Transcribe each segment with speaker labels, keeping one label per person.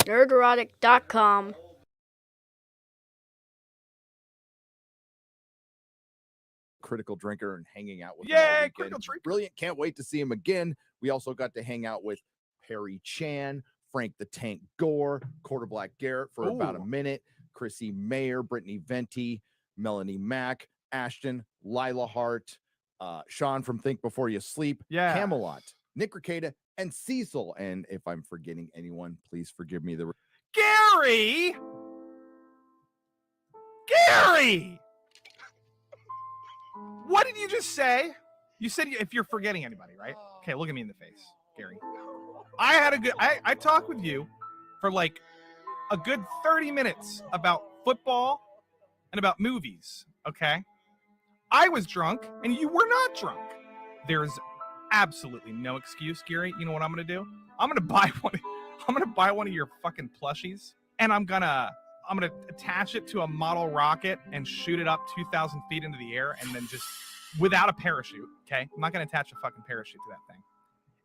Speaker 1: Nerdrotic.com.
Speaker 2: Critical Drinker and hanging out with him.
Speaker 3: Yeah, Critical Drinker.
Speaker 2: Brilliant. Can't wait to see him again. We also got to hang out with Perry Chan, Frank the Tank Gore, Quarter Black Garrett for about a minute, Chrissy Mayer, Brittany Venti, Melanie Mack, Ashton, Lila Hart, Sean from Think Before You Sleep, Camelot, Nick Ricada, and Cecil. And if I'm forgetting anyone, please forgive me.
Speaker 3: Gary! What did you just say? You said if you're forgetting anybody, right? Okay, look at me in the face, Gary. I talked with you for like a good 30 minutes about football and about movies, okay? I was drunk and you were not drunk. There's absolutely no excuse, Gary. You know what I'm gonna do? I'm gonna buy one of your fucking plushies, and I'm gonna attach it to a model rocket and shoot it up 2,000 feet into the air, and then just without a parachute. Okay, I'm not gonna attach a fucking parachute to that thing,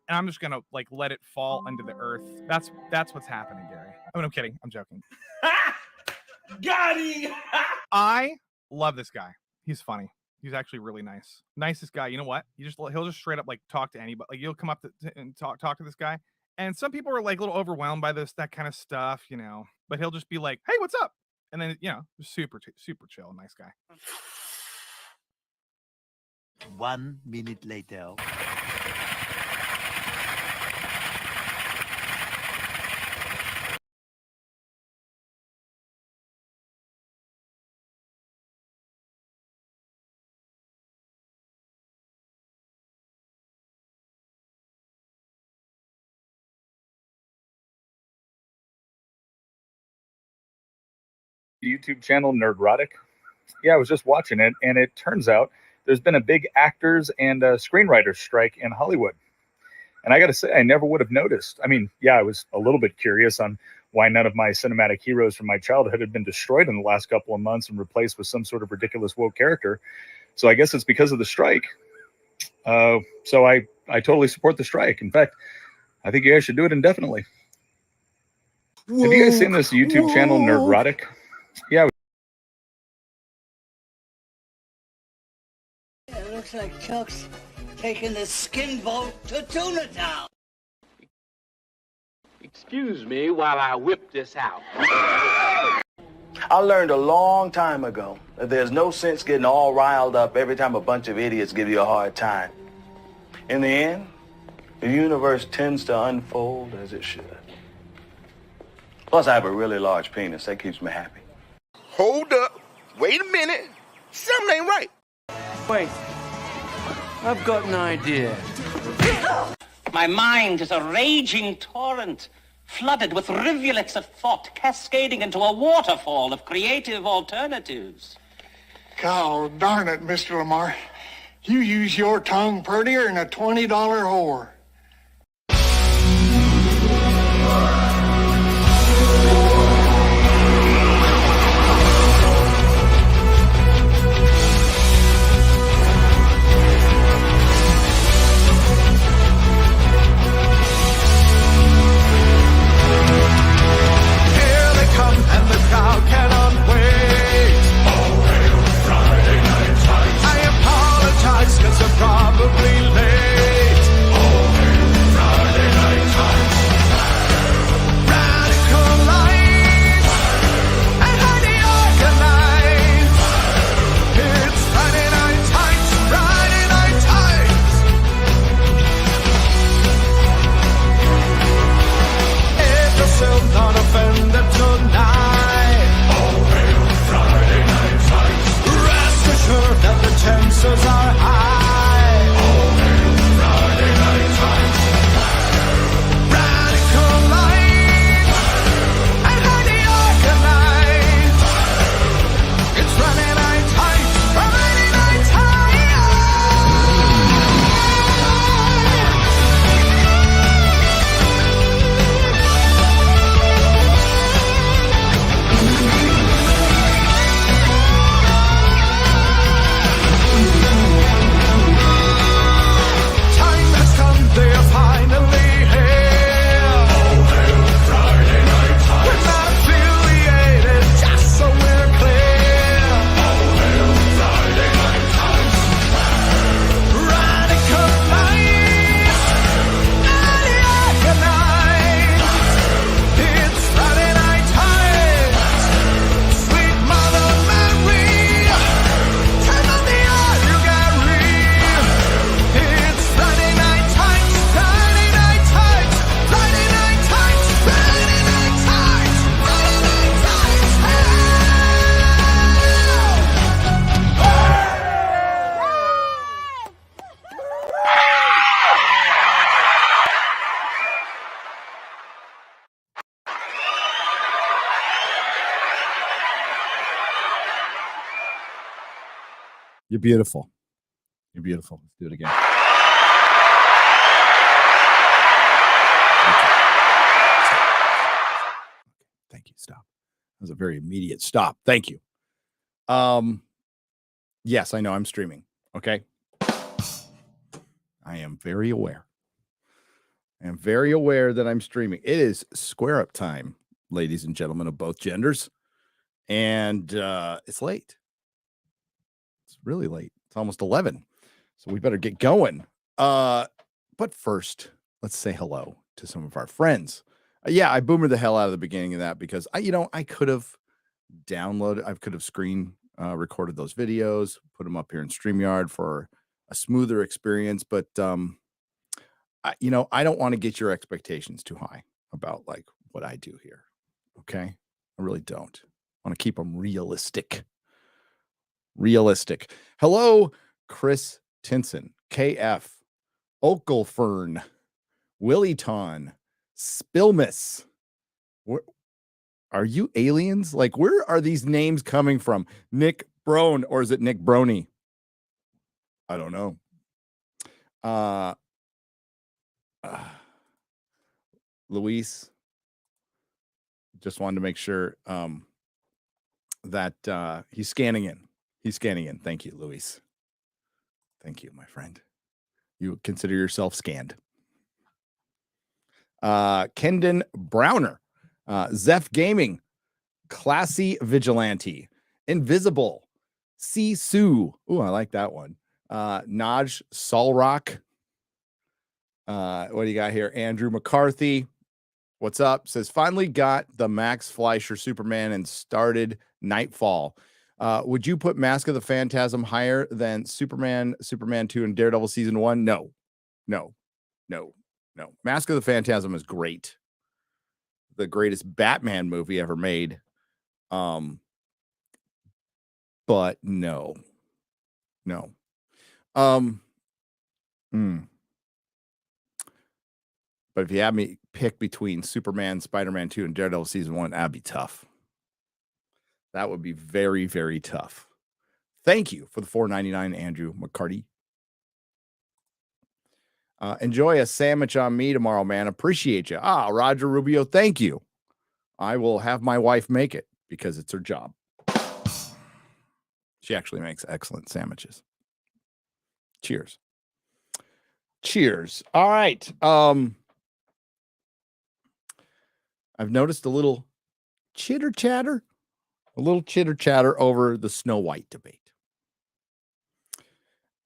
Speaker 3: and I'm just gonna like let it fall into the earth. That's what's happening, Gary. I mean, I'm kidding. I'm joking.
Speaker 4: Got him.
Speaker 3: I love this guy. He's funny. He's actually really nice. Nicest guy. You know what? He'll just straight up like talk to anybody. Like you'll come up and talk to this guy. And some people are like a little overwhelmed by that kind of stuff, you know. But he'll just be like, "Hey, what's up?" And then super chill, nice guy.
Speaker 5: 1 minute later.
Speaker 6: YouTube channel Nerdrotic. Yeah, I was just watching it, and it turns out there's been a big actors and screenwriters strike in Hollywood. And I got to say, I never would have noticed. I mean, yeah, I was a little bit curious on why none of my cinematic heroes from my childhood had been destroyed in the last couple of months and replaced with some sort of ridiculous woke character. So I guess it's because of the strike. So I totally support the strike. In fact, I think you guys should do it indefinitely. Have you guys seen this YouTube channel Nerdrotic? Yeah.
Speaker 7: It looks like Chuck's taking the skin boat to Tuna Town.
Speaker 8: Excuse me while I whip this out.
Speaker 9: I learned a long time ago that there's no sense getting all riled up every time a bunch of idiots give you a hard time. In the end, the universe tends to unfold as it should. Plus, I have a really large penis. That keeps me happy.
Speaker 10: Hold up. Wait a minute. Something ain't right.
Speaker 11: Wait. I've got an idea.
Speaker 12: My mind is a raging torrent, flooded with rivulets of thought, cascading into a waterfall of creative alternatives.
Speaker 13: God darn it, Mr. Lamar. You use your tongue prettier than a $20 whore.
Speaker 14: Probably late. Oh,
Speaker 2: You're beautiful. You're beautiful. Let's do it again. Thank you. Stop. That was a very immediate stop. Thank you. Yes, I know I'm streaming. Okay. I am very aware. I am very aware that I'm streaming. It is square up time, ladies and gentlemen of both genders. And it's late. It's really late. It's almost 11. So we better get going. But first, let's say hello to some of our friends. Yeah, I boomered the hell out of the beginning of that because I could have downloaded, I could have screen recorded those videos, put them up here in StreamYard for a smoother experience. But I don't want to get your expectations too high about like what I do here. Okay, I really don't. I want to keep them realistic. Realistic. Hello, Chris Tinson, KF, Oaklefern, Willyton, Spilmus. Are you aliens? Like, where are these names coming from? Nick Brone, or is it Nick Brony? I don't know. Luis, just wanted to make sure that he's scanning in. He's scanning in. Thank you, Luis. Thank you, my friend. You consider yourself scanned. Kendon Browner, Zeph Gaming, Classy Vigilante, Invisible, Sisu. Ooh, I like that one. Naj Solrock. What do you got here? Andrew McCarthy. What's up? Says finally got the Max Fleischer Superman and started Nightfall. Would you put Mask of the Phantasm higher than Superman, Superman 2, and Daredevil Season 1? No. Mask of the Phantasm is great. The greatest Batman movie ever made. But no. But if you had me pick between Superman, Spider-Man 2, and Daredevil Season 1, that'd be tough. That would be very, very tough. Thank you for the $4.99, Andrew McCarty. Enjoy a sandwich on me tomorrow, man. Appreciate you. Roger Rubio, thank you. I will have my wife make it because it's her job. She actually makes excellent sandwiches. Cheers. All right. I've noticed a little chitter chatter over the Snow White debate.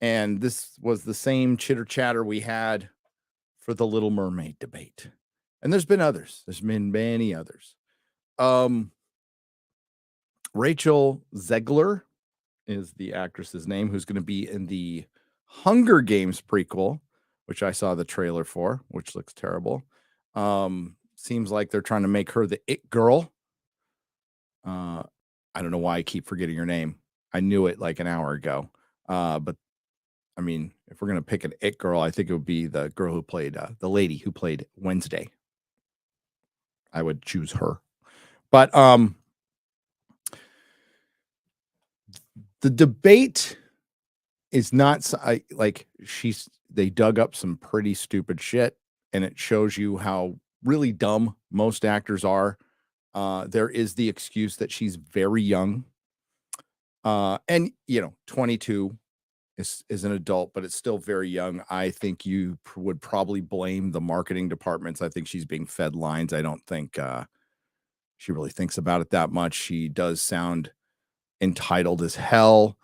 Speaker 2: And this was the same chitter chatter we had for the Little Mermaid debate. And there's been others. There's been many others. Rachel Zegler is the actress's name, who's going to be in the Hunger Games prequel, which I saw the trailer for, which looks terrible. Seems like they're trying to make her the it girl. I don't know why I keep forgetting her name. I knew it like an hour ago. But I mean, if we're going to pick an it girl, I think it would be the girl who played, the lady who played Wednesday. I would choose her. But the debate is not like they dug up some pretty stupid shit, and it shows you how really dumb most actors are. There is the excuse that she's very young. And 22 is an adult, but it's still very young. I think you would probably blame the marketing departments. I think she's being fed lines. I don't think she really thinks about it that much. She does sound entitled as hell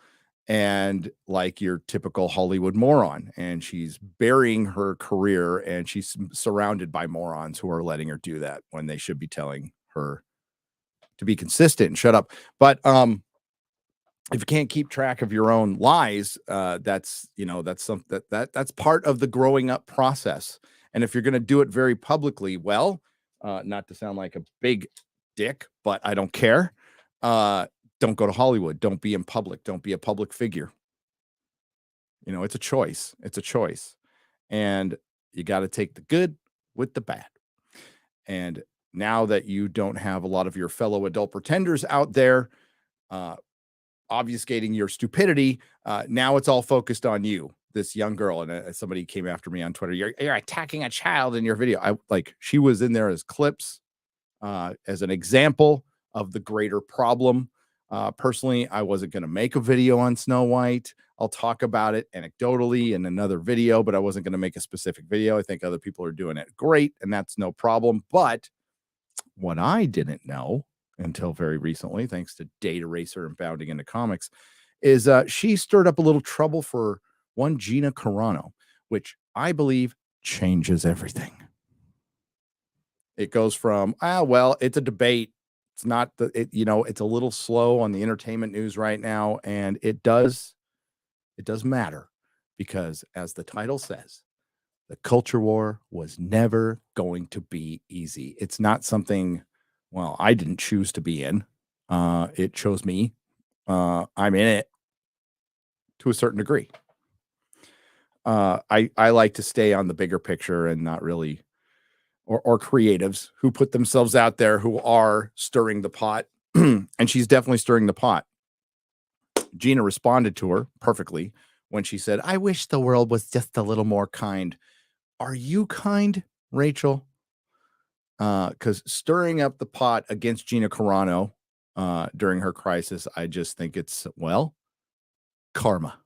Speaker 2: and like your typical Hollywood moron, and she's burying her career, and she's surrounded by morons who are letting her do that when they should be telling her to be consistent and shut up. But if you can't keep track of your own lies, that's something that's part of the growing up process. And if you're going to do it very publicly, well, not to sound like a big dick, but I don't care. Don't go to Hollywood. Don't be in public. Don't be a public figure. It's a choice. And you got to take the good with the bad. And now that you don't have a lot of your fellow adult pretenders out there, obfuscating your stupidity. Now it's all focused on you, this young girl. And somebody came after me on Twitter. You're attacking a child in your video. She was in there as clips, as an example of the greater problem. Personally, I wasn't going to make a video on Snow White. I'll talk about it anecdotally in another video, but I wasn't going to make a specific video. I think other people are doing it great, and that's no problem. But what I didn't know until very recently, thanks to Data Racer and Bounding into Comics, is she stirred up a little trouble for one Gina Carano, which I believe changes everything. It goes from, well, it's a debate. It's not it's a little slow on the entertainment news right now. And it does matter because, as the title says, the culture war was never going to be easy. It's not something, well, I didn't choose to be in. It chose me. I'm in it to a certain degree. I like to stay on the bigger picture and not really, or creatives who put themselves out there who are stirring the pot. And she's definitely stirring the pot. Gina responded to her perfectly when she said, I wish the world was just a little more kind. Are you kind, Rachel? Because stirring up the pot against Gina Carano during her crisis, I just think it's, well, karma.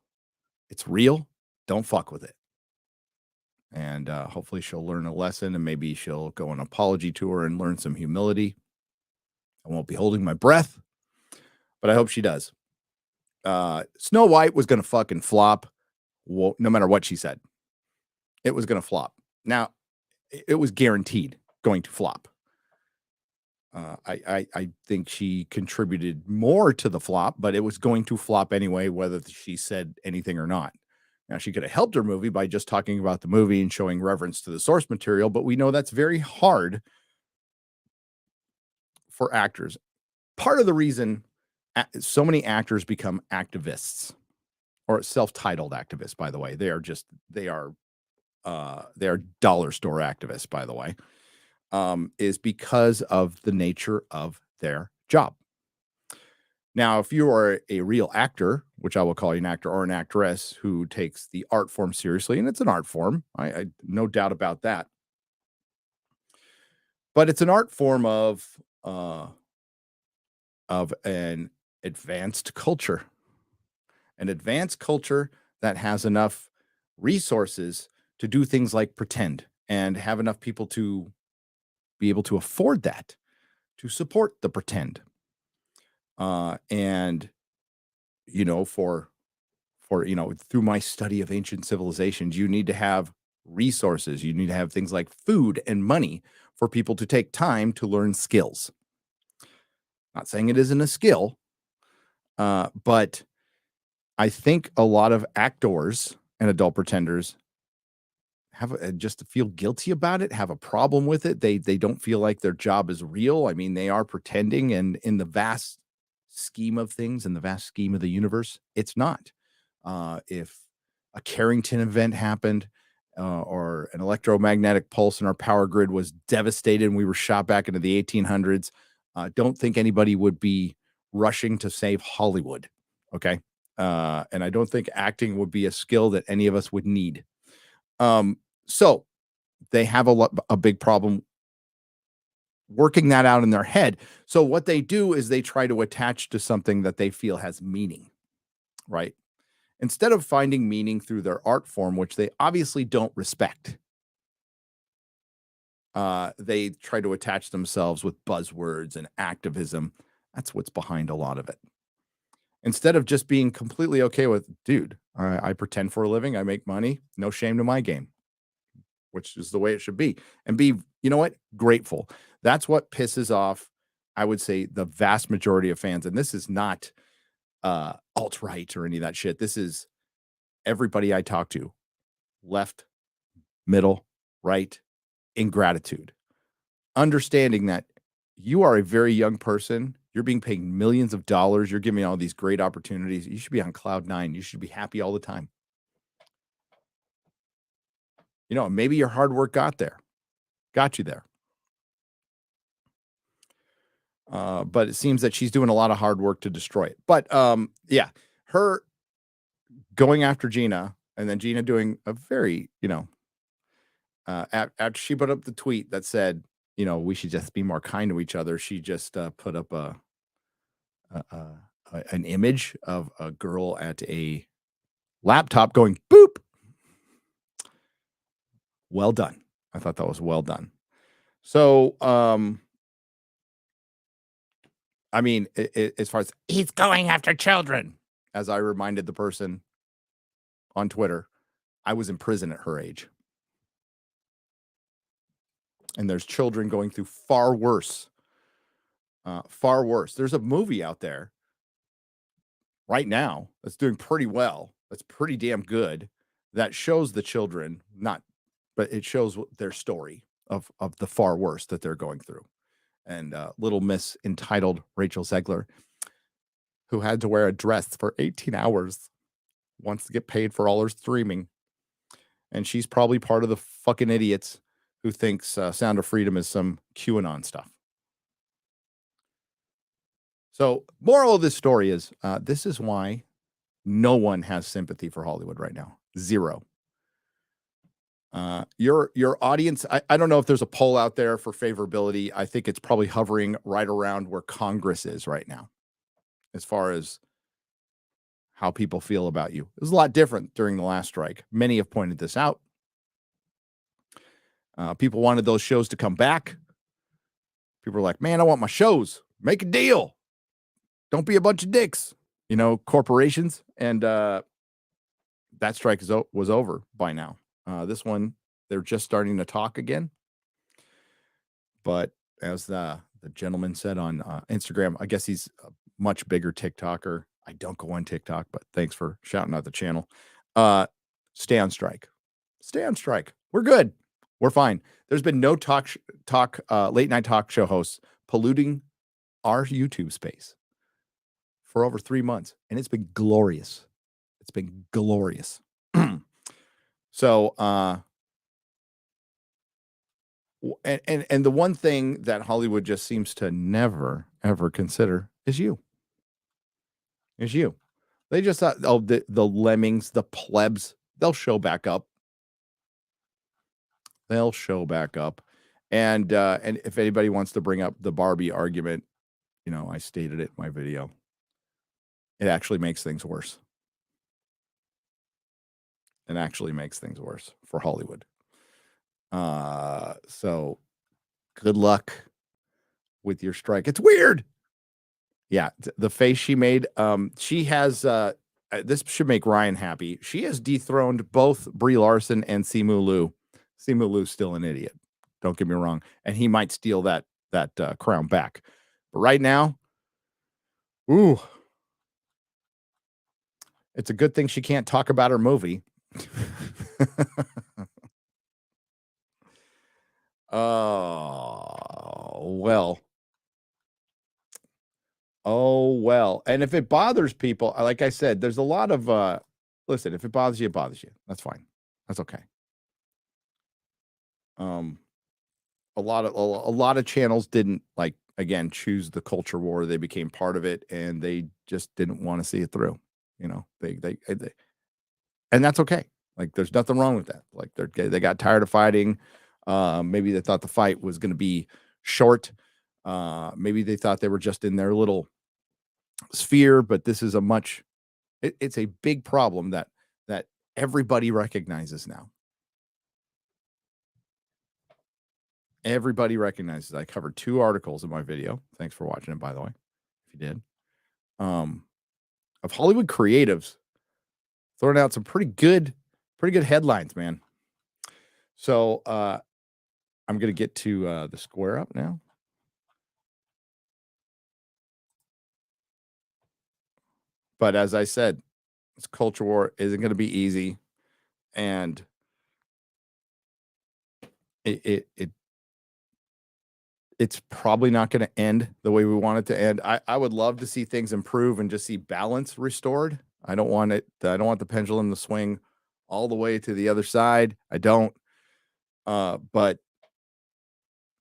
Speaker 2: It's real. Don't fuck with it. And hopefully she'll learn a lesson, and maybe she'll go on an apology tour and learn some humility. I won't be holding my breath, but I hope she does. Snow White was going to fucking flop, no matter what she said. It was going to flop. Now, it was guaranteed going to flop. I think she contributed more to the flop, but it was going to flop anyway, whether she said anything or not. Now, she could have helped her movie by just talking about the movie and showing reverence to the source material, but we know that's very hard for actors. Part of the reason so many actors become activists, or self-titled activists, by the way, they are dollar store activists, by the way, is because of the nature of their job. Now, if you are a real actor, which I will call you an actor or an actress who takes the art form seriously, and it's an art form, I no doubt about that. But it's an art form of an advanced culture, that has enough resources to do things like pretend and have enough people to be able to afford that, to support the pretend. And, through my study of ancient civilizations, you need to have resources. You need to have things like food and money for people to take time to learn skills. Not saying it isn't a skill, but I think a lot of actors and adult pretenders just feel guilty about it, have a problem with it. They don't feel like their job is real. I mean, they are pretending, and in the vast scheme of things, in the vast scheme of the universe, it's not. If a Carrington event happened, or an electromagnetic pulse in our power grid was devastated and we were shot back into the 1800s, don't think anybody would be rushing to save Hollywood. Okay. And I don't think acting would be a skill that any of us would need. So they have a big problem working that out in their head. So what they do is they try to attach to something that they feel has meaning, right? Instead of finding meaning through their art form, which they obviously don't respect, they try to attach themselves with buzzwords and activism. That's what's behind a lot of it. Instead of just being completely okay with, dude, I pretend for a living, I make money, no shame to my game, which is the way it should be. And be, grateful. That's what pisses off, I would say, the vast majority of fans. And this is not alt-right or any of that shit. This is everybody I talk to, left, middle, right, ingratitude. Understanding that you are a very young person. You're being paid millions of dollars. You're giving me all these great opportunities. You should be on cloud nine. You should be happy all the time. Maybe your hard work got you there. But it seems that she's doing a lot of hard work to destroy it. But yeah, her going after Gina and then Gina doing a very, after she put up the tweet that said, we should just be more kind to each other. She just put up an image of a girl at a laptop going boop. Well done. I thought that was well done. So, I mean, as far as he's going after children, as I reminded the person on Twitter, I was in prison at her age. And there's children going through far worse. Far worse. There's a movie out there right now that's doing pretty well. That's pretty damn good. That shows the children, but it shows their story of the far worse that they're going through. And little Miss entitled Rachel Zegler, who had to wear a dress for 18 hours, wants to get paid for all her streaming. And she's probably part of the fucking idiots who thinks Sound of Freedom is some QAnon stuff. So, moral of this story is this is why no one has sympathy for Hollywood right now. Zero. Your audience, I don't know if there's a poll out there for favorability. I think it's probably hovering right around where Congress is right now, as far as how people feel about you. It was a lot different during the last strike. Many have pointed this out. People wanted those shows to come back. People were like, man, I want my shows. Make a deal. Don't be a bunch of dicks, corporations. And that strike was over by now. This one, they're just starting to talk again. But as the gentleman said on Instagram, I guess he's a much bigger TikToker. I don't go on TikTok, but thanks for shouting out the channel. Stay on strike. Stay on strike. We're good. We're fine. There's been no late night talk show hosts polluting our YouTube space for over 3 months. And it's been glorious. It's been glorious. So, and the one thing that Hollywood just seems to never, ever consider is you. Is you. They just thought, the lemmings, the plebs, they'll show back up. They'll show back up. And if anybody wants to bring up the Barbie argument, I stated it in my video. It actually makes things worse. It actually makes things worse for Hollywood. So good luck with your strike. It's weird. Yeah, the face she made. She has. This should make Ryan happy. She has dethroned both Brie Larson and Simu Liu. Simu Liu's still an idiot. Don't get me wrong, and he might steal that crown back. But right now, ooh, it's a good thing she can't talk about her movie. Oh well. And if it bothers people, like I said, there's a lot of listen, if it bothers you, it bothers you. That's fine. That's okay. A lot of channels didn't, like, again, choose the culture war. They became part of it and they just didn't want to see it through. They and that's okay. Like, there's nothing wrong with that. Like, they got tired of fighting. Maybe they thought the fight was going to be short. Maybe they thought they were just in their little sphere, but this is it's a big problem that everybody recognizes now. Everybody recognizes. I covered 2 articles in my video. Thanks for watching it, by the way, if you did. Of Hollywood creatives throwing out some pretty good headlines, man. So I'm going to get to the square up now. But as I said, this culture war isn't going to be easy, and it's probably not going to end the way we want it to end. I would love to see things improve and just see balance restored. I don't want the pendulum to swing all the way to the other side. I don't. But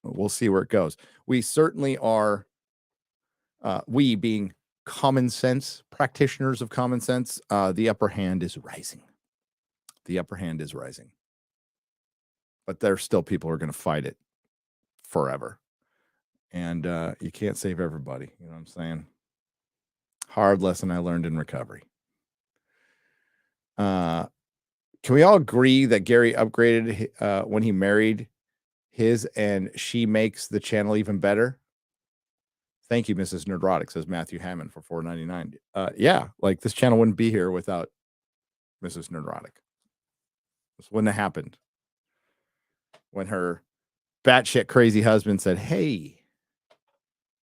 Speaker 2: we'll see where it goes. We certainly are we being common sense practitioners of common sense, the upper hand is rising. The upper hand is rising. But there's still people who are going to fight it forever. And you can't save everybody. You know what I'm saying? Hard lesson I learned in recovery. Can we all agree that Gary upgraded when he married his and she makes the channel even better? Thank you, Mrs. Nerdrotic, says Matthew Hammond for $4.99. Yeah, like this channel wouldn't be here without Mrs. Nerdrotic. This wouldn't have happened when her batshit crazy husband said, hey,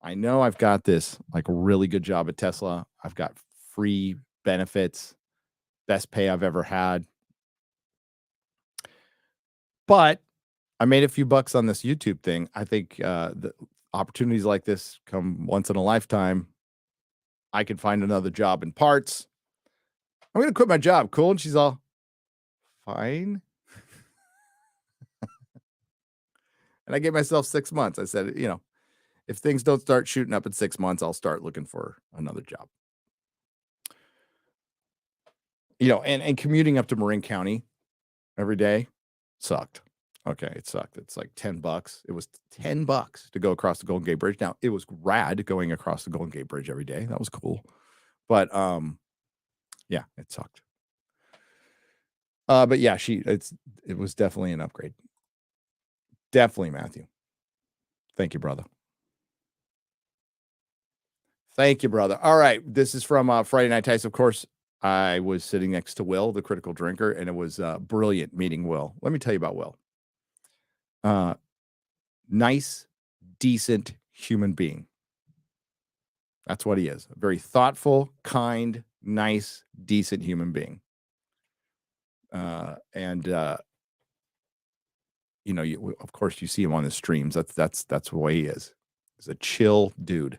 Speaker 2: I know I've got this like really good job at Tesla. I've got free benefits, best pay I've ever had. But I made a few bucks on this YouTube thing. I think the opportunities like this come once in a lifetime. I can find another job in parts. I'm going to quit my job. Cool. And she's all, fine. And I gave myself 6 months. I said, you know, if things don't start shooting up in 6 months, I'll start looking for another job. You know, and commuting up to Marin County every day sucked. Okay, it sucked. It's like $10. It was $10 to go across the Golden Gate Bridge. Now, it was rad going across the Golden Gate Bridge every day. That was cool. But yeah, it sucked. But yeah, it was definitely an upgrade. Definitely, Matthew. Thank you, brother. Thank you, brother. All right. This is from Friday Night Tights. Of course, I was sitting next to Will, the critical drinker, and it was brilliant meeting Will. Let me tell you about Will. Nice, decent human being. That's what he is. A very thoughtful, kind, nice, decent human being. You know, of course, you see him on the streams. That's the way he is. He's a chill dude.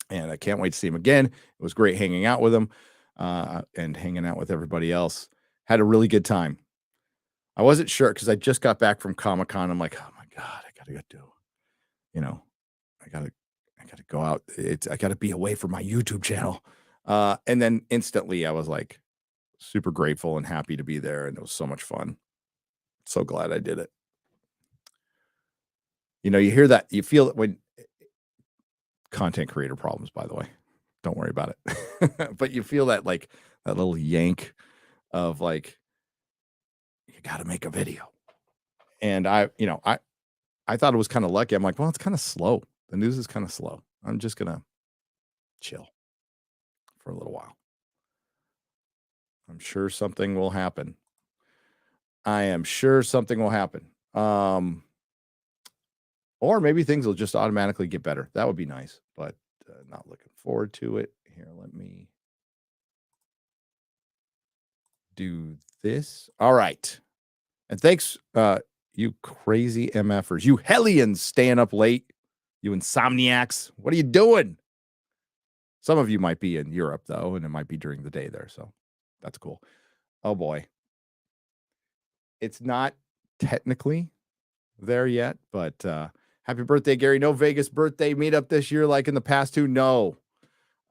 Speaker 2: And I can't wait to see him again. It was great hanging out with him and hanging out with everybody else. Had a really good time. I wasn't sure because I just got back from Comic-Con. I'm like, oh my God, I gotta do, you know, I gotta go out. I gotta be away from my YouTube channel. And then instantly I was like super grateful and happy to be there. And it was so much fun. So glad I did it. You know, you hear that, you feel it when content creator problems, by the way, don't worry about it. But you feel that like that little yank of like, you got to make a video. And I thought it was kind of lucky. I'm like, well, it's kind of slow. The news is kind of slow. I'm just going to chill for a little while. I'm sure something will happen. I am sure something will happen. Or maybe things will just automatically get better. That would be nice, but not looking forward to it. Here, let me do this. All right. And thanks, you crazy MFers, you hellions staying up late, you insomniacs. What are you doing? Some of you might be in Europe, though, and it might be during the day there. So that's cool. Oh, boy. It's not technically there yet, but happy birthday, Gary. No Vegas birthday meetup this year like in the past two. No.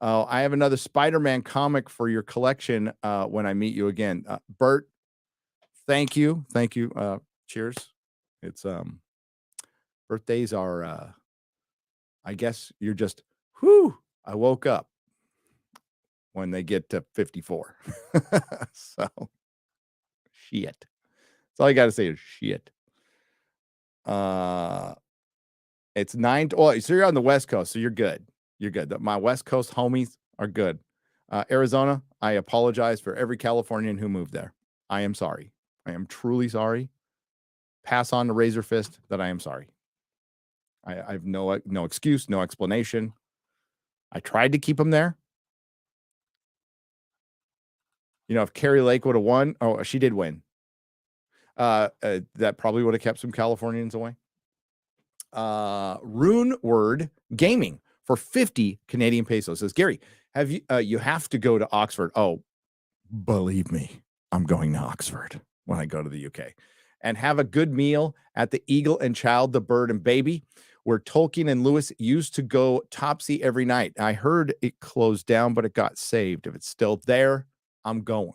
Speaker 2: I have another Spider-Man comic for your collection when I meet you again. Bert, thank you. Thank you. Cheers. It's birthdays are I guess you're just I woke up when they get to 54. So shit. That's all you got to say is shit. It's 9. Oh, so you're on the West Coast, so you're good. You're good. My West Coast homies are good. Arizona, I apologize for every Californian who moved there. I am sorry. I am truly sorry. Pass on the razor fist that I am sorry. I have no excuse, no explanation. I tried to keep them there. You know, if Carrie Lake would have won, she did win. That probably would have kept some Californians away. Rune Word Gaming for 50 Canadian pesos says, Gary, have you you have to go to Oxford. Oh, believe me, I'm going to Oxford when I go to the UK and have a good meal at the Eagle and Child, the Bird and Baby. where Tolkien and Lewis used to go Topsy every night. I heard it closed down, but it got saved. If it's still there, I'm going.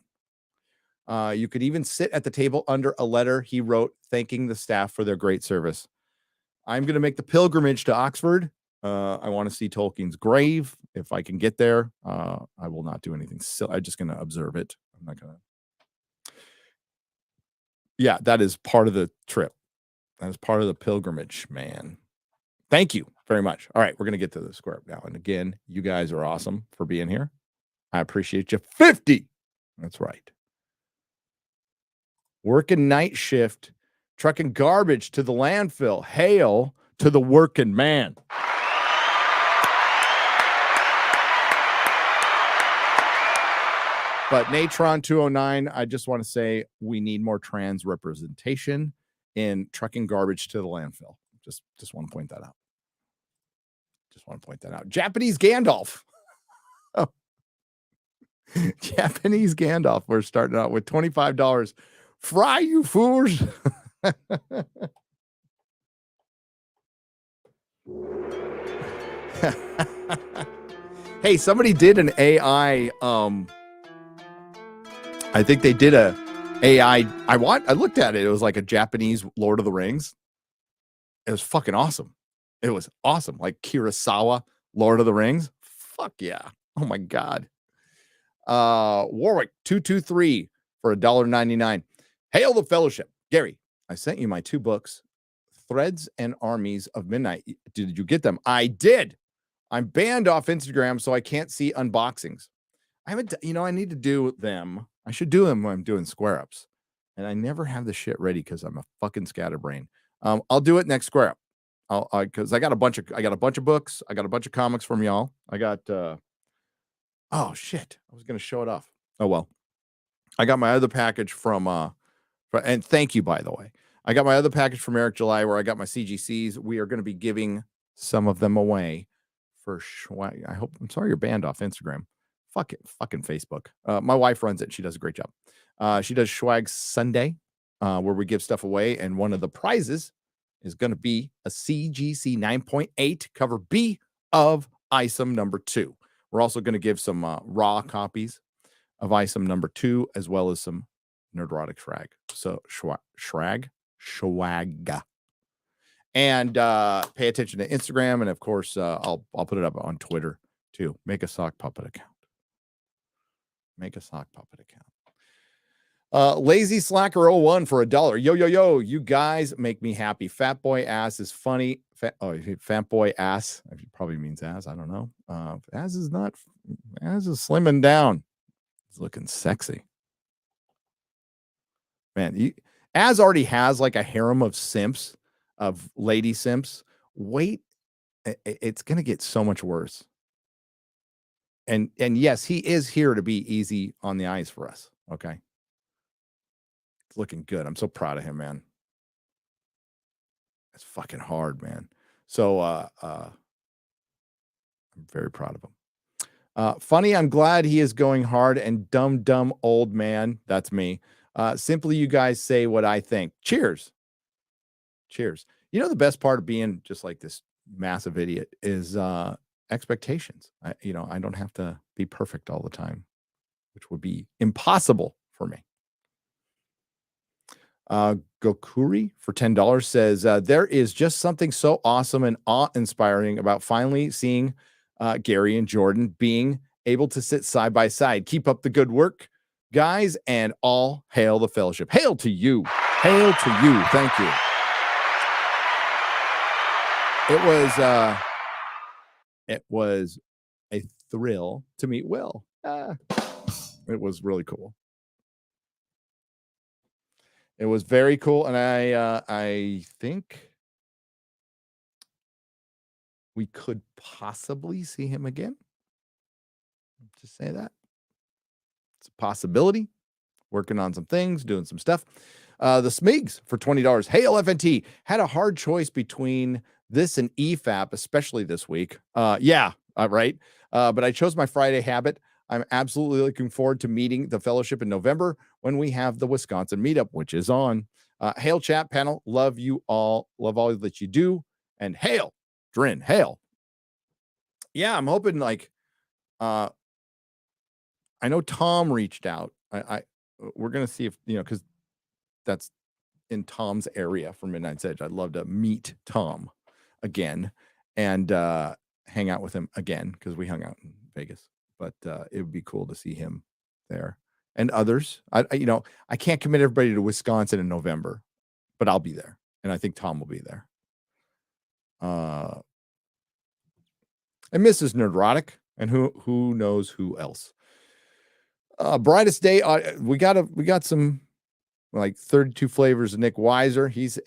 Speaker 2: You could even sit at the table under a letter he wrote thanking the staff for their great service. I'm going to make the pilgrimage to Oxford. I want to see Tolkien's grave. If I can get there, I will not do anything silly. I'm just going to observe it. I'm not going to. Yeah, that is part of the trip. That is part of the pilgrimage, man. Thank you very much. All right, we're going to get to the square up now. And again, you guys are awesome for being here. I appreciate you. 50. That's right. Working night shift, trucking garbage to the landfill. Hail to the working man. But Natron 209, I just want to say we need more trans representation in trucking garbage to the landfill. Just want to point that out. Japanese Gandalf. Oh. Japanese Gandalf. We're starting out with $25. Fry, you fools. Hey, somebody did an AI. I think they did a AI. I looked at it. It was like a Japanese Lord of the Rings. It was fucking awesome. It was awesome. Like Kurosawa, Lord of the Rings. Fuck yeah. Oh my God. Warwick 223 for $1.99. Hail the Fellowship. Gary, I sent you my 2 books, Threads and Armies of Midnight. Did you get them? I did. I'm banned off Instagram, so I can't see unboxings. I haven't, I need to do them. I should do them when I'm doing square ups. And I never have the shit ready because I'm a fucking scatterbrain. I'll do it next square up. Because I got a bunch of books. I got a bunch of comics from y'all. I got oh shit. I was gonna show it off. Oh well. I got my other package from and thank you, by the way. I got my other package from Eric July where I got my CGCs. We are going to be giving some of them away for swag. I'm sorry you're banned off Instagram. Fuck it, fucking Facebook. My wife runs it. She does a great job. She does Swag Sunday, where we give stuff away, and one of the prizes is going to be a CGC 9.8 cover B of ISOM number 2. We're also going to give some raw copies of ISOM number 2, as well as some Nerdrotic swag. So swag. And pay attention to Instagram, and of course, I'll put it up on Twitter too. Make a sock puppet account. Lazy Slacker 01 for $1. Yo, you guys make me happy. Fat boy ass is funny. Fat boy ass. It probably means ass. I don't know. Ass is slimming down. He's looking sexy. Man, Az already has like a harem of simps, of lady simps. Wait, it's gonna get so much worse. And yes, he is here to be easy on the eyes for us. Okay. It's looking good. I'm so proud of him, man. It's fucking hard, man. So I'm very proud of him. Funny, I'm glad he is going hard, and dumb old man. That's me. Simply, you guys say what I think. Cheers. Cheers. You know, the best part of being just like this massive idiot is expectations. I don't have to be perfect all the time, which would be impossible for me. Gokuri for $10 says, there is just something so awesome and awe-inspiring about finally seeing Gary and Jordan being able to sit side by side. Keep up the good work, guys, and all hail the Fellowship. Hail to you. Hail to you. Thank you. It was a thrill to meet Will. It was really cool. It was very cool, and I think we could possibly see him again. Just say that. It's a possibility. Working on some things, doing some stuff. The Smigs for $20. Hail FNT. Had a hard choice between this and EFAP, especially this week. Right. But I chose my Friday habit. I'm absolutely looking forward to meeting the Fellowship in November when we have the Wisconsin meetup, which is on. Hail chat panel. Love you all. Love all that you do. And hail Drin, hail. Yeah, I'm hoping like I know Tom reached out. We're gonna see if because that's in Tom's area for Midnight's Edge. I'd love to meet Tom again and hang out with him again because we hung out in Vegas. But it would be cool to see him there and others. I can't commit everybody to Wisconsin in November, but I'll be there, and I think Tom will be there. And Mrs. Nerdrotic, and who knows who else. Brightest Day, we got some like 32 flavors of Nick Weiser. He's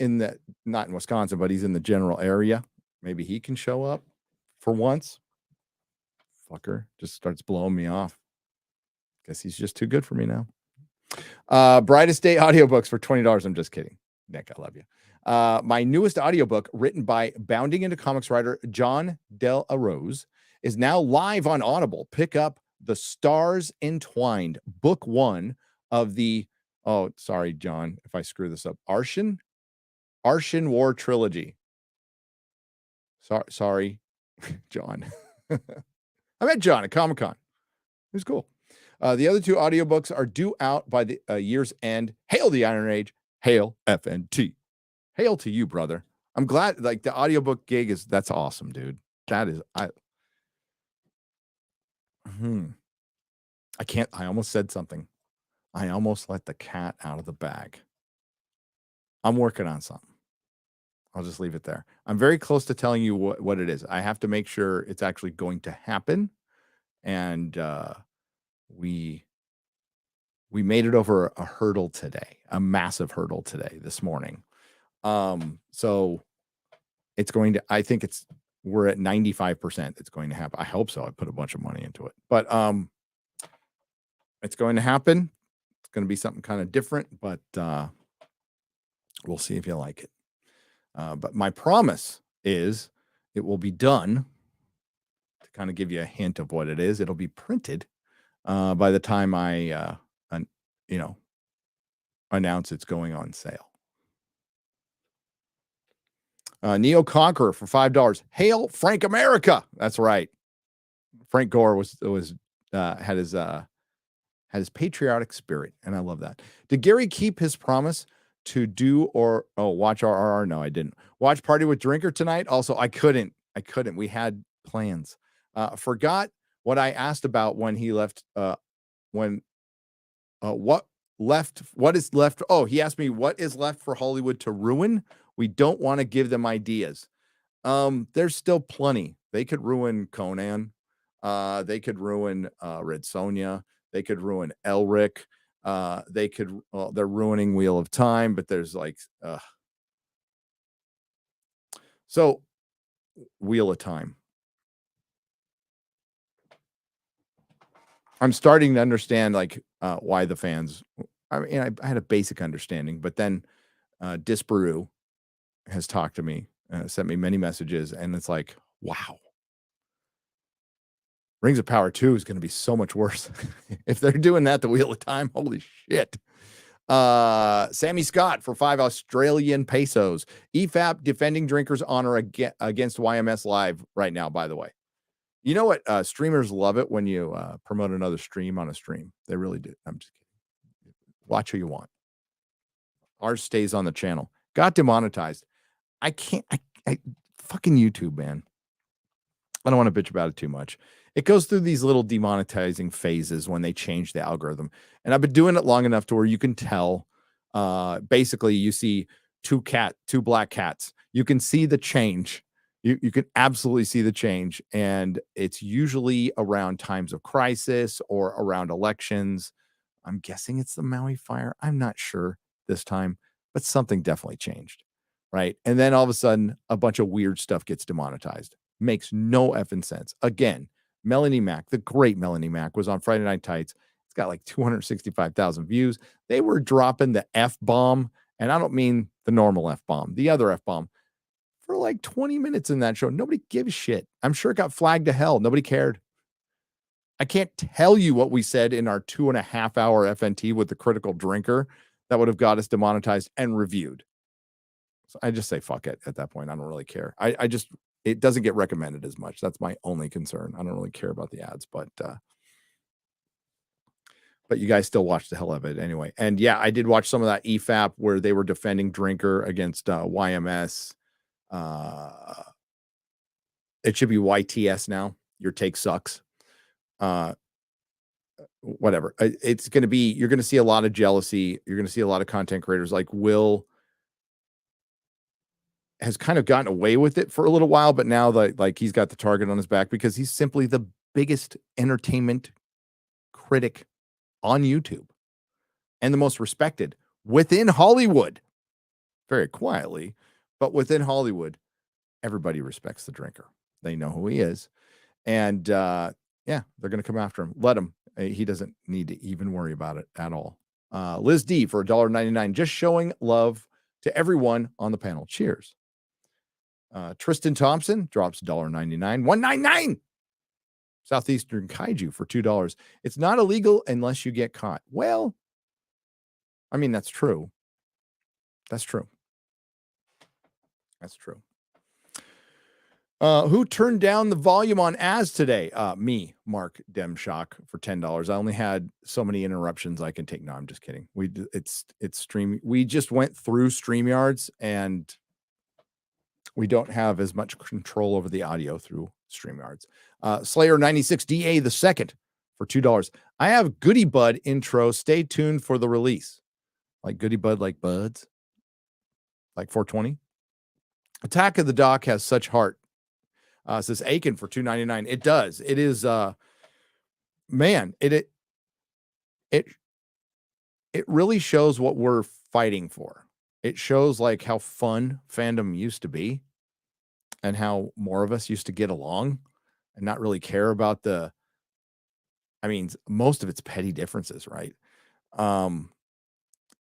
Speaker 2: not in Wisconsin, but he's in the general area. Maybe he can show up for once. Fucker just starts blowing me off. Guess he's just too good for me now. Brightest Day audiobooks for $20. I'm just kidding. Nick, I love you. My newest audiobook, written by Bounding Into Comics writer John Del Arroz, is now live on Audible. Pick up The Stars Entwined, book 1 of the, oh, sorry, John, if I screw this up, Arshan War trilogy. Sorry, John. I met John at Comic-Con. It was cool. The other 2 audiobooks are due out by the year's end. Hail the Iron Age. Hail FNT. Hail to you, brother. I'm glad, like, the audiobook gig that's awesome, dude. That is, I almost said something. I almost let the cat out of the bag. I'm working on something. I'll just leave it there. I'm very close to telling you what it is. I have to make sure it's actually going to happen. And we made it over a hurdle today, a massive hurdle today, this morning. So it's going to, I think we're at 95%. It's going to happen. I hope so. I put a bunch of money into it, but it's going to happen. It's going to be something kind of different, but we'll see if you like it. But my promise is it will be done. To kind of give you a hint of what it is, it'll be printed by the time I announce it's going on sale. Neo Conqueror for $5. Hail Frank America. That's right. Frank Gore had his patriotic spirit, and I love that. Did Gary keep his promise to do watch RRR? No, I didn't. Watch Party with Drinker tonight. Also, I couldn't. We had plans. Forgot what I asked about when he left. What is left? Oh, he asked me what is left for Hollywood to ruin. We don't want to give them ideas. There's still plenty. They could ruin Conan. They could ruin Red Sonja. They could ruin Elric. They're ruining Wheel of Time, but there's like so Wheel of Time. I'm starting to understand why the fans. I mean, I had a basic understanding, but then Disparu has talked to me, sent me many messages, and it's like, wow. Rings of Power 2 is going to be so much worse. If they're doing that, the Wheel of Time, holy shit. Sammy Scott for 5 Australian pesos. EFAP defending Drinker's honor against YMS Live right now, by the way. You know what? Streamers love it when you promote another stream on a stream. They really do. I'm just kidding. Watch who you want. Ours stays on the channel. Got demonetized. I can't. I fucking YouTube, man. I don't want to bitch about it too much. It goes through these little demonetizing phases when they change the algorithm. And I've been doing it long enough to where you can tell. Basically, you see two black cats. You can see the change. You can absolutely see the change. And it's usually around times of crisis or around elections. I'm guessing it's the Maui fire. I'm not sure this time, but something definitely changed. Right. And then all of a sudden, a bunch of weird stuff gets demonetized. Makes no effing sense. Again, Melanie Mac, the great Melanie Mac, was on Friday Night Tights. It's got like 265,000 views. They were dropping the F-bomb. And I don't mean the normal F-bomb, the other F-bomb, for like 20 minutes in that show. Nobody gives a shit. I'm sure it got flagged to hell. Nobody cared. I can't tell you what we said in our 2.5 hour FNT with the critical drinker that would have got us demonetized and reviewed. So I just say fuck it at that point. I don't really care. I just, it doesn't get recommended as much. That's my only concern. I don't really care about the ads, but you guys still watch the hell of it anyway. And yeah, I did watch some of that EFAP where they were defending Drinker against YMS. It should be YTS now. Your take sucks. Whatever. It's going to be, you're going to see a lot of jealousy. You're going to see a lot of content creators like Will has kind of gotten away with it for a little while, but now like he's got the target on his back because he's simply the biggest entertainment critic on YouTube and the most respected within Hollywood. Very quietly, but within Hollywood, everybody respects the Drinker. They know who he is. And yeah, they're going to come after him. Let him. He doesn't need to even worry about it at all. Liz D for $1.99, just showing love to everyone on the panel. Cheers. Tristan Thompson drops $1.99. $1.99. Southeastern Kaiju for $2. It's not illegal unless you get caught. Well, I mean, that's true. That's true. That's true. Who turned down the volume on Az today? Me, Mark Demshock, for $10. I only had so many interruptions I can take. No, I'm just kidding. It's stream. We just went through StreamYards and we don't have as much control over the audio through StreamYards. Slayer 96DA the second for $2. I have Goody Bud intro. Stay tuned for the release. Like Goody Bud, like buds, like 420. Attack of the Doc has such heart. Says Aiken for $2.99. It does. It is man, it really shows what we're fighting for. It shows like how fun fandom used to be and how more of us used to get along and not really care about most of it's petty differences, right?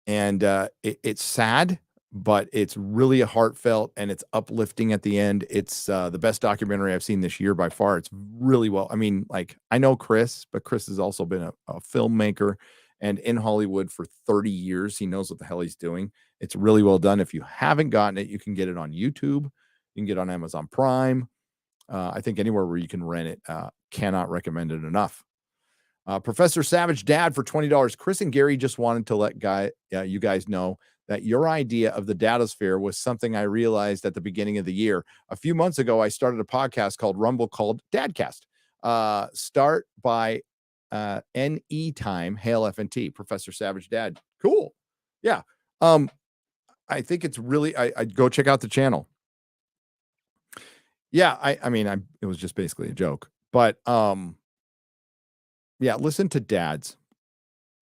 Speaker 2: It's sad, but it's really heartfelt and it's uplifting at the end. It's the best documentary I've seen this year by far. It's really well. I mean, like, I know Chris, but Chris has also been a filmmaker and in Hollywood for 30 years. He knows what the hell he's doing. It's really well done. If you haven't gotten it, you can get it on YouTube. You can get it on Amazon Prime. I think anywhere where you can rent it. Cannot recommend it enough. Professor Savage Dad for $20. Chris and Gary just wanted to let you guys know that your idea of the datasphere was something I realized at the beginning of the year. A few months ago, I started a podcast called Rumble called Dadcast. Start by NE Time. Hail FNT. Professor Savage Dad. Cool. Yeah. I think it's really, I'd go check out the channel. Yeah. It was just basically a joke, but yeah, listen to dads.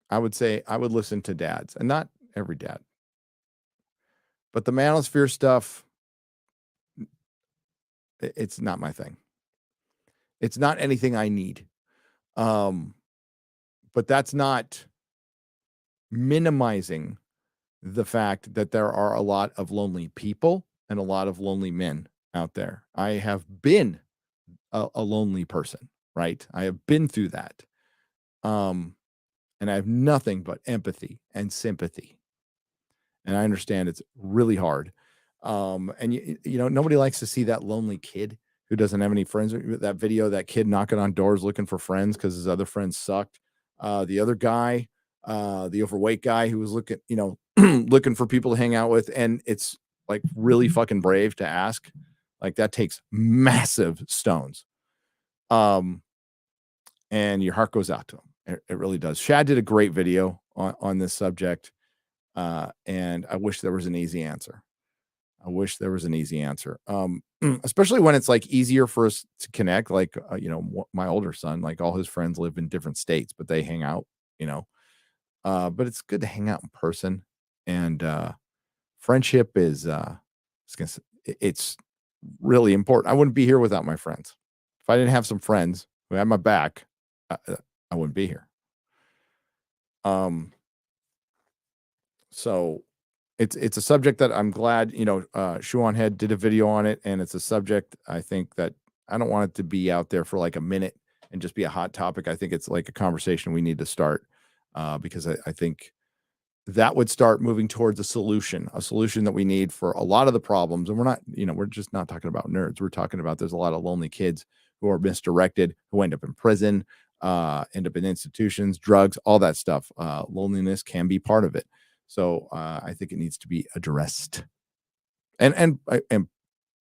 Speaker 2: I would say I would listen to dads, and not every dad. But the manosphere stuff, it's not my thing. It's not anything I need. But that's not minimizing the fact that there are a lot of lonely people and a lot of lonely men out there. I have been a lonely person, right? I have been through that. And I have nothing but empathy and sympathy. And I understand it's really hard. And you know, nobody likes to see that lonely kid who doesn't have any friends. That video, that kid knocking on doors looking for friends because his other friends sucked. The other guy, the overweight guy who was looking, looking for people to hang out with. And it's like really fucking brave to ask. Like, that takes massive stones. And your heart goes out to him. It really does. Shad did a great video on this subject. And I wish there was an easy answer. Especially when it's like easier for us to connect. Like, my older son, like all his friends live in different states, but they hang out, but it's good to hang out in person. And, friendship is, it's really important. I wouldn't be here without my friends. If I didn't have some friends who had my back, I wouldn't be here. So it's a subject that I'm glad, Shuan Head did a video on it, and it's a subject I think that I don't want it to be out there for like a minute and just be a hot topic. I think it's like a conversation we need to start, because I think that would start moving towards a solution that we need for a lot of the problems. And we're just not talking about nerds. We're talking about there's a lot of lonely kids who are misdirected, who end up in prison, end up in institutions, drugs, all that stuff. Loneliness can be part of it. So I think it needs to be addressed. And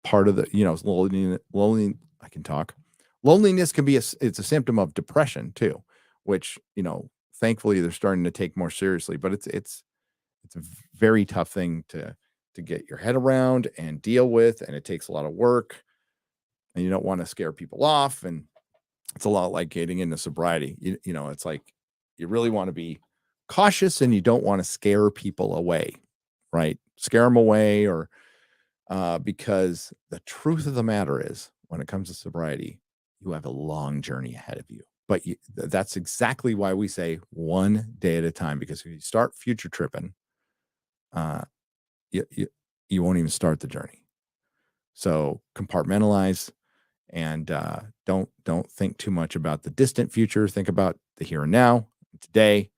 Speaker 2: part of the, I can talk. Loneliness can be it's a symptom of depression too, which, thankfully they're starting to take more seriously, but it's a very tough thing to get your head around and deal with. And it takes a lot of work, and you don't want to scare people off. And it's a lot like getting into sobriety. It's like, you really want to be cautious and you don't want to scare people away, right? Scare them away because the truth of the matter is, when it comes to sobriety, you have a long journey ahead of you. But that's exactly why we say one day at a time, because if you start future tripping, you won't even start the journey. So compartmentalize and don't think too much about the distant future. Think about the here and now, today.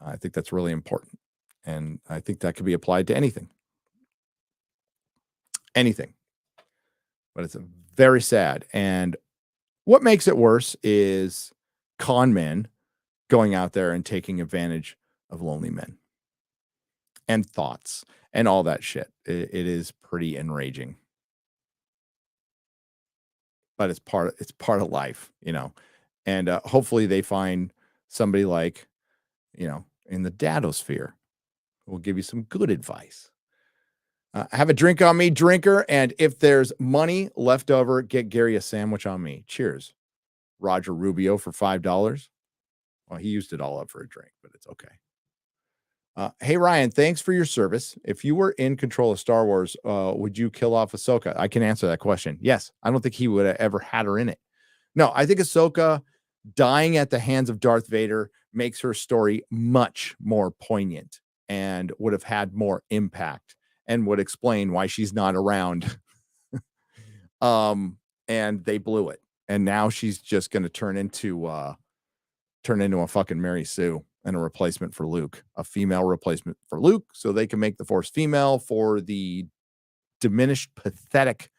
Speaker 2: I think that's really important. And I think that could be applied to anything. Anything. But it's very sad. And what makes it worse is con men going out there and taking advantage of lonely men and thoughts and all that shit. It is pretty enraging. But it's part of life, and hopefully they find somebody like, in the dadosphere who will give you some good advice. Have a drink on me, drinker. And if there's money left over, get Gary a sandwich on me. Cheers. Roger Rubio for $5. Well, he used it all up for a drink, but it's okay. Hey, Ryan, thanks for your service. If you were in control of Star Wars, would you kill off Ahsoka? I can answer that question. Yes. I don't think he would have ever had her in it. No, I think Ahsoka dying at the hands of Darth Vader makes her story much more poignant and would have had more impact and would explain why she's not around. And they blew it. And now she's just going to turn into a fucking Mary Sue and a replacement for Luke, a female replacement for Luke, so they can make the Force female for the diminished, pathetic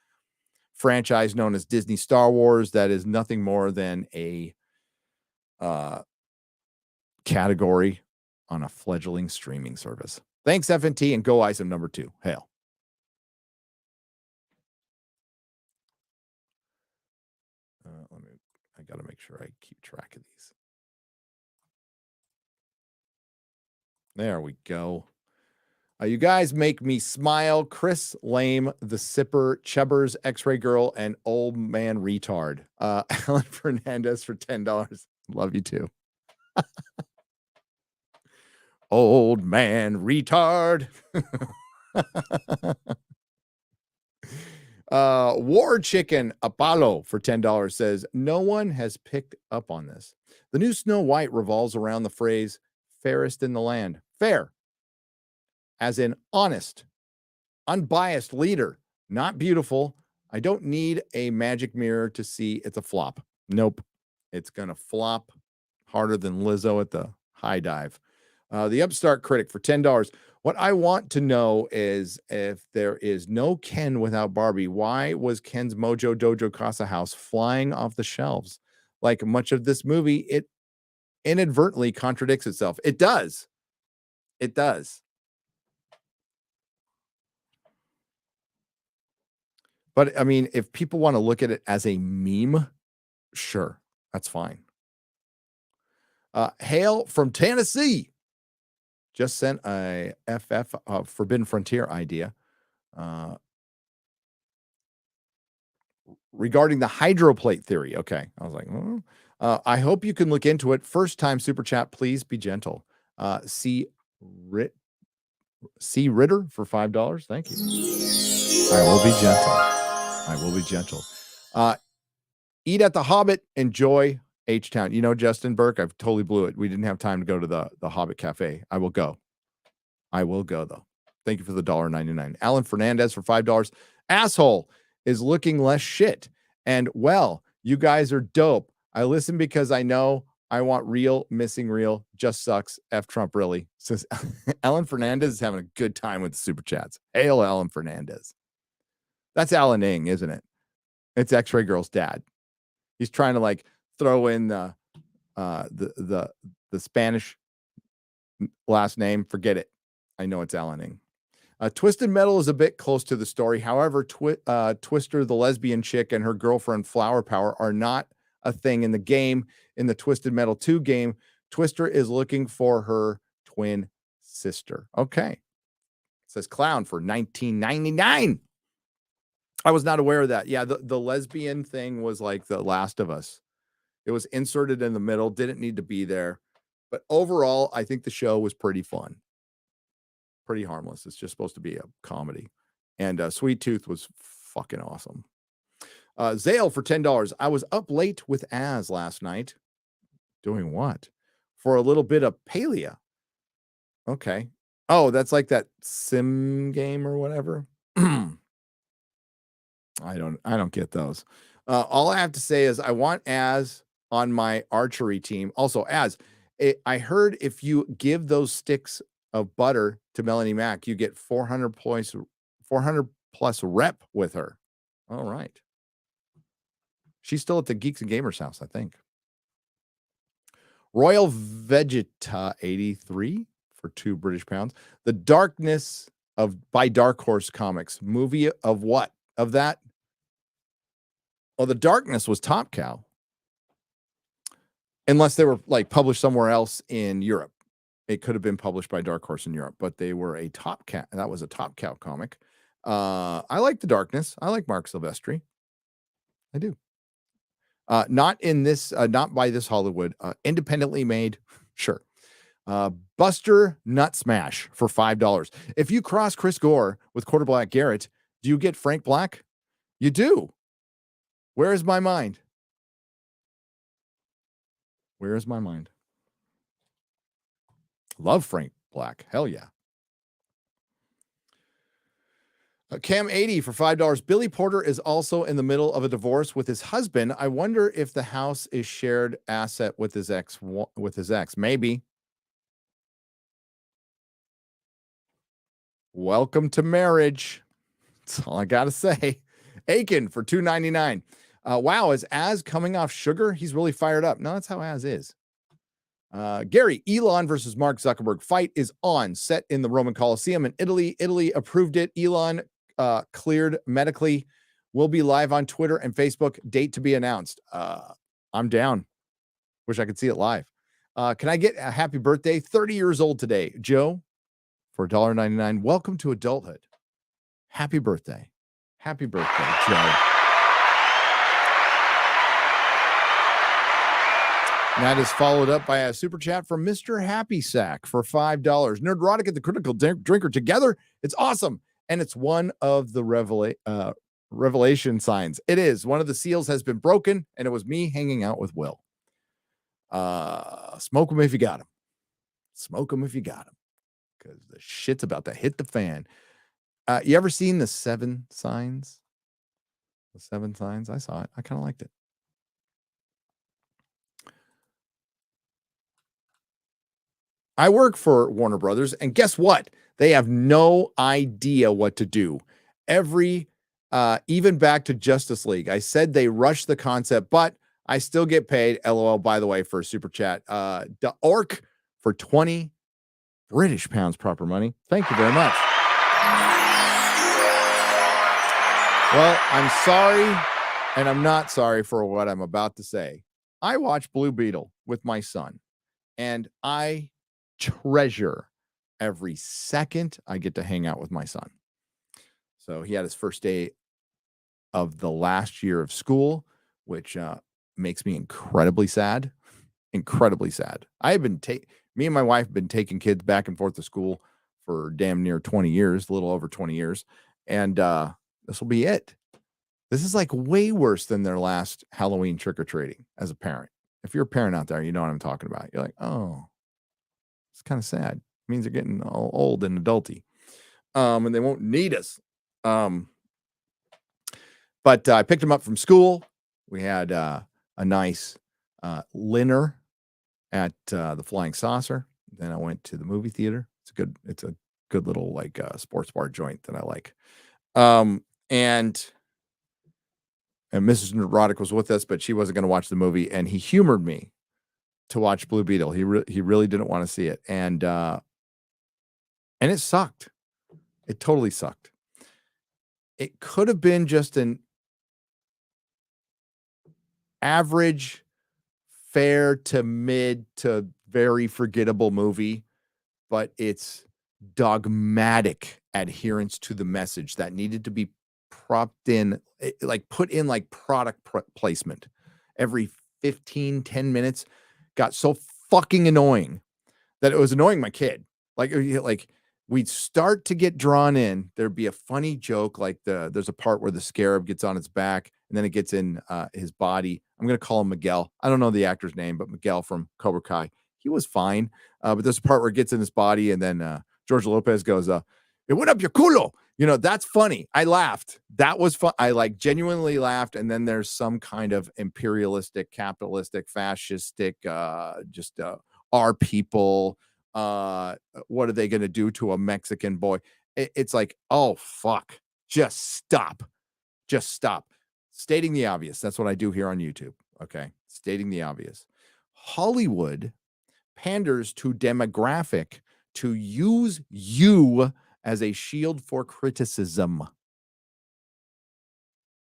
Speaker 2: franchise known as Disney Star Wars. That is nothing more than a category on a fledgling streaming service. Thanks, FNT, and go ISOM number 2. Hail. I got to make sure I keep track of these. There we go. You guys make me smile. Chris Lame, the Sipper, Chubbers, X-Ray Girl, and Old Man Retard. Alan Fernandez for $10. Love you too. Old Man Retard. War Chicken Apollo for $10 says, no one has picked up on this. The new Snow White revolves around the phrase fairest in the land. Fair, as in honest, unbiased leader, not beautiful. I don't need a magic mirror to see it's a flop. Nope. It's going to flop harder than Lizzo at the high dive. The Upstart Critic for $10. What I want to know is, if there is no Ken without Barbie, why was Ken's Mojo Dojo Casa House flying off the shelves? Like much of this movie, it inadvertently contradicts itself. It does. It does. But I mean, if people want to look at it as a meme, sure, that's fine. Hail from Tennessee. Just sent a FF Forbidden Frontier idea regarding the hydroplate theory. Okay. I was like, I hope you can look into it. First time super chat, please be gentle. C. Ritter for $5. Thank you. I will be gentle. I will be gentle. Eat at the Hobbit. Enjoy H-Town. Justin Burke, I've totally blew it. We didn't have time to go to the Hobbit Cafe. I will go. I will go, though. Thank you for the $1.99. Alan Fernandez for $5. Asshole is looking less shit. And, well, you guys are dope. I listen because I know I want real, missing real, just sucks. F Trump, really. Says Ellen Fernandez is having a good time with the super chats. Hail Ellen Fernandez. That's Alan Ing, isn't it? It's X-Ray Girl's dad. He's trying to like throw in the Spanish last name. Forget it. I know it's Alan Ing. Twisted Metal is a bit close to the story. However, Twister, the lesbian chick, and her girlfriend Flower Power are not a thing in the game. In the Twisted Metal 2 game, Twister is looking for her twin sister. Okay. It says clown for $19.99. I was not aware of that. Yeah, the lesbian thing was like The Last of Us. It was inserted in the middle, didn't need to be there. But overall, I think the show was pretty fun. Pretty harmless. It's just supposed to be a comedy. And Sweet Tooth was fucking awesome. Zale for $10. I was up late with Az last night. Doing what? For a little bit of Palia. Okay. Oh, that's like that sim game or whatever. I don't get those. All I have to say is I want Az on my archery team. Also, Az, I heard if you give those sticks of butter to Melanie Mack, you get 400 plus rep with her. All right. She's still at the Geeks and Gamers house, I think. Royal Vegeta 83 for £2 British. The Darkness by Dark Horse Comics. Movie of what? Of that? Oh, The Darkness was Top Cow. Unless they were like published somewhere else in Europe. It could have been published by Dark Horse in Europe, but they were a Top Cow. That was a Top Cow comic. I like The Darkness. I like Mark Silvestri. I do. Not in this, not by this Hollywood. Independently made, sure. Buster Nut Smash for $5. If you cross Chris Gore with Quarter Black Garrett, do you get Frank Black? You do. Where is my mind? Where is my mind? Love Frank Black. Hell yeah. Cam 80 for $5. Billy Porter is also in the middle of a divorce with his husband. I wonder if the house is shared asset with his ex. Maybe. Welcome to marriage. That's all I got to say. Aiken for $2.99. Wow, is Az coming off sugar? He's really fired up. No, that's how Az is. Gary, Elon versus Mark Zuckerberg fight is on, set in the Roman Colosseum in Italy. Italy approved it. Elon cleared medically. Will be live on Twitter and Facebook. Date to be announced. I'm down. Wish I could see it live. Can I get a happy birthday? 30 years old today. Joe, for $1.99. Welcome to adulthood. Happy birthday. Happy birthday, Joe. And that is followed up by a super chat from Mr. Happy Sack for $5. Nerdrotic and the Critical Drinker together. It's awesome. And it's one of the revelation signs. It is. One of the seals has been broken, and it was me hanging out with Will. Smoke them if you got them. Smoke them if you got them. Because the shit's about to hit the fan. You ever seen the 7 Signs? The 7 Signs? I saw it. I kind of liked it. I work for Warner Brothers, and guess what? They have no idea what to do. Even back to Justice League, I said they rushed the concept, but I still get paid. LOL, by the way, for a super chat. The Orc for 20 British pounds, proper money. Thank you very much. Well, I'm sorry, and I'm not sorry for what I'm about to say. I watch Blue Beetle with my son, and I treasure every second I get to hang out with my son. So he had his first day of the last year of school, which makes me incredibly sad. Incredibly sad. Me and my wife have been taking kids back and forth to school for damn near 20 years, a little over 20 years. And this will be it. This is like way worse than their last Halloween trick-or-treating as a parent. If you're a parent out there, you know what I'm talking about. You're like, oh, it's kind of sad. It means they're getting all old and adulty. And they won't need us. But I picked them up from school. We had a nice dinner at the Flying Saucer. Then I went to the movie theater. It's a good little like sports bar joint that I like. And Mrs. Nerdrotic was with us, but she wasn't going to watch the movie, and he humored me to watch Blue Beetle. He really didn't want to see it, and it sucked. It totally sucked. It could have been just an average, fair to mid to very forgettable movie, but it's dogmatic adherence to the message that needed to be propped in, like put in like product placement every 10 minutes. Got so fucking annoying that it was annoying my kid. Like we'd start to get drawn in. There'd be a funny joke, like there's a part where the scarab gets on its back and then it gets in his body. I'm going to call him Miguel. I don't know the actor's name, but Miguel from Cobra Kai. He was fine. But there's a part where it gets in his body and then George Lopez goes, it went up your culo. You know, that's funny. I laughed. That was fun. I like genuinely laughed. And then there's some kind of imperialistic, capitalistic, fascistic, our people. What are they going to do to a Mexican boy? It's like, oh, fuck. Just stop. Stating the obvious. That's what I do here on YouTube. Okay. Stating the obvious. Hollywood panders to demographic to use you as a shield for criticism.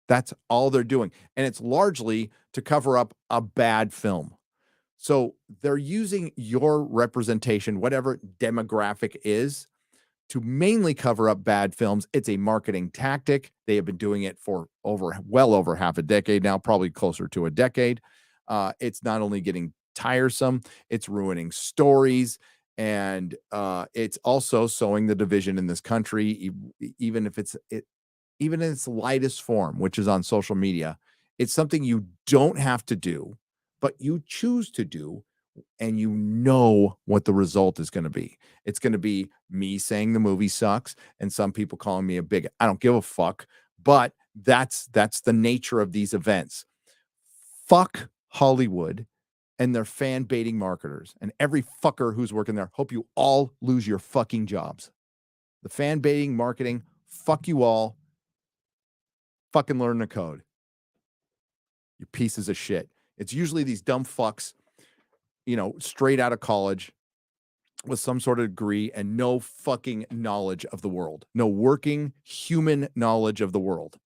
Speaker 2: That's all they're doing. And it's largely to cover up a bad film. So they're using your representation, whatever demographic is, to mainly cover up bad films. It's a marketing tactic. They have been doing it for well over half a decade now, probably closer to a decade. It's not only getting tiresome, it's ruining stories. And it's also sowing the division in this country, even in its lightest form, which is on social media. It's something you don't have to do, but you choose to do, and you know what the result is going to be. It's going to be me saying the movie sucks, and some people calling me a bigot. I don't give a fuck, but that's the nature of these events. Fuck Hollywood and their fan baiting marketers and every fucker who's working there. Hope you all lose your fucking jobs. The fan baiting marketing, fuck you all. Fucking learn the code. You pieces of shit. It's usually these dumb fucks, you know, straight out of college with some sort of degree and no fucking knowledge of the world. No working human knowledge of the world.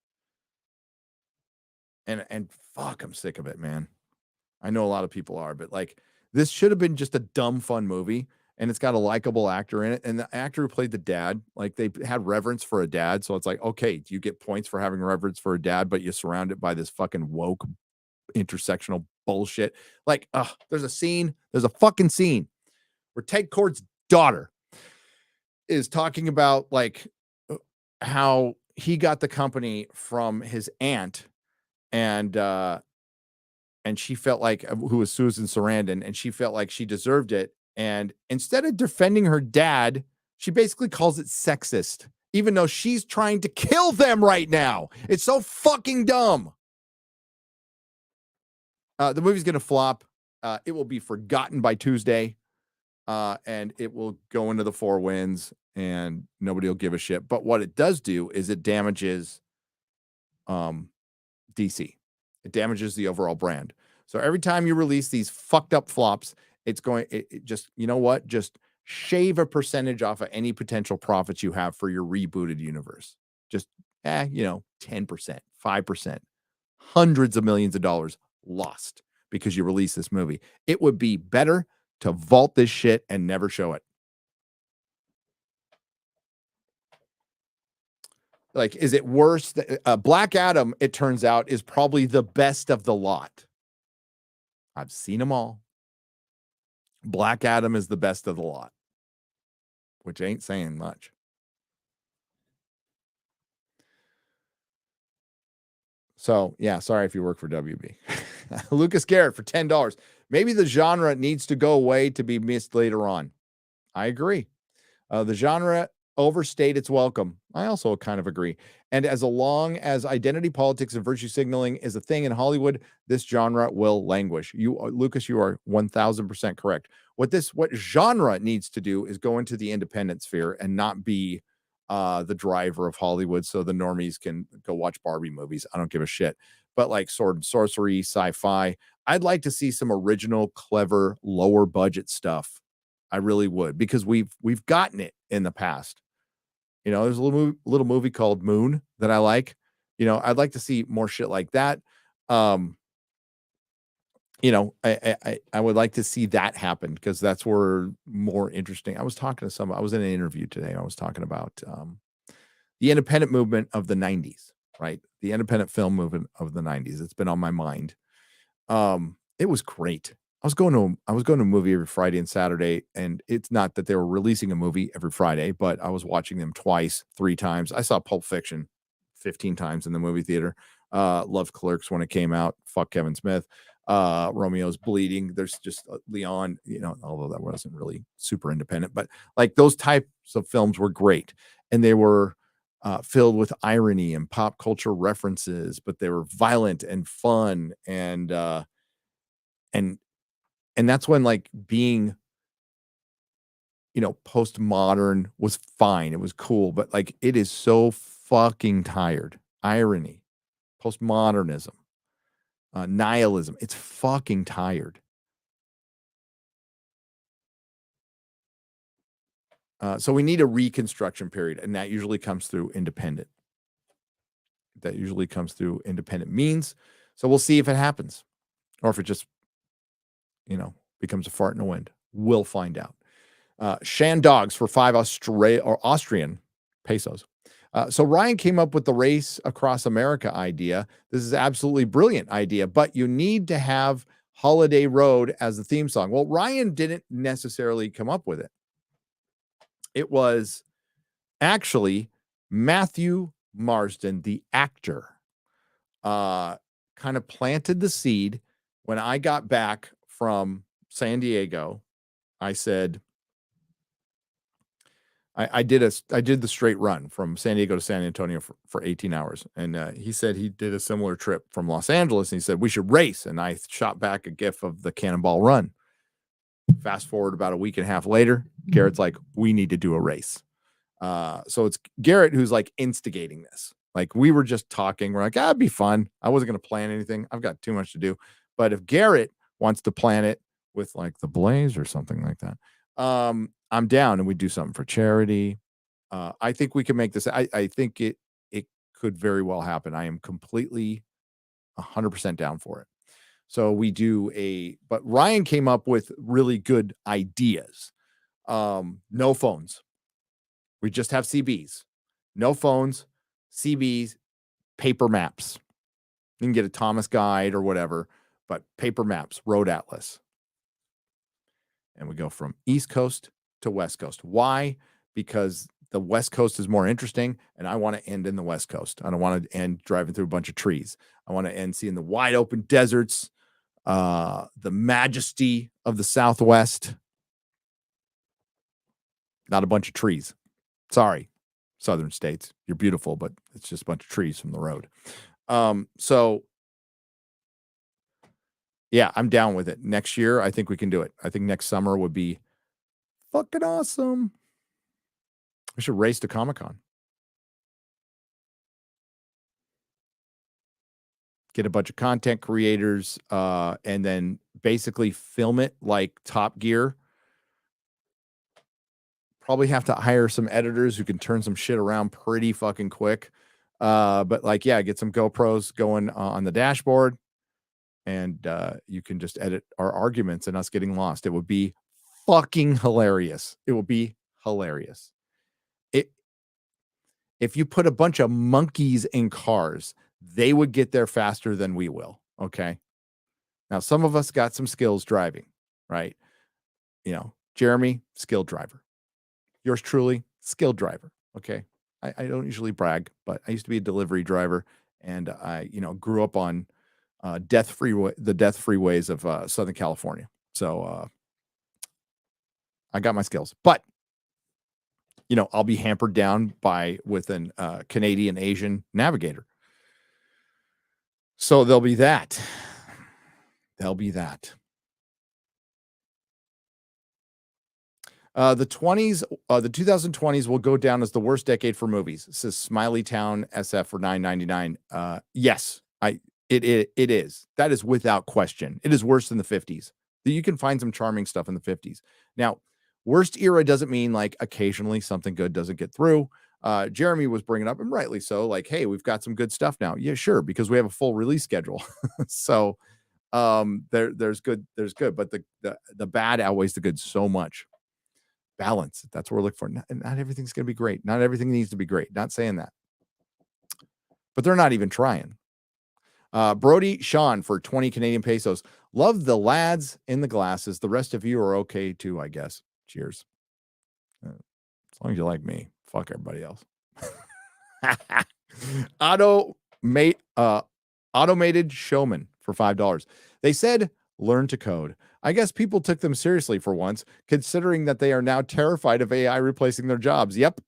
Speaker 2: And fuck, I'm sick of it, man. I know a lot of people are, but like this should have been just a dumb, fun movie, and it's got a likable actor in it. And the actor who played the dad, like they had reverence for a dad. So it's like, okay, do you get points for having reverence for a dad, but you're surrounded by this fucking woke intersectional bullshit? Like, there's a fucking scene where Ted Kord's daughter is talking about like how he got the company from his aunt, and she felt like, who was Susan Sarandon, and she felt like she deserved it. And instead of defending her dad, she basically calls it sexist, even though she's trying to kill them right now. It's so fucking dumb. The movie's going to flop. It will be forgotten by Tuesday, and it will go into the 4 wins, and nobody will give a shit. But what it does do is it damages DC. It damages the overall brand. So every time you release these fucked up flops, it just, you know what? Just shave a percentage off of any potential profits you have for your rebooted universe. Just, 10%, 5%, hundreds of millions of dollars lost because you release this movie. It would be better to vault this shit and never show it. Like, is it worse? Black Adam, it turns out, is probably the best of the lot. I've seen them all. Black Adam is the best of the lot, which ain't saying much. So, yeah, sorry if you work for WB. Lucas Garrett for $10. Maybe the genre needs to go away to be missed later on. I agree. The genre overstayed its welcome. I also kind of agree. And as long as identity politics and virtue signaling is a thing in Hollywood, this genre will languish. Lucas, you are 1000% correct. What genre needs to do is go into the independent sphere and not be the driver of Hollywood so the normies can go watch Barbie movies. I don't give a shit. But like sword and sorcery, sci-fi, I'd like to see some original, clever, lower budget stuff. I really would, because we've gotten it in the past. You know, there's a little movie called Moon that I like. You know, I'd like to see more shit like that. You know, I would like to see that happen, because that's where more interesting. I was in an interview today. I was talking about the independent movement of the 90s, right? The independent film movement of the 90s. It's been on my mind. It was great. I was going to a movie every Friday and Saturday, and it's not that they were releasing a movie every Friday, but I was watching them twice, 3 times. I saw Pulp Fiction 15 times in the movie theater. Loved Clerks when it came out. Fuck Kevin Smith. Romeo's Bleeding. There's just Leon, you know, although that wasn't really super independent, but like those types of films were great, and they were filled with irony and pop culture references, but they were violent and fun, and that's when like being, you know, postmodern was fine. It was cool, but like it is so fucking tired. Irony, postmodernism, nihilism. It's fucking tired. So we need a reconstruction period, and that usually comes through independent. Means. So we'll see if it happens, or if it just, you know, becomes a fart in the wind. We'll find out. Shan dogs for 5 Austrian pesos. So Ryan came up with the Race Across America idea. This is absolutely brilliant idea, but you need to have Holiday Road as the theme song. Well, Ryan didn't necessarily come up with it. It was actually Matthew Marsden, the actor, kind of planted the seed. When I got back from San Diego, I said, I did the straight run from San Diego to San Antonio for 18 hours. And he said he did a similar trip from Los Angeles, and he said, we should race. And I shot back a gif of the Cannonball Run. Fast forward about a week and a half later, Garrett's like, we need to do a race. So it's Garrett who's like instigating this. Like, we were just talking. We're like, it'd be fun. I wasn't going to plan anything. I've got too much to do. But if Garrett wants to plan it with like the Blaze or something like that, I'm down, and we do something for charity. I think we can make this. I think it could very well happen. I am completely 100% down for it. So we do but Ryan came up with really good ideas. No phones. We just have CBs. No phones, CBs, paper maps. You can get a Thomas guide or whatever, but paper maps, road atlas. And we go from East Coast to West Coast. Why? Because the West Coast is more interesting, and I want to end in the West Coast. I don't want to end driving through a bunch of trees. I want to end seeing the wide open deserts, the majesty of the Southwest. Not a bunch of trees. Sorry, southern states. You're beautiful, but it's just a bunch of trees from the road. So yeah, I'm down with it. Next year, I think we can do it. I think next summer would be fucking awesome. We should race to Comic-Con. Get a bunch of content creators, and then basically film it like Top Gear. Probably have to hire some editors who can turn some shit around pretty fucking quick. But like, yeah, get some GoPros going on the dashboard, and you can just edit our arguments and us getting lost. It would be fucking hilarious. It would be hilarious. If you put a bunch of monkeys in cars, they would get there faster than we will. Okay. Now, some of us got some skills driving, right? You know, Jeremy, skilled driver. Yours truly, skilled driver. Okay. I don't usually brag, but I used to be a delivery driver, and I, grew up on the death freeways of Southern California. So I got my skills, but I'll be hampered down with an Canadian Asian navigator. So there'll be that. The 2020s will go down as the worst decade for movies. It says Smiley Town SF for $9.99. Yes, it is. That is without question. It is worse than the 50s. You can find some charming stuff in the 50s. Now, worst era doesn't mean like occasionally something good doesn't get through. Jeremy was bringing up, and rightly so, like, hey, we've got some good stuff now. Yeah, sure, because we have a full release schedule. So there's good, but the bad outweighs the good so much. Balance. That's what we're looking for. Not everything's going to be great. Not everything needs to be great. Not saying that. But they're not even trying. Brody Sean for 20 Canadian pesos. Love the lads in the glasses. The rest of you are okay too, I guess. Cheers. As long as you like me. Fuck everybody else. Automated Showman for $5. They said, learn to code. I guess people took them seriously for once, considering that they are now terrified of AI replacing their jobs. Yep.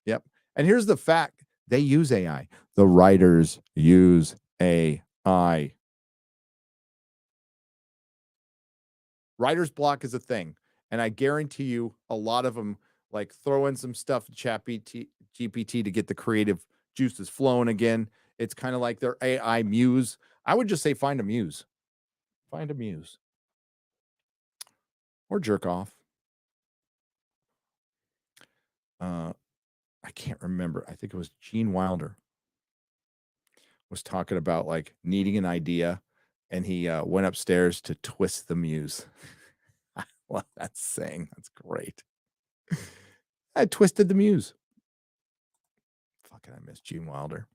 Speaker 2: And here's the fact. They use AI. The writers use AI. Writer's block is a thing. And I guarantee you a lot of them like throw in some stuff to GPT to get the creative juices flowing again. It's kind of like their AI muse. I would just say find a muse. Find a muse. Or jerk off. I can't remember. I think it was Gene Wilder was talking about like needing an idea, and he went upstairs to twist the muse. Well, that's saying. That's great. I twisted the muse. Fucking, I miss Gene Wilder.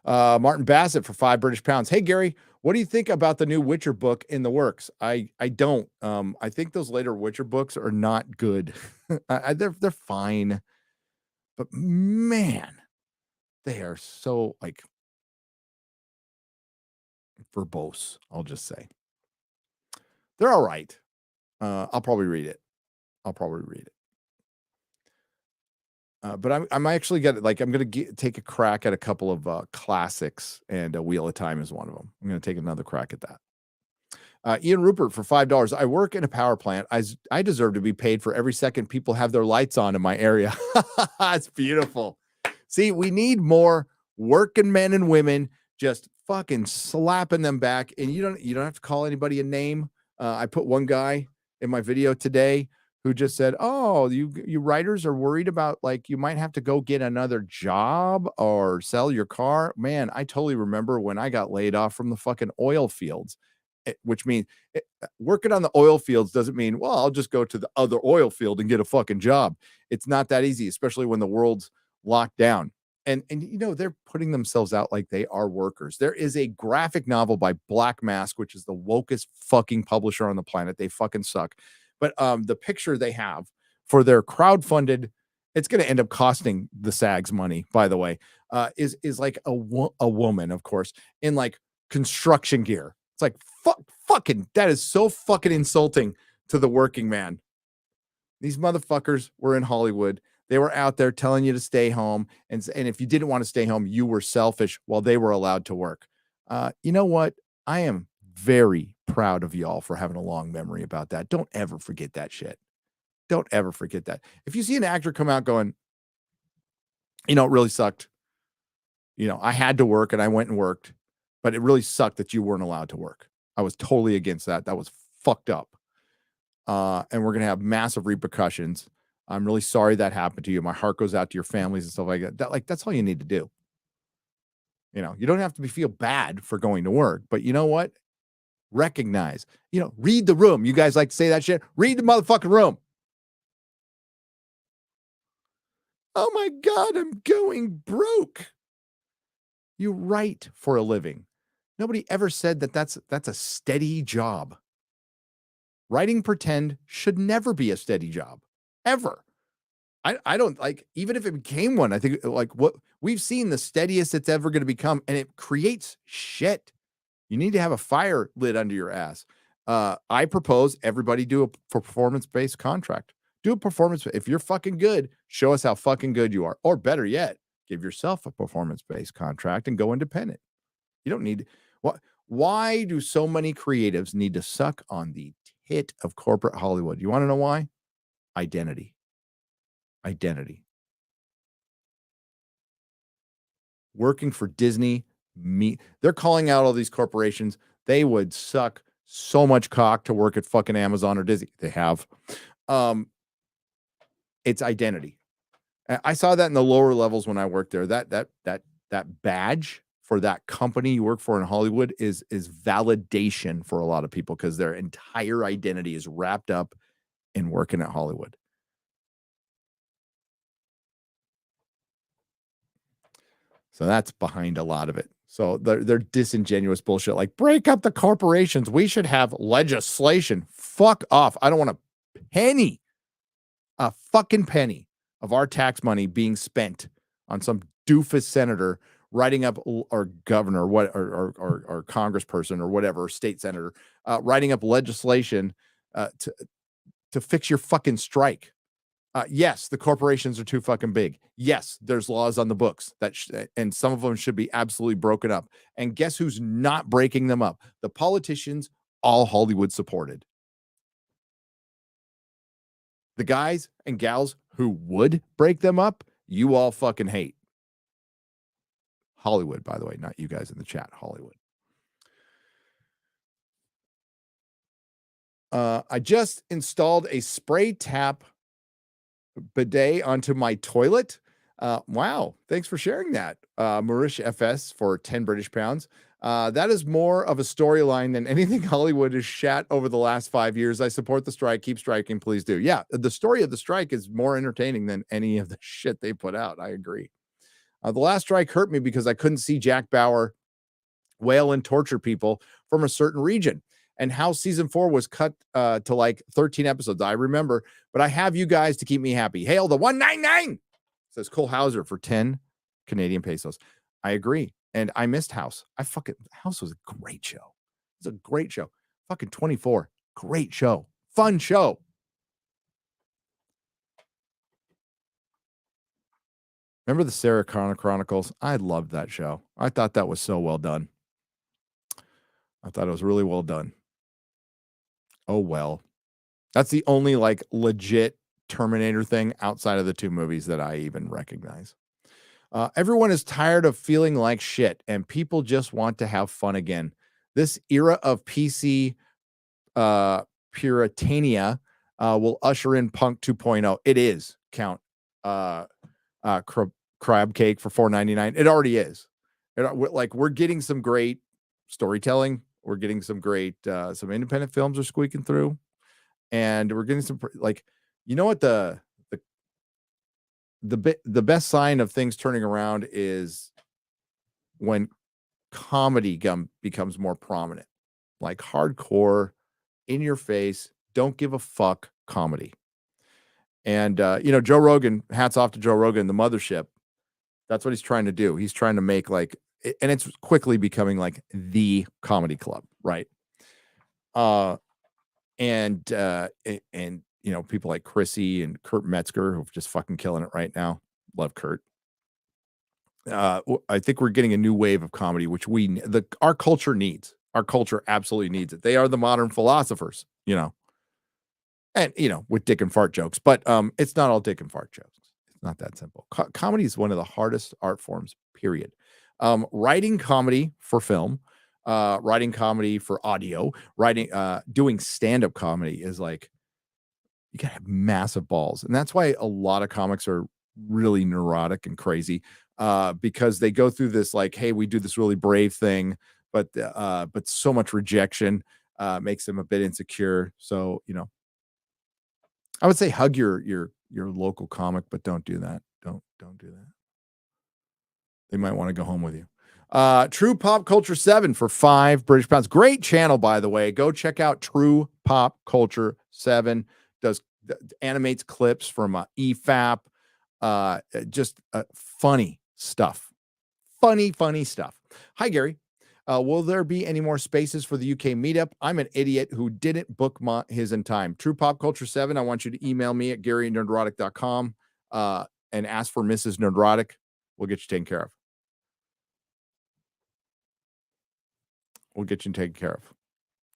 Speaker 2: Martin Bassett for £5 British. Hey, Gary, what do you think about the new Witcher book in the works? I don't. I think those later Witcher books are not good. They're fine. But man, they are so like verbose, I'll just say. They're all right. I'll probably read it. But I'm actually going to I'm going to take a crack at a couple of classics, and Wheel of Time is one of them. I'm going to take another crack at that. Ian Rupert for $5. I work in a power plant. I deserve to be paid for every second people have their lights on in my area. It's beautiful. See, we need more working men and women just fucking slapping them back. And you don't have to call anybody a name. I put one guy in my video today who just said, oh, you writers are worried about like you might have to go get another job or sell your car. Man, I totally remember when I got laid off from the fucking oil fields, which means working on the oil fields doesn't mean, well, I'll just go to the other oil field and get a fucking job. It's not that easy, especially when the world's locked down. And they're putting themselves out like they are workers. There is a graphic novel by Black Mask, which is the wokest fucking publisher on the planet. They fucking suck. But the picture they have for their crowdfunded, it's going to end up costing the SAGs money, by the way, is like a woman, of course, in like construction gear. It's like, fucking, that is so fucking insulting to the working man. These motherfuckers were in Hollywood. They were out there telling you to stay home. And if you didn't want to stay home, you were selfish while they were allowed to work. You know what? I am very proud of y'all for having a long memory about that. Don't ever forget that shit. Don't ever forget that. If you see an actor come out going, it really sucked. I had to work and I went and worked, but it really sucked that you weren't allowed to work. I was totally against that. That was fucked up. And we're going to have massive repercussions. I'm really sorry that happened to you. My heart goes out to your families and stuff like that. That's all you need to do. You don't have to feel bad for going to work, but you know what? Recognize, read the room. You guys like to say that shit? Read the motherfucking room. Oh my God, I'm going broke. You write for a living. Nobody ever said that that's a steady job. Writing pretend should never be a steady job. Ever. I don't like, even if it became one, I think like what we've seen the steadiest it's ever going to become, and it creates shit. You need to have a fire lit under your ass. I propose everybody do a performance-based contract. Do a performance. If you're fucking good, show us how fucking good you are. Or better yet, give yourself a performance-based contract and go independent. You don't need what. Why do so many creatives need to suck on the tit of corporate Hollywood? You want to know why? Identity. Working for Disney, they're calling out all these corporations. They would suck so much cock to work at fucking Amazon or Disney. They have. It's identity. I saw that in the lower levels when I worked there. That badge for that company you work for in Hollywood is validation for a lot of people because their entire identity is wrapped up in working at Hollywood. So that's behind a lot of it. So they're disingenuous bullshit. Like, break up the corporations. We should have legislation. Fuck off. I don't want a fucking penny of our tax money being spent on some doofus senator writing up, or governor, or congressperson or whatever, state senator, writing up legislation to fix your fucking strike. Yes, the corporations are too fucking big. Yes, there's laws on the books and some of them should be absolutely broken up. And guess who's not breaking them up? The politicians, all Hollywood supported. The guys and gals who would break them up, you all fucking hate. Hollywood, by the way, not you guys in the chat. Hollywood. I just installed a spray tap bidet onto my toilet. Wow. Thanks for sharing that. Marish FS for 10 British pounds. That is more of a storyline than anything Hollywood has shat over the last 5 years. I support the strike. Keep striking. Please do. Yeah. The story of the strike is more entertaining than any of the shit they put out. I agree. The last strike hurt me because I couldn't see Jack Bauer wail and torture people from a certain region. And how season 4 was cut to like 13 episodes. I remember, but I have you guys to keep me happy. Hail the 199, says Cole Hauser for 10 Canadian pesos. I agree. And I missed House. House was a great show. It's a great show. Fucking 24. Great show. Fun show. Remember the Sarah Connor Chronicles? I loved that show. I thought that was so well done. I thought it was really well done. Oh, well. That's the only like legit Terminator thing outside of the 2 movies that I even recognize. Everyone is tired of feeling like shit and people just want to have fun again. This era of PC Puritania will usher in Punk 2.0. It is, Count Crab Cake for $4.99. It already is. We're getting some great storytelling. We're getting some great, some independent films are squeaking through, and we're getting some you know what the best sign of things turning around is when comedy becomes more prominent, like hardcore, in your face, don't give a fuck comedy. And Joe Rogan, hats off to Joe Rogan, the mothership. That's what he's trying to do. He's trying to make and it's quickly becoming like the comedy club, right? And people like Chrissy and Kurt Metzger who've just fucking killing it right now. Love Kurt. I think we're getting a new wave of comedy, which our culture needs. Our culture absolutely needs it. They are the modern philosophers, and with dick and fart jokes, but it's not all dick and fart jokes. It's not that simple. Comedy is one of the hardest art forms, period. Writing comedy for film, writing comedy for audio, doing stand-up comedy is like, you gotta have massive balls. And that's why a lot of comics are really neurotic and crazy, because they go through this like, hey, we do this really brave thing, but so much rejection makes them a bit insecure. So, I would say hug your local comic, but don't do that. Don't do that. They might want to go home with you. True Pop Culture 7 for 5 British pounds. Great channel, by the way. Go check out True Pop Culture 7. Animates clips from EFAP. Just funny stuff. Funny stuff. Hi, Gary. Will there be any more spaces for the UK meetup? I'm an idiot who didn't book his in time. True Pop Culture 7, I want you to email me at gary@nerdrotic.com and ask for Mrs. Nerdrotic. We'll get you taken care of. We'll get you taken care of.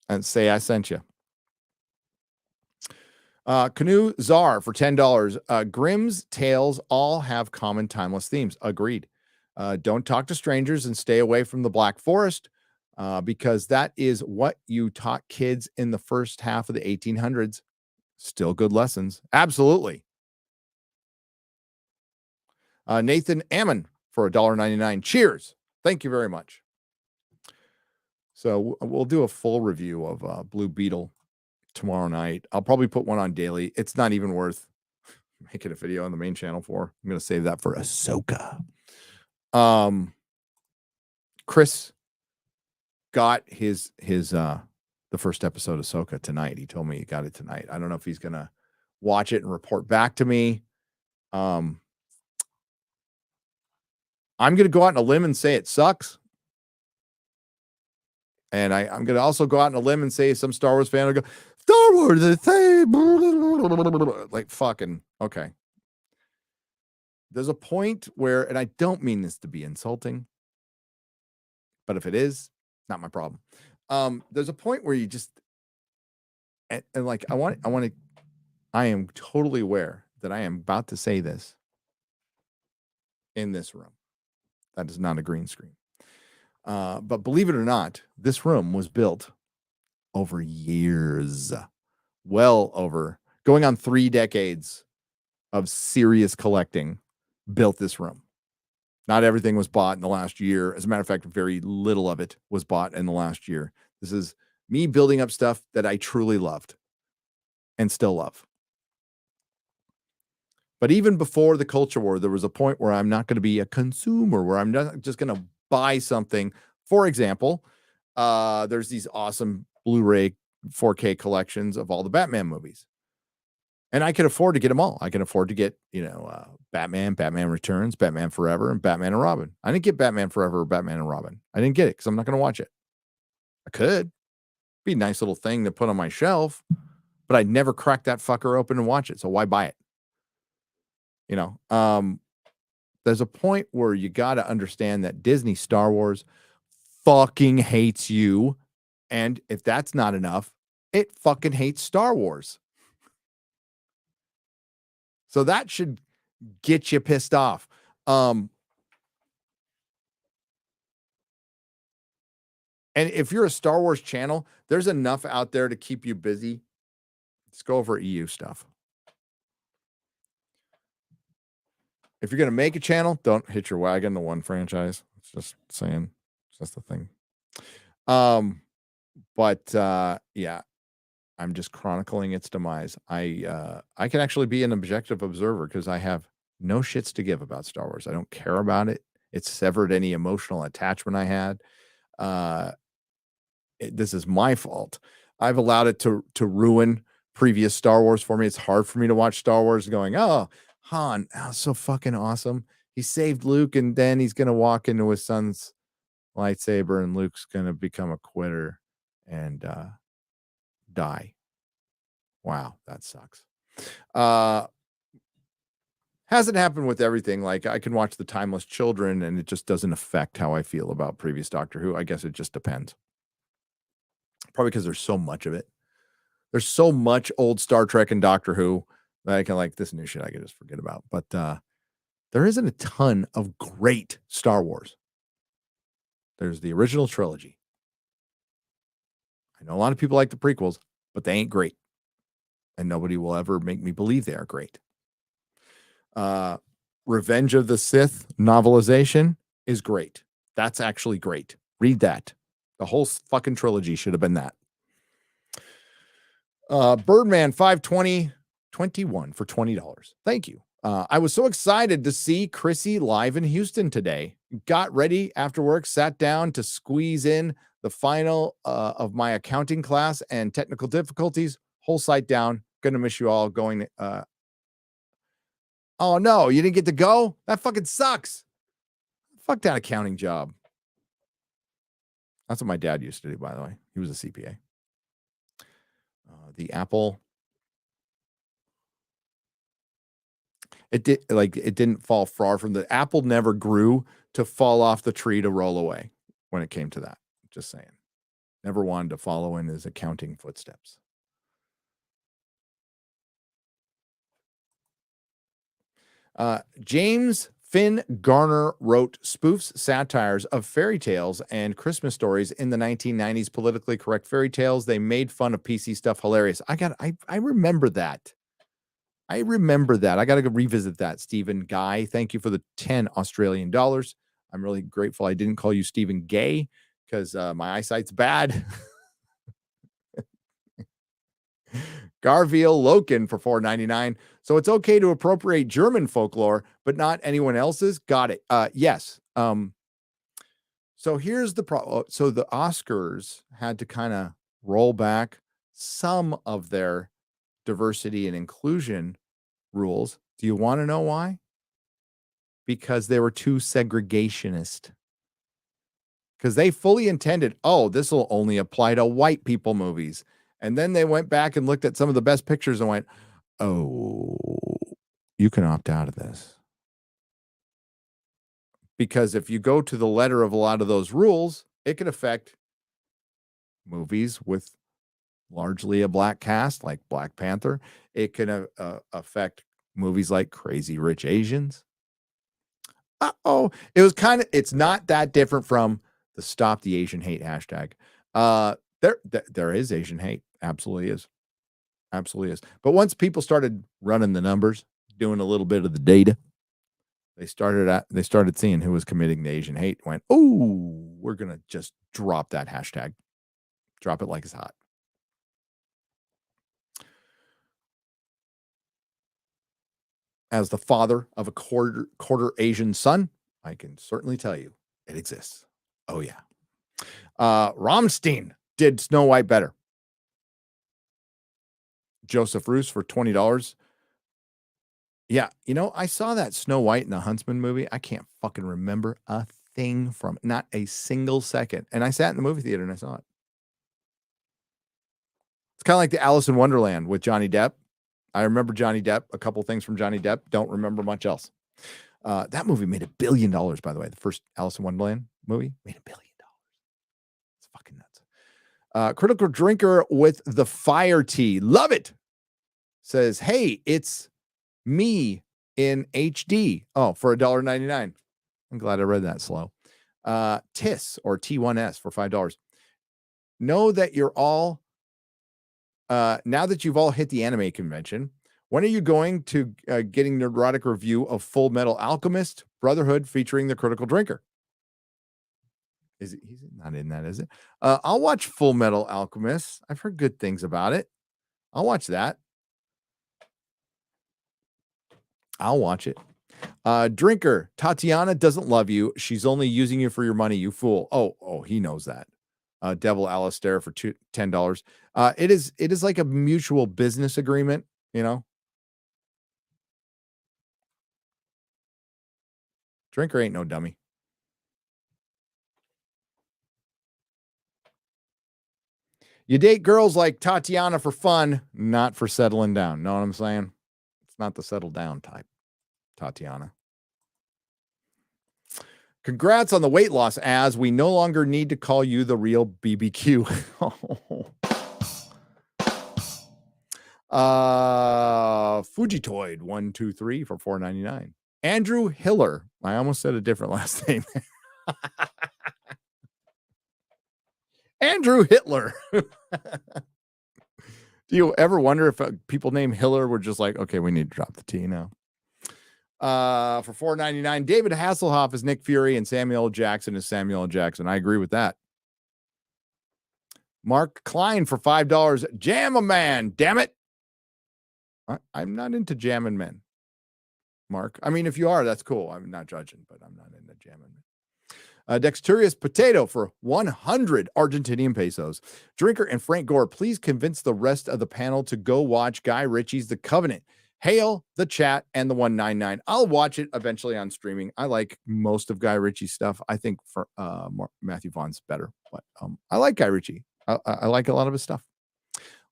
Speaker 2: And say I sent you. Canoe Czar for $10. Grimm's tales all have common timeless themes. Agreed. Don't talk to strangers and stay away from the Black Forest because that is what you taught kids in the first half of the 1800s. Still good lessons. Absolutely. Nathan Ammon for $1.99. Cheers. Thank you very much. So we'll do a full review of Blue Beetle tomorrow night. I'll probably put one on daily. It's not even worth making a video on the main channel for. I'm going to save that for Ahsoka. Chris got his the first episode of Ahsoka tonight. He told me he got it tonight. I don't know if he's going to watch it and report back to me. I'm going to go out on a limb and say it sucks. And I'm going to also go out on a limb and say some Star Wars fan will go, Star Wars, they say, like fucking, okay. There's a point where, and I don't mean this to be insulting, but if it is, not my problem. There's a point where you just, and like, I am totally aware that I am about to say this in this room. That is not a green screen. But believe it or not, this room was built over years, well over, going on 3 decades of serious collecting, built this room. Not everything was bought in the last year. As a matter of fact, very little of it was bought in the last year. This is me building up stuff that I truly loved and still love. But even before the culture war, there was a point where I'm not going to be a consumer, where I'm not just going to buy something. For example, there's these awesome Blu-ray 4K collections of all the Batman movies. And I can afford to get them all. I can afford to get, Batman, Batman Returns, Batman Forever, and Batman and Robin. I didn't get Batman Forever or Batman and Robin. I didn't get it because I'm not going to watch it. I could. Be a nice little thing to put on my shelf, but I'd never crack that fucker open and watch it. So why buy it? There's a point where you got to understand that Disney Star Wars fucking hates you. And if that's not enough, it fucking hates Star Wars. So that should get you pissed off. And if you're a Star Wars channel, there's enough out there to keep you busy. Let's go over EU stuff. If you're going to make a channel, don't hit your wagon to one franchise. It's just saying. It's just the thing. Yeah, I'm just chronicling its demise. I can actually be an objective observer because I have no shits to give about Star Wars. I don't care about it. It's severed any emotional attachment I had. This is my fault. I've allowed it to ruin previous Star Wars for me. It's hard for me to watch Star Wars going, oh, Han, so fucking awesome. He saved Luke, and then he's going to walk into his son's lightsaber, and Luke's going to become a quitter and die. Wow, that sucks. Hasn't happened with everything. Like, I can watch The Timeless Children, and it just doesn't affect how I feel about previous Doctor Who. I guess it just depends. Probably because there's so much of it. There's so much old Star Trek and Doctor Who that I can, like, this new shit I can just forget about. But there isn't a ton of great Star Wars. There's the original trilogy. I know a lot of people like the prequels, but they ain't great. And nobody will ever make me believe they are great. Revenge of the Sith novelization is great. That's actually great. Read that. The whole fucking trilogy should have been that. Birdman 52021 for $20. Thank you. I was so excited to see Chrissy live in Houston today. Got ready after work, sat down to squeeze in the final of my accounting class and technical difficulties. Whole site down. Gonna miss you all going. Oh no, you didn't get to go? That fucking sucks. Fuck that accounting job. That's what my dad used to do, by the way. He was a CPA. The apple. It didn't fall far from the apple. Never grew to fall off the tree to roll away. When it came to that, just saying, never wanted to follow in his accounting footsteps. James Finn Garner wrote spoofs, satires of fairy tales and Christmas stories in the 1990s. Politically correct fairy tales. They made fun of PC stuff hilarious. I remember that. I got to go revisit that. Stephen Guy, thank you for the 10 Australian dollars. I'm really grateful I didn't call you Stephen Gay because my eyesight's bad. Garfield Loken for $4.99. So it's okay to appropriate German folklore, but not anyone else's. Got it. Yes. So here's the problem. So the Oscars had to kind of roll back some of their diversity and inclusion rules. Do you want to know why? Because they were too segregationist. Because they fully intended, this will only apply to white people movies. And then they went back and looked at some of the best pictures and went, you can opt out of this. Because if you go to the letter of a lot of those rules, it could affect movies with largely a black cast, like Black Panther. It can affect movies like Crazy Rich Asians. It's not that different from the Stop the Asian Hate hashtag. There is Asian hate. Absolutely is. But once people started running the numbers, doing a little bit of the data, they started seeing who was committing the Asian hate. Went, we're going to just drop that hashtag. Drop it like it's hot. As the father of a quarter Asian son, I can certainly tell you it exists. Oh, yeah. Rammstein did Snow White better. Joseph Roos for $20. Yeah, I saw that Snow White and the Huntsman movie. I can't fucking remember a thing from it. Not a single second. And I sat in the movie theater and I saw it. It's kind of like the Alice in Wonderland with Johnny Depp. I remember Johnny Depp, a couple things from Johnny Depp. Don't remember much else. That movie made $1 billion, by the way. The first Alice in Wonderland movie made $1 billion. It's fucking nuts. Critical Drinker with the Fire Tea. Love it. Says, hey, it's me in HD. Oh, for $1.99. I'm glad I read that slow. TIS or T1S for $5. Know that you're all now that you've all hit the anime convention, when are you going to getting Nerdrotic review of Full Metal Alchemist Brotherhood featuring the Critical Drinker? He's not in that, is it? I'll watch Full Metal Alchemist. I've heard good things about it. I'll watch that. I'll watch it. Drinker, Tatiana doesn't love you. She's only using you for your money, you fool. Oh, he knows that. Devil Alistair for $10. It is like a mutual business agreement, Drinker ain't no dummy. You date girls like Tatiana for fun, not for settling down. Know what I'm saying? It's not the settle down type, Tatiana. Congrats on the weight loss, as we no longer need to call you the real BBQ. Fujitoid 123 for $4.99. Andrew Hiller. I almost said a different last name. Andrew Hitler. Do you ever wonder if people named Hiller were just like, okay, we need to drop the T now? For $4.99, David Hasselhoff is Nick Fury and Samuel L. Jackson is Samuel L. Jackson. I agree with that. Mark Klein for $5. Jam a man, damn it. I'm not into jamming men, Mark. I mean, if you are, that's cool. I'm not judging, but I'm not into jamming men. Dexterous Potato for 100 Argentinian pesos. Drinker and Frank Gore, please convince the rest of the panel to go watch Guy Ritchie's The Covenant. Hail the Chat and the 199. I'll watch it eventually on streaming. I like most of Guy Ritchie's stuff. I think for Matthew Vaughn's better, but I like Guy Ritchie. I like a lot of his stuff.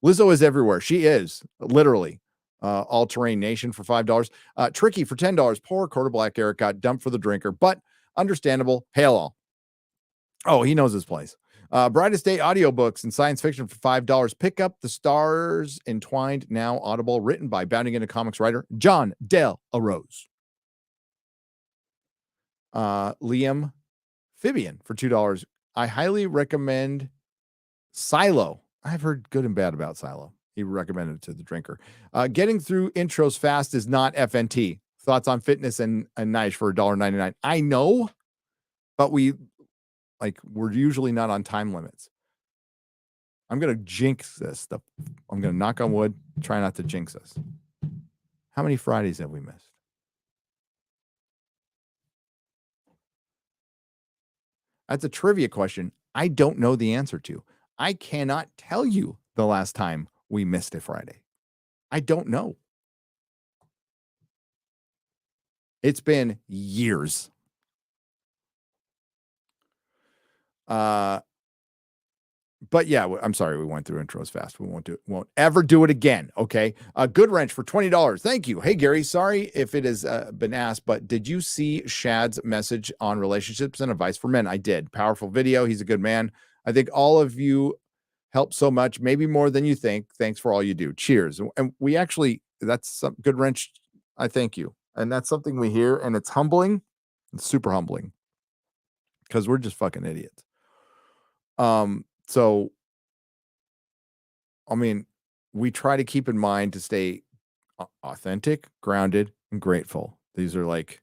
Speaker 2: Lizzo is everywhere. She is literally All Terrain Nation for $5. Tricky for $10. Poor Quarter Black Eric got dumped for the drinker, but understandable. Hail all. Oh, he knows his place. Brightest Day audiobooks and science fiction for $5. Pick up The Stars Entwined, now Audible, written by Bounding Into Comics writer John Del Arroz. Liam Fibian for $2. I highly recommend Silo. I've heard good and bad about Silo. He recommended it to the drinker. Getting through intros fast is not FNT. Thoughts on Fitness and Nice for $1.99. I know, but we're usually not on time limits. I'm going to jinx this. I'm going to knock on wood, try not to jinx us. How many Fridays have we missed? That's a trivia question I don't know the answer to. I cannot tell you the last time we missed a Friday. I don't know. It's been years. But yeah, I'm sorry we went through intros fast. We won't ever do it again. Okay. Good Wrench for $20. Thank you. Hey Gary, sorry if it has been asked, but did you see Shad's message on relationships and advice for men? I did. Powerful video. He's a good man. I think all of you help so much, maybe more than you think. Thanks for all you do. Cheers. And we actually, that's some Good Wrench. I thank you. And that's something we hear, and it's humbling. It's super humbling because we're just fucking idiots. So, I mean, we try to keep in mind to stay authentic, grounded, and grateful. These are like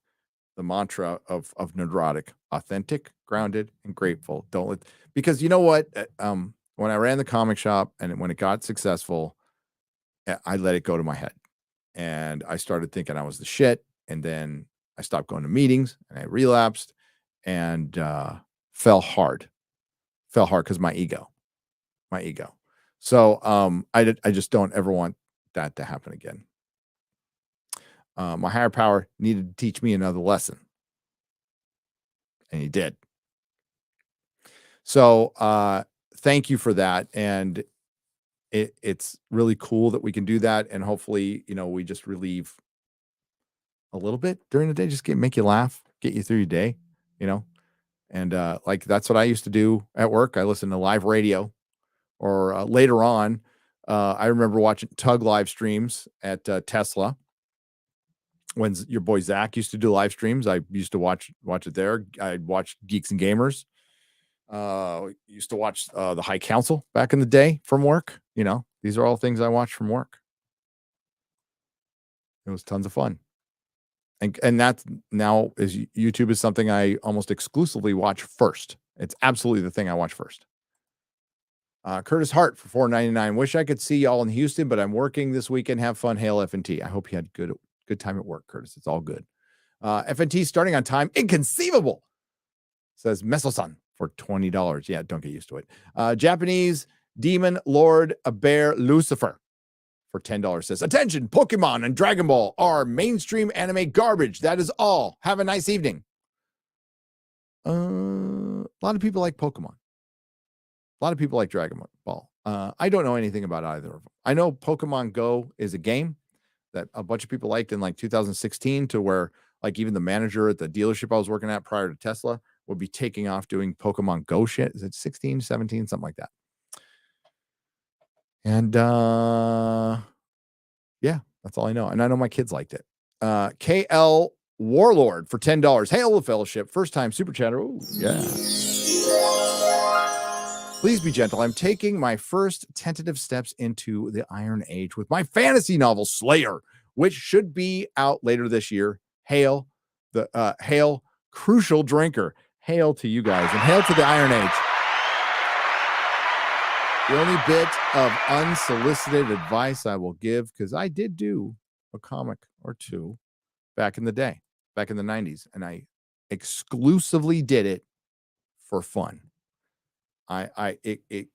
Speaker 2: the mantra of Nerdrotic: authentic, grounded, and grateful. Because you know what? When I ran the comic shop and when it got successful, I let it go to my head, and I started thinking I was the shit. And then I stopped going to meetings, and I relapsed, and fell hard because my ego. So I just don't ever want that to happen again. My higher power needed to teach me another lesson, and he did. So thank you for that. And it's really cool that we can do that. And hopefully, we just relieve a little bit during the day, just make you laugh, get you through your day, And that's what I used to do at work. I listened to live radio, or later on, I remember watching Tug live streams at Tesla. When your boy Zach used to do live streams, I used to watch it there. I watched Geeks and Gamers. Used to watch the High Council back in the day from work. These are all things I watched from work. It was tons of fun. And that's now YouTube is something I almost exclusively watch first. It's absolutely the thing I watch first. Curtis Hart for $4.99. Wish I could see y'all in Houston, but I'm working this weekend. Have fun. Hail FNT. I hope you had good time at work, Curtis. It's all good. FNT starting on time. Inconceivable, says Meso-san for $20. Yeah, don't get used to it. Japanese Demon Lord Bear Lucifer for $10 says, attention, Pokemon and Dragon Ball are mainstream anime garbage. That is all. Have a nice evening. A lot of people like Pokemon. A lot of people like Dragon Ball. I don't know anything about either of them. I know Pokemon Go is a game that a bunch of people liked in 2016, to where even the manager at the dealership I was working at prior to Tesla would be taking off doing Pokemon Go shit. Is it 16, 17, something like that? And yeah, that's all I know. And I know my kids liked it. KL Warlord for $10. Hail the fellowship. First time super chatter. Ooh, yeah. Please be gentle. I'm taking my first tentative steps into the Iron Age with my fantasy novel Slayer, which should be out later this year. Hail Crucial Drinker. Hail to you guys, and hail to the Iron Age. The only bit of unsolicited advice I will give, because I did do a comic or two back in the day, back in the 90s, and I exclusively did it for fun. It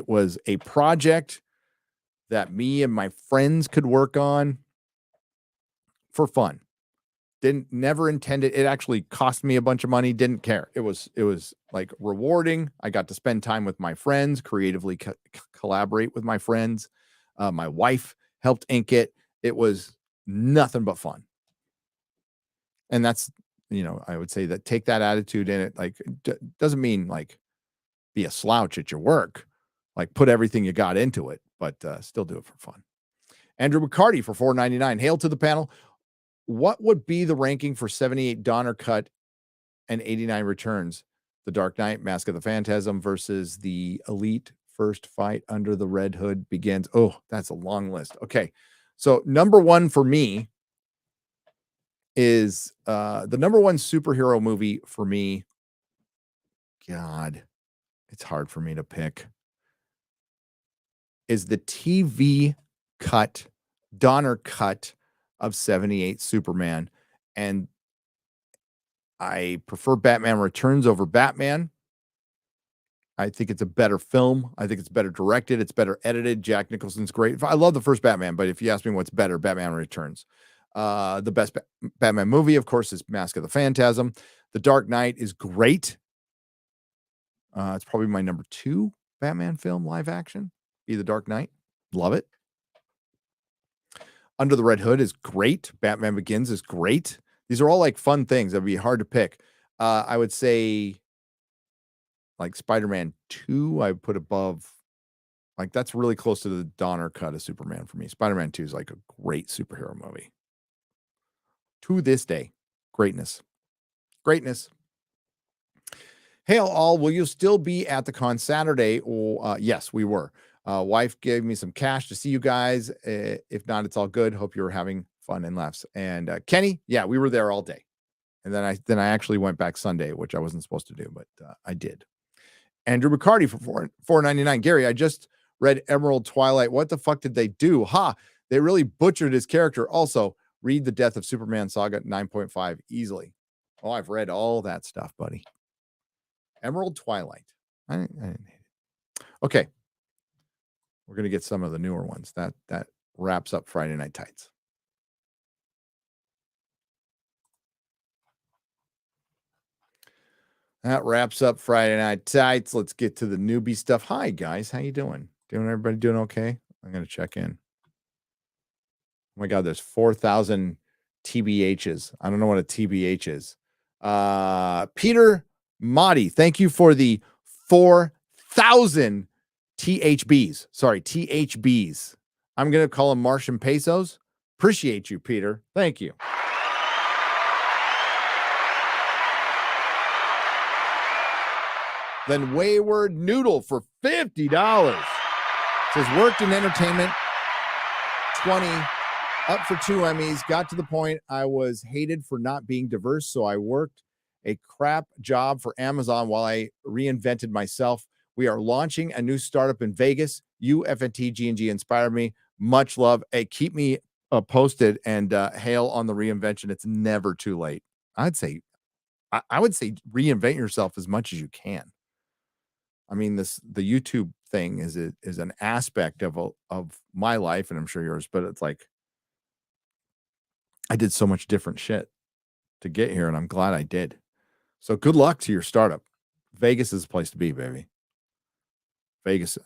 Speaker 2: was a project that me and my friends could work on. for fun. Never intended. It actually cost me a bunch of money. Didn't care. It was like rewarding. I got to spend time with my friends, creatively collaborate with my friends. My wife helped ink it. It was nothing but fun. And that's, I would say that take that attitude in it. Like, doesn't mean like be a slouch at your work. Like, put everything you got into it, but still do it for fun. Andrew McCarty for $4.99. Hail to the panel. What would be the ranking for 78 Donner Cut and 89 Returns? The Dark Knight, Mask of the Phantasm versus the Elite First Fight Under the Red Hood Begins. Oh, that's a long list. Okay. So number one for me is the number one superhero movie for me. God, it's hard for me to pick. Is the TV cut, Donner cut of 78 Superman. And I prefer Batman Returns over Batman. I think it's a better film. I think it's better directed. It's better edited. Jack Nicholson's great. I love the first Batman, but if you ask me what's better, Batman Returns. The best Batman movie, of course, is Mask of the Phantasm. The Dark Knight is great. It's probably my number 2 Batman film, live action. Be The Dark Knight. Love it. Under the Red Hood is great. Batman Begins is great. These are all like fun things. That'd be hard to pick. I would say like Spider-Man 2, I put above, like that's really close to the Donner cut of Superman for me. Spider-Man 2 is like a great superhero movie. To this day, greatness. Hail all, will you still be at the con Saturday? Or yes, we were. Wife gave me some cash to see you guys. If not, it's all good. Hope you're having fun and laughs. And Kenny, yeah, we were there all day. And then I actually went back Sunday, which I wasn't supposed to do, but I did. Andrew McCarty for $4.99. Gary, I just read Emerald Twilight. What the fuck did they do? They really butchered his character. Also, read the Death of Superman saga 9.5 easily. Oh, I've read all that stuff, buddy. Emerald Twilight. I didn't hate it. Okay. We're going to get some of the newer ones. That wraps up Friday Night Tights. That wraps up Friday Night Tights. Let's get to the newbie stuff. Hi, guys. How you doing? Everybody doing okay? I'm going to check in. Oh, my God. There's 4,000 TBHs. I don't know what a TBH is. Peter Motti, thank you for the 4,000 THBs. Sorry, THBs. I'm going to call them Martian pesos. Appreciate you, Peter. Thank you. Then Wayward Noodle for $50. Says worked in entertainment, 20, up for 2 Emmys, got to the point I was hated for not being diverse, so I worked a crap job for Amazon while I reinvented myself. We are launching a new startup in Vegas. You, FNT, G&G inspired me. Much love. Hey, keep me posted and hail on the reinvention. It's never too late. I would say reinvent yourself as much as you can. I mean, the YouTube thing is an aspect of my life, and I'm sure yours, but it's like I did so much different shit to get here, and I'm glad I did. So good luck to your startup. Vegas is a place to be, baby. Vegas,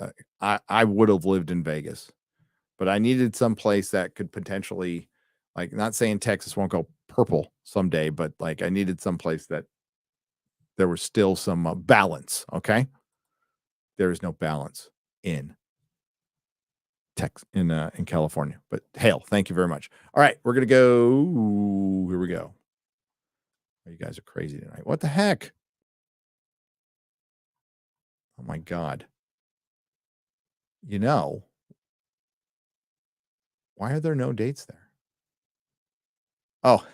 Speaker 2: I would have lived in Vegas, but I needed some place that could potentially, like, not saying Texas won't go purple someday, but like I needed some place that there was still some balance. Okay. There is no balance in California, but hail. Thank you very much. All right. We're going to go. Here we go. Oh, you guys are crazy tonight. What the heck? Oh my God. Why are there no dates there? Oh,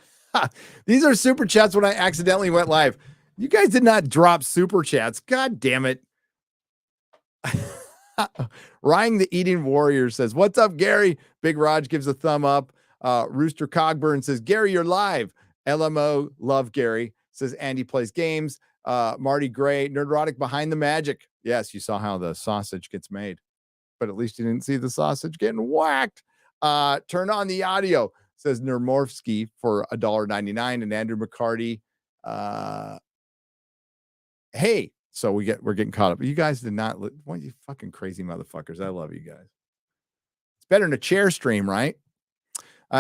Speaker 2: these are super chats when I accidentally went live. You guys did not drop super chats. God damn it. Ryan the Eating Warrior says, what's up, Gary? Big Raj gives a thumb up. Rooster Cogburn says, Gary, you're live. LMO, love Gary. Says Andy plays games. Marty Gray, Nerdrotic behind the magic. Yes, you saw how the sausage gets made, but at least you didn't see the sausage getting whacked. Turn on the audio. says Nermorfsky for $1.99, and Andrew McCarty. Hey, so we're getting caught up. You guys did not. What you fucking crazy motherfuckers? I love you guys. It's better than a chair stream, right?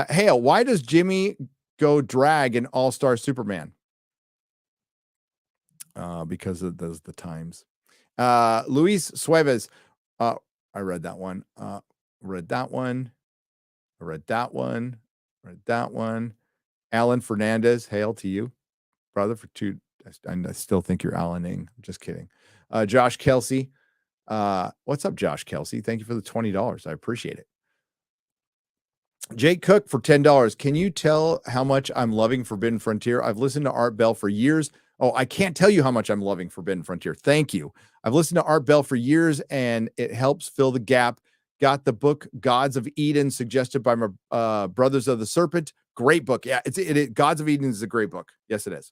Speaker 2: Hale, why does Jimmy go drag in All-Star Superman? Because of those the times. Luis Sueves. I read that one. Read that one. Alan Fernandez. Hail to you, brother, for two. I still think you're Alaning. Just kidding. Josh Kelsey. What's up, Josh Kelsey? Thank you for the $20. I appreciate it. Jake Cook for $10. Can you tell how much I'm loving Forbidden Frontier? I've listened to Art Bell for years. Oh, I can't tell you how much I'm loving Forbidden Frontier. Thank you. I've listened to Art Bell for years, and it helps fill the gap. Got the book Gods of Eden suggested by my Brothers of the Serpent. Great book. Yeah, it Gods of Eden is a great book. Yes, it is.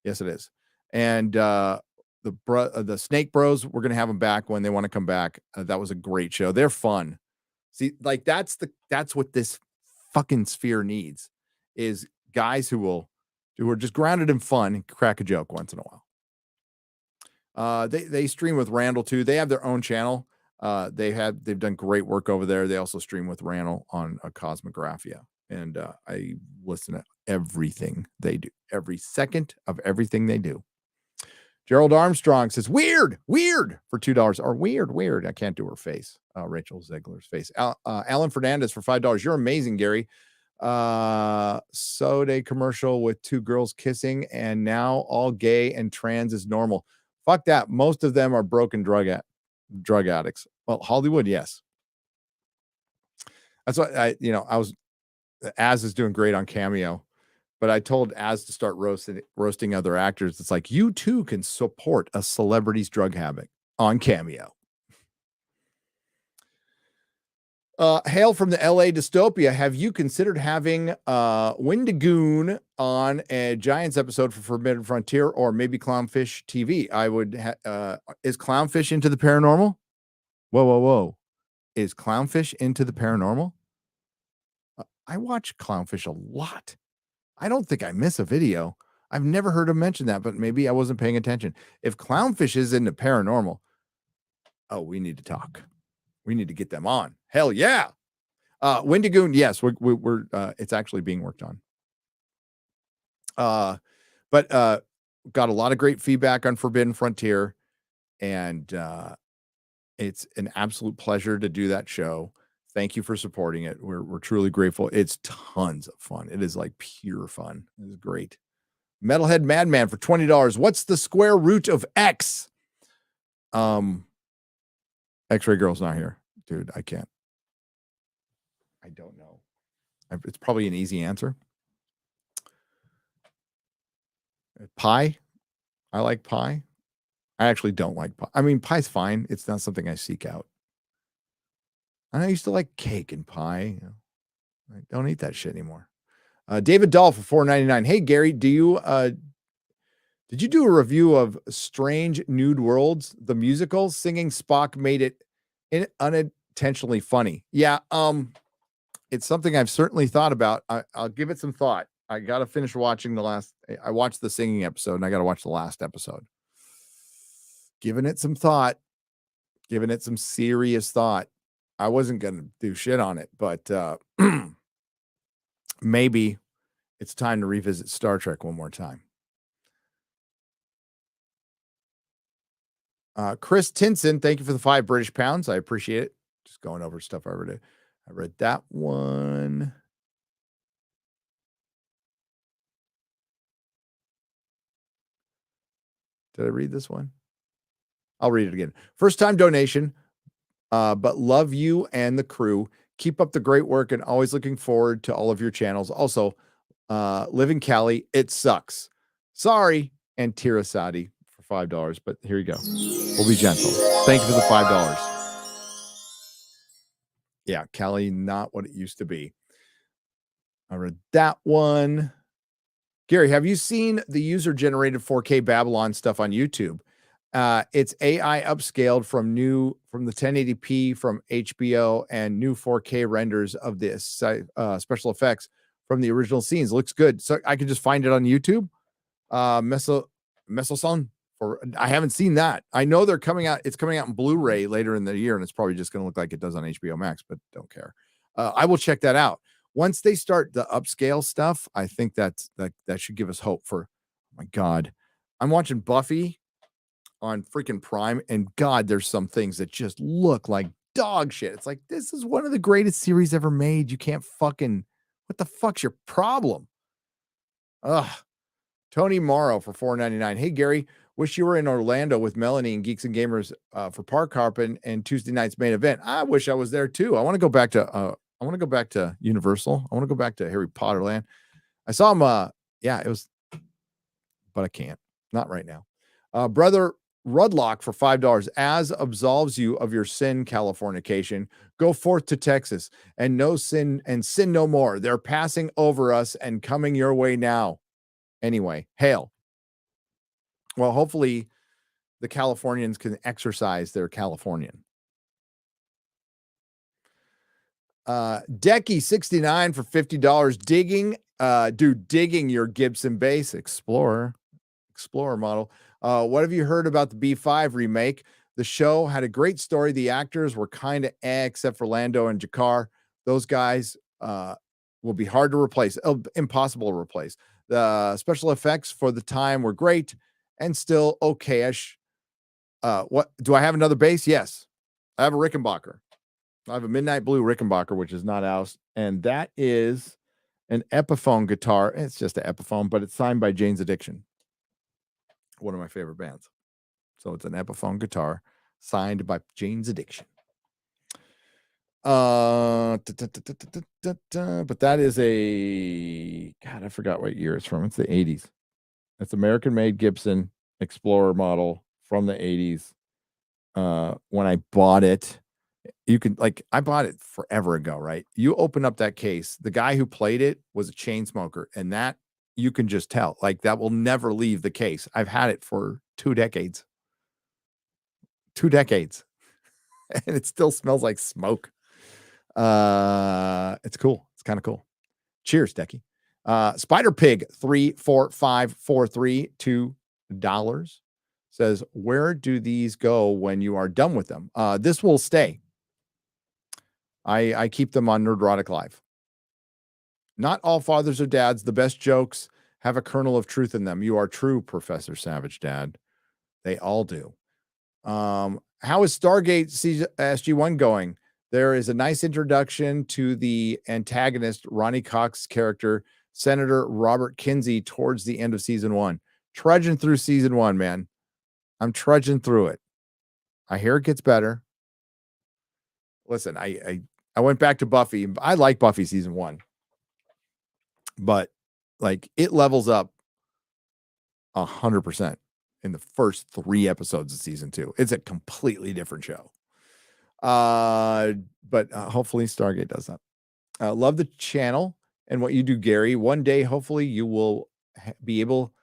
Speaker 2: Yes, it is. And the Snake Bros, we're gonna have them back when they want to come back. That was a great show. They're fun. See, like that's what this fucking sphere needs, is guys who are just grounded in fun and crack a joke once in a while. They stream with Randall too. They have their own channel. They've done great work over there. They also stream with Randall on Cosmographia, and I listen to everything they do, every second of everything they do. Gerald Armstrong says weird for $2, or weird. I can't do her face. Rachel Zegler's face. Alan Fernandez for $5. You're amazing, Gary. Soda commercial with two girls kissing, and now all gay and trans is normal. Fuck that. Most of them are broken drug addicts. Well, Hollywood, yes. That's what Az is doing great on Cameo, but I told Az to start roasting other actors. It's like, you too can support a celebrity's drug habit on Cameo. Hail from the LA dystopia. Have you considered having Wendigoon on a Giants episode for Forbidden Frontier, or maybe Clownfish TV? I would is Clownfish into the paranormal? Whoa. Is Clownfish into the paranormal? I watch Clownfish a lot. I don't think I miss a video. I've never heard him mention that, but maybe I wasn't paying attention. If Clownfish is into paranormal, we need to talk. We need to get them on. Hell yeah. Wendigoon, yes, we're it's actually being worked on. But got a lot of great feedback on Forbidden Frontier, and it's an absolute pleasure to do that show. Thank you for supporting it. We're truly grateful. It's tons of fun. It is like pure fun. It is great. Metalhead Madman for $20. What's the square root of X? X-Ray Girl's not here. Dude, I can't. I don't know. It's probably an easy answer. Pie. I like pie. I actually don't like pie. I mean, pie's fine. It's not something I seek out. I used to like cake and pie. I don't eat that shit anymore. David Dahl for $4.99. Hey, Gary, did you do a review of Strange Nude Worlds, the musical? Singing Spock made it unintentionally funny. Yeah, it's something I've certainly thought about. I'll give it some thought. I got to finish watching I watched the singing episode, and I got to watch the last episode. Giving it some thought. Giving it some serious thought. I wasn't going to do shit on it, but maybe it's time to revisit Star Trek one more time. Chris Tinson, thank you for the 5 British pounds. I appreciate it. Just going over stuff I read. I read that one. Did I read this one? I'll read it again. First time donation, but love you and the crew. Keep up the great work, and always looking forward to all of your channels. Also, live in Cali. It sucks. Sorry. And Tirasati for $5, but here you go. We'll be gentle. Thank you for the $5. Yeah, Cali, not what it used to be. I read that one. Gary, have you seen the user-generated 4K Babylon stuff on YouTube? It's AI upscaled from the 1080p from HBO and new 4K renders of this special effects from the original scenes. Looks good. So I can just find it on YouTube. Mesoson. I haven't seen that. I know they're coming out. It's coming out in Blu-ray later in the year, and it's probably just going to look like it does on HBO Max, but don't care. I will check that out. Once they start the upscale stuff, I think that should give us hope for, oh my God. I'm watching Buffy on freaking Prime, and God, there's some things that just look like dog shit. It's like, this is one of the greatest series ever made. You can't fucking, what the fuck's your problem? Ugh. Tony Morrow for $4.99. Hey, Gary, wish you were in Orlando with Melanie and Geeks and Gamers for Park Hopping and Tuesday night's main event. I wish I was there too. I want to go back to Universal. I want to go back to Harry Potter Land. I saw him. It was, but I can't. Not right now. Brother Rudlock for $5. As absolves you of your sin, Californication, go forth to Texas and sin no more. They're passing over us and coming your way now. Anyway, hail. Well, hopefully the Californians can exercise their Californian. Decky 69 for $50. Digging your Gibson bass Explorer model. What have you heard about the B5 remake? The show had a great story. The actors were kind of except for Lando and Jakar. Those guys will be hard to replace. Impossible to replace. The special effects for the time were great and still okay-ish. What do I have another bass? Yes. I have a Rickenbacker. I have a Midnight Blue Rickenbacker, which is not out, and that is an Epiphone guitar. It's just an Epiphone, but it's signed by Jane's Addiction, one of my favorite bands. So it's an Epiphone guitar signed by Jane's Addiction. But that is I forgot what year it's from. It's the 80s. It's American-made Gibson Explorer model from the 80s. When I bought it, I bought it forever ago, right? You open up that case, the guy who played it was a chain smoker, and that you can just tell, that will never leave the case. I've had it for 2 decades. 2 decades. And it still smells like smoke. It's cool. It's kind of cool. Cheers, Decky. Spider Pig 34543 $2 says, where do these go when you are done with them? This will stay. I keep them on Nerdrotic Live. Not all fathers or dads. The best jokes have a kernel of truth in them. You are true, Professor Savage Dad. They all do. How is Stargate SG1 going? There is a nice introduction to the antagonist, Ronnie Cox's character, Senator Robert Kinsey, towards the end of season 1. Trudging through season 1, man. I'm trudging through it. I hear it gets better. Listen, I went back to Buffy. I like Buffy season 1. But it levels up 100% in the first 3 episodes of season 2. It's a completely different show. But hopefully Stargate does that. Love the channel and what you do, Gary. One day, hopefully you will be able.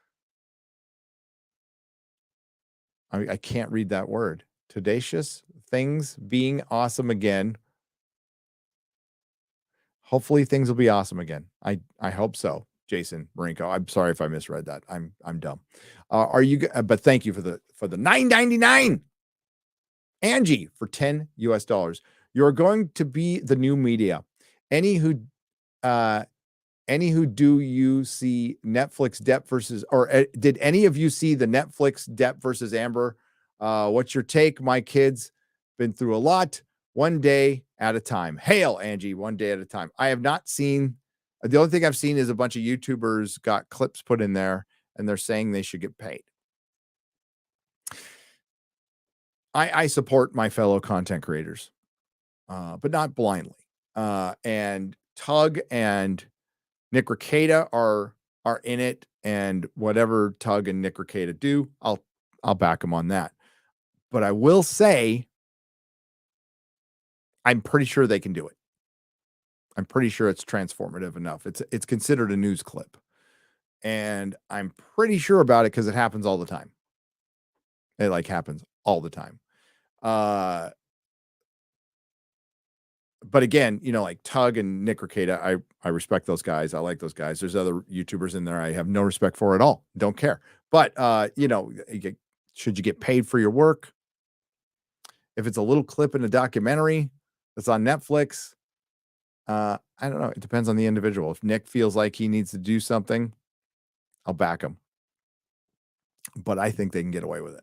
Speaker 2: I can't read that word. Tadacious things being awesome again. Hopefully things will be awesome again. I hope so. Jason Marinko. I'm sorry if I misread that. I'm dumb. But thank you for the $9.99. Angie for $10 US. You're going to be the new media. Any who do you see Netflix Depp versus, or did any of you see the Netflix Depp versus Amber? What's your take? My kids been through a lot. One day at a time. Hail, Angie. One day at a time. I have not seen. The only thing I've seen is a bunch of YouTubers got clips put in there, and they're saying they should get paid. I support my fellow content creators, but not blindly. And Tug and Nick Rekieta are in it, and whatever Tug and Nick Rekieta do, I'll back them on that. But I will say, I'm pretty sure they can do it. I'm pretty sure it's transformative enough. It's considered a news clip, and I'm pretty sure about it because it happens all the time. It like happens all the time. But again, you know, like Tug and Nick Ricada, I respect those guys. I like those guys. There's other YouTubers in there I have no respect for at all. Don't care. But you know, should you get paid for your work? If it's a little clip in a documentary that's on Netflix, I don't know. It depends on the individual. If Nick feels like he needs to do something, I'll back him. But I think they can get away with it.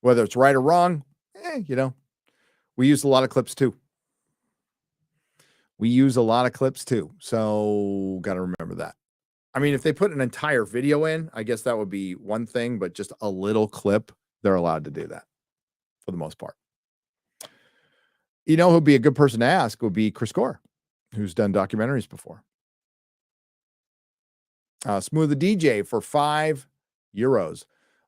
Speaker 2: Whether it's right or wrong, you know, we use a lot of clips too. So got to remember that. I mean, if they put an entire video in, I guess that would be one thing, but just a little clip, they're allowed to do that for the most part. You know, who'd be a good person to ask would be Chris Gore, who's done documentaries before. Smooth the DJ for €5.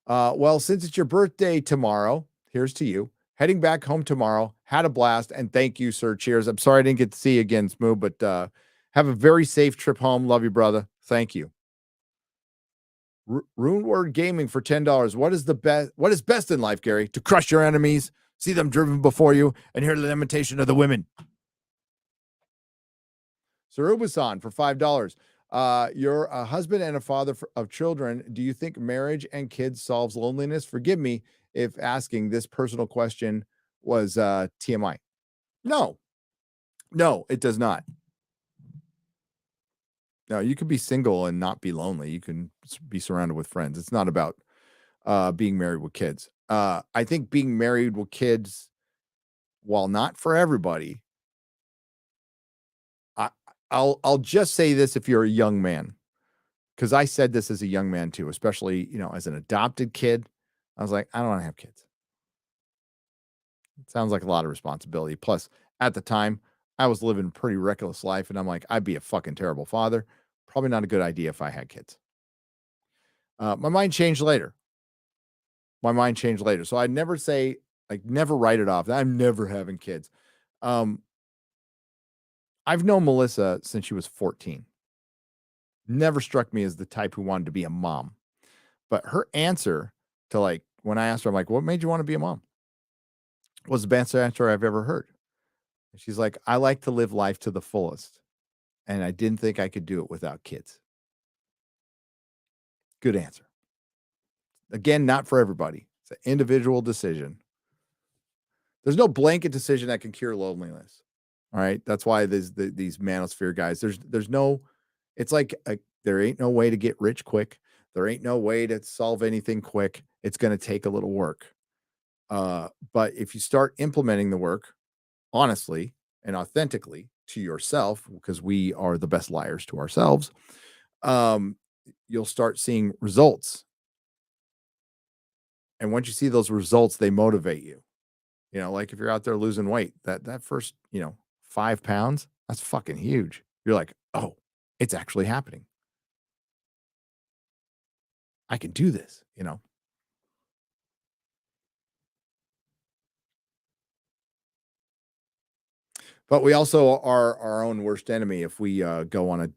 Speaker 2: Well, since it's your birthday tomorrow, here's to you. Heading back home tomorrow. Had a blast, and thank you, sir. Cheers. I'm sorry I didn't get to see you again, Smooth, but have a very safe trip home. Love you, brother. Thank you. Rune Word Gaming for $10. What is best in life, Gary? To crush your enemies, see them driven before you, and hear the lamentation of the women. Saruba-san for $5. You're a husband and a father of children. Do you think marriage and kids solves loneliness? Forgive me if asking this personal question was TMI. No, it does not. No, you can be single and not be lonely. You can be surrounded with friends. It's not about being married with kids. I think being married with kids, while not for everybody, I'll just say this if you're a young man, because I said this as a young man too, especially, you know, as an adopted kid. I was like, I don't want to have kids. It sounds like a lot of responsibility. Plus, at the time, I was living a pretty reckless life, and I'm like, I'd be a fucking terrible father. Probably not a good idea if I had kids. My mind changed later. So I'd never say, like, never write it off. I'm never having kids. I've known Melissa since she was 14. Never struck me as the type who wanted to be a mom. But her answer to, like, when I asked her, I'm like, what made you want to be a mom? Was the best answer I've ever heard. She's like, I like to live life to the fullest. And I didn't think I could do it without kids. Good answer. Again, not for everybody. It's an individual decision. There's no blanket decision that can cure loneliness. All right. That's why there's these manosphere guys. There's no, it's like there ain't no way to get rich quick. There ain't no way to solve anything quick. It's going to take a little work. But if you start implementing the work honestly and authentically to yourself, because we are the best liars to ourselves, you'll start seeing results. And once you see those results, they motivate you. You know, like if you're out there losing weight, that first, 5 pounds, that's fucking huge. You're like, oh, it's actually happening. I can do this, But we also are our own worst enemy. If we go on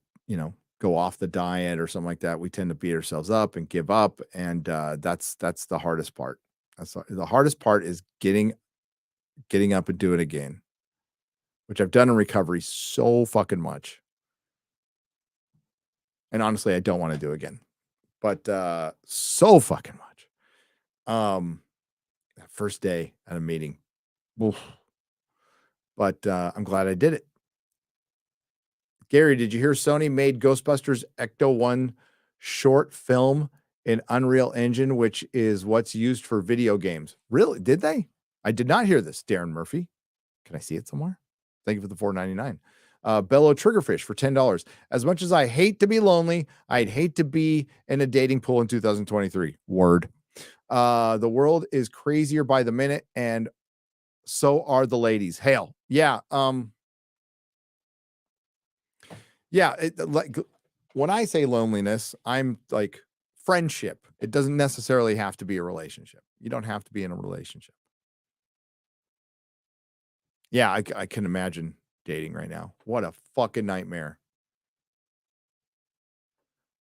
Speaker 2: go off the diet or something like that, we tend to beat ourselves up and give up. And that's the hardest part. The hardest part is getting up and do it again, which I've done in recovery so fucking much. And honestly, I don't want to do again, but so fucking much. That first day at a meeting, oof. But I'm glad I did it. Gary, did you hear Sony made Ghostbusters Ecto 1 short film in Unreal Engine, which is what's used for video games? Really? Did they? I did not hear this, Darren Murphy. Can I see it somewhere? Thank you for the $4.99. Bellow Triggerfish for $10. As much as I hate to be lonely, I'd hate to be in a dating pool in 2023. Word. The world is crazier by the minute, and so are the ladies. Hail. Yeah. Like when I say loneliness, I'm like friendship. It doesn't necessarily have to be a relationship. You don't have to be in a relationship. Yeah, I can imagine dating right now. What a fucking nightmare.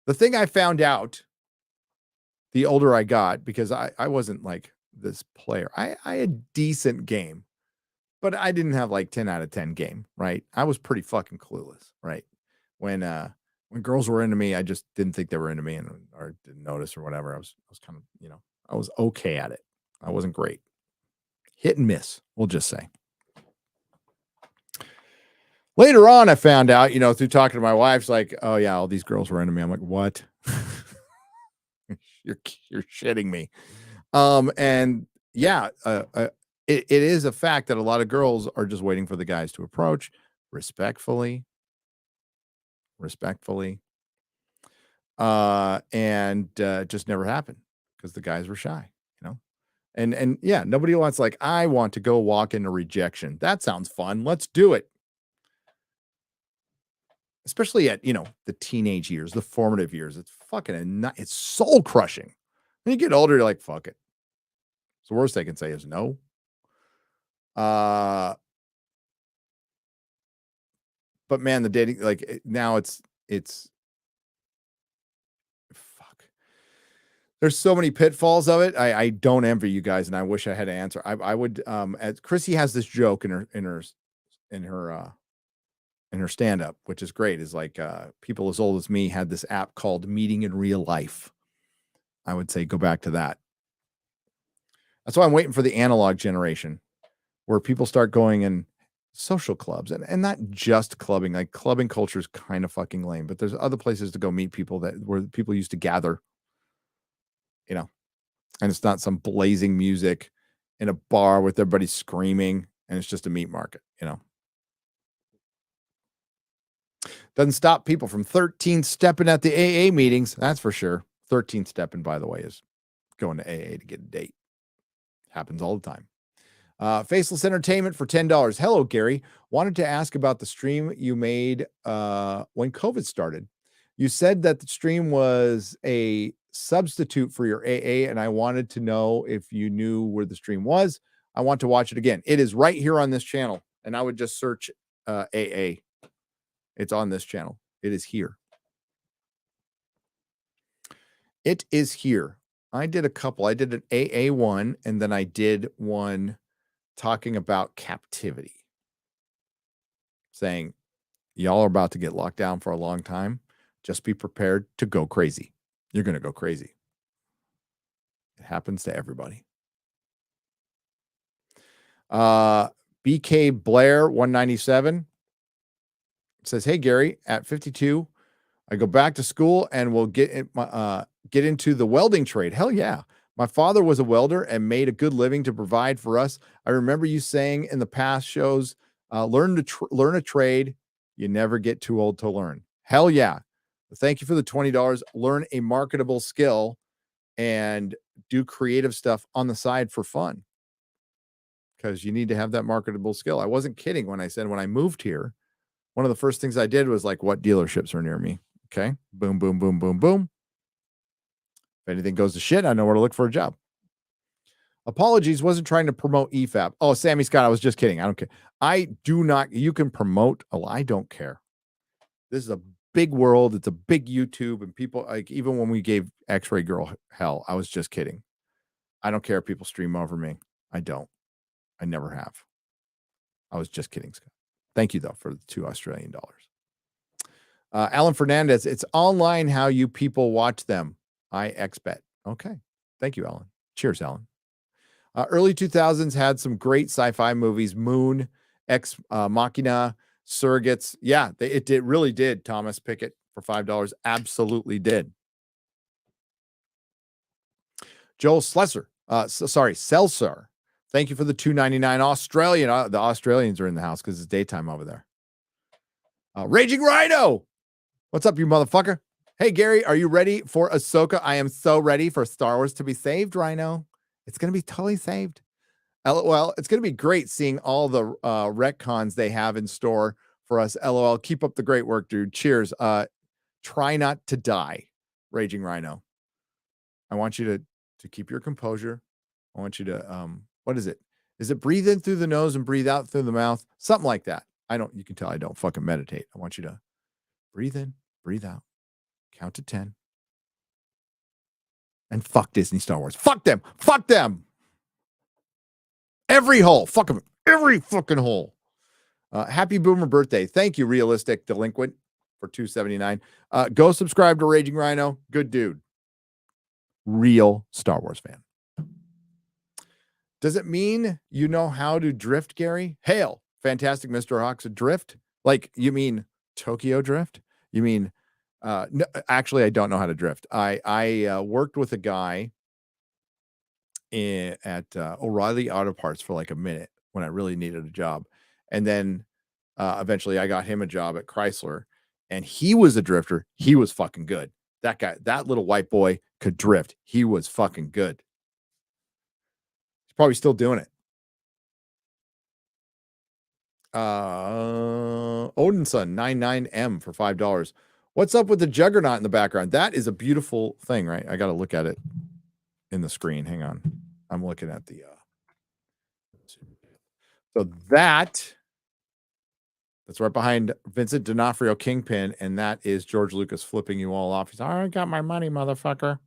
Speaker 2: The thing I found out the older I got, because I wasn't like this player. I had decent game, but I didn't have like 10 out of 10 game, right? I was pretty fucking clueless, right? When girls were into me, I just didn't think they were into me or didn't notice or whatever. I was kind of, I was okay at it. I wasn't great. Hit and miss, we'll just say. Later on, I found out, through talking to my wife, like, oh yeah, all these girls were into me. I'm like, what? You're shitting me. And yeah, it is a fact that a lot of girls are just waiting for the guys to approach respectfully, and just never happened because the guys were shy, and yeah, nobody wants, like, I want to go walk into rejection. That sounds fun. Let's do it. Especially at, the teenage years, the formative years. It's fucking, it's soul crushing. When you get older, you're like, fuck it. So the worst they can say is no. But man, the dating, like, now it's fuck. There's so many pitfalls of it. I don't envy you guys, and I wish I had an answer. I would, as Chrissy has this joke in her stand-up, which is great, is like, people as old as me had this app called Meeting in Real Life. I would say go back to that. That's why I'm waiting for the analog generation, where people start going in social clubs, and not just clubbing. Like, clubbing culture is kind of fucking lame, but there's other places to go meet people where people used to gather, and it's not some blazing music in a bar with everybody screaming, and it's just a meat market, Doesn't stop people from 13 stepping at the AA meetings. That's for sure. 13 stepping, by the way, is going to AA to get a date. Happens all the time. Faceless Entertainment for $10. Hello, Gary. Wanted to ask about the stream you made when COVID started. You said that the stream was a substitute for your AA, and I wanted to know if you knew where the stream was. I want to watch it again. It is right here on this channel, and I would just search AA. It's on this channel. It is here. It is here. I did a couple. I did an AA one, and then I did one talking about captivity, saying, y'all are about to get locked down for a long time. Just be prepared to go crazy. You're going to go crazy. It happens to everybody. BK Blair 197 says, hey, Gary, at 52, I go back to school and will get into the welding trade. Hell yeah. My father was a welder and made a good living to provide for us. I remember you saying in the past shows, learn a trade. You never get too old to learn. Hell yeah. Thank you for the $20. Learn a marketable skill and do creative stuff on the side for fun, because you need to have that marketable skill. I wasn't kidding when I said when I moved here, one of the first things I did was like, what dealerships are near me? Okay. Boom, boom, boom, boom, boom. If anything goes to shit, I know where to look for a job. Apologies. Wasn't trying to promote EFAP. Oh, Sammy Scott. I was just kidding. I don't care. I do not. You can promote. I don't care. This is a big world. It's a big YouTube, and people, like, even when we gave X-Ray Girl hell, I was just kidding. I don't care if people stream over me. I don't. I never have. I was just kidding, Scott. Thank you, though, for the $2 Australian. Alan Fernandez, it's online how you people watch them. I expect. Okay. Thank you, Alan. Cheers, Alan. Early 2000s had some great sci-fi movies. Moon, Ex Machina, Surrogates. Yeah, it really did. Thomas Pickett for $5. Absolutely did. Joel Slesser. Seltzer. Thank you for the $2.99 Australian. The Australians are in the house because it's daytime over there. Raging Rhino. What's up, you motherfucker? Hey, Gary, are you ready for Ahsoka? I am so ready for Star Wars to be saved, Rhino. It's going to be totally saved. LOL. It's going to be great seeing all the retcons they have in store for us. LOL. Keep up the great work, dude. Cheers. Try not to die, Raging Rhino. I want you to keep your composure. I want you to, what is it? Is it breathe in through the nose and breathe out through the mouth? Something like that. You can tell I don't fucking meditate. I want you to breathe in, breathe out, count to 10, And fuck Disney Star Wars. Fuck them. Fuck them. Every hole. Fuck them. Every fucking hole. Happy boomer birthday. Thank you, Realistic Delinquent, for $2.79. Go subscribe to Raging Rhino. Good dude. Real Star Wars fan. Does it mean you know how to drift, Gary? Hail. Fantastic Mr. Hawk's drift? Like, you mean Tokyo drift? You mean, no, actually, I don't know how to drift. I worked with a guy at O'Reilly Auto Parts for like a minute when I really needed a job. And then eventually I got him a job at Chrysler, and he was a drifter. He was fucking good. That guy, that little white boy could drift. He was fucking good. He's probably still doing it. Odinson 99M for $5. What's up with the Juggernaut in the background? That is a beautiful thing, right? I got to look at it in the screen. Hang on. I'm looking at the so that's right behind Vincent D'Onofrio Kingpin, and that is George Lucas flipping you all off. He's like, I got my money, motherfucker.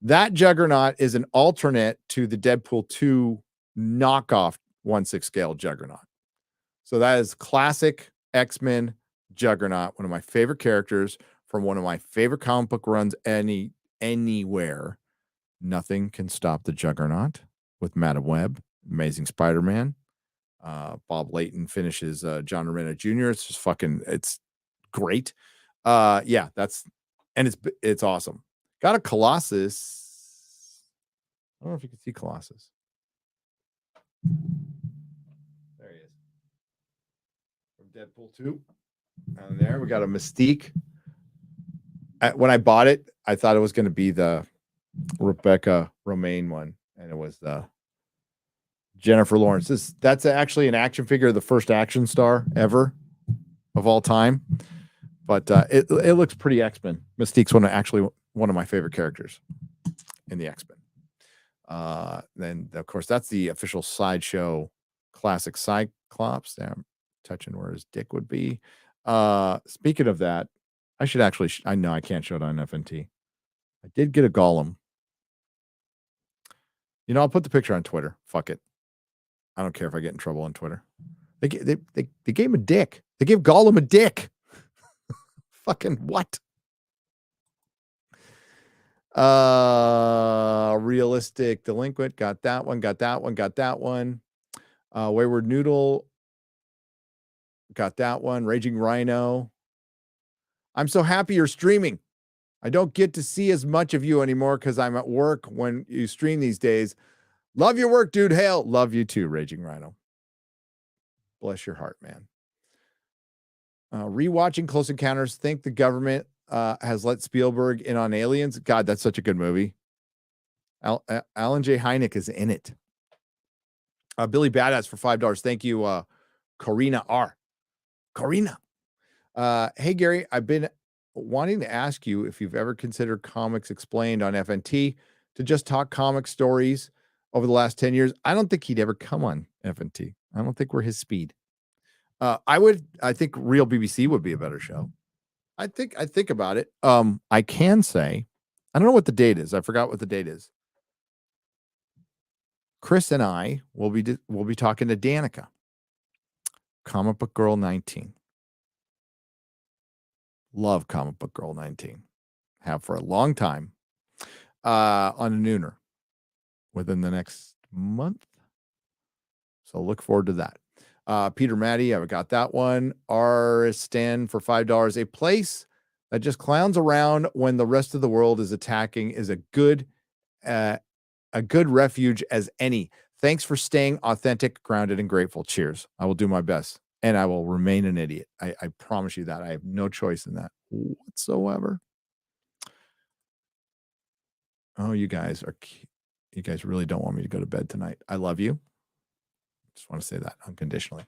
Speaker 2: That Juggernaut is an alternate to the Deadpool 2 knockoff 1/6 scale Juggernaut. So that is classic X-Men Juggernaut, one of my favorite characters from one of my favorite comic book runs anywhere. Nothing Can Stop the Juggernaut with Madam Web, Amazing Spider-Man. Bob Layton finishes John Romita Jr. It's just fucking, it's great. Yeah, it's awesome. Got a Colossus. I don't know if you can see Colossus. There he is. From Deadpool 2. And there we got a Mystique. When I bought it, I thought it was going to be the Rebecca Romaine one, and it was the Jennifer Lawrence. That's actually an action figure, the first action star ever of all time. But it looks pretty X-Men. Mystique's one of my favorite characters in the X-Men. Then of course that's the official Sideshow classic Cyclops. There, I'm touching where his dick would be. Speaking of that, I should actually. I know I can't show it on FNT. I did get a Gollum. You know, I'll put the picture on Twitter. Fuck it. I don't care if I get in trouble on Twitter. They gave him a dick. They gave Gollum a dick. Fucking what? Realistic Delinquent. Got that one. Got that one. Got that one. Wayward Noodle. Got that one. Raging Rhino. I'm so happy you're streaming. I don't get to see as much of you anymore because I'm at work when you stream these days. Love your work, dude. Hail. Love you too, Raging Rhino. Bless your heart, man. Rewatching Close Encounters. Think the government has let Spielberg in on Aliens. God, that's such a good movie. Alan J. Hynek is in it. Billy Badass for $5. Thank you, Corina R. Corina. Hey, Gary, I've been wanting to ask you if you've ever considered Comics Explained on FNT to just talk comic stories over the last 10 years. I don't think he'd ever come on FNT. I don't think we're his speed. I think Real BBC would be a better show. I think about it. I can say, I don't know what the date is. I forgot what the date is. Chris and I will be talking to Danica, Comic Book Girl 19. Love Comic Book Girl 19. Have for a long time. On a nooner within the next month. So look forward to that. Peter Matty, I got that one. Aristan for $5. A place that just clowns around when the rest of the world is attacking is a good refuge as any. Thanks for staying authentic, grounded, and grateful. Cheers. I will do my best, and I will remain an idiot. I promise you that. I have no choice in that whatsoever. Oh, you guys really don't want me to go to bed tonight. I love you. Just want to say that unconditionally.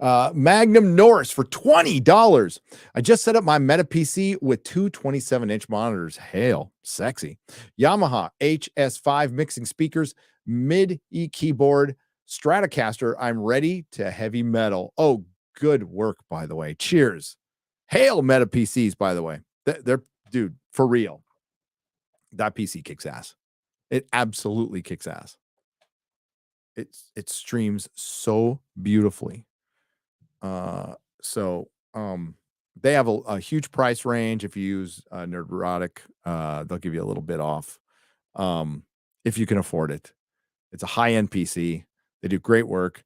Speaker 2: Magnum Norris for $20. I just set up my Meta PC with two 27-inch monitors. Hail, sexy. Yamaha HS5 mixing speakers, MIDI keyboard, Stratocaster. I'm ready to heavy metal. Oh, good work, by the way. Cheers. Hail Meta PCs, by the way. They're dude, for real. that PC kicks ass. It absolutely kicks ass. It streams so beautifully. They have a huge price range. If you use Nerdrotic, they'll give you a little bit off if you can afford it. It's a high-end PC. They do great work,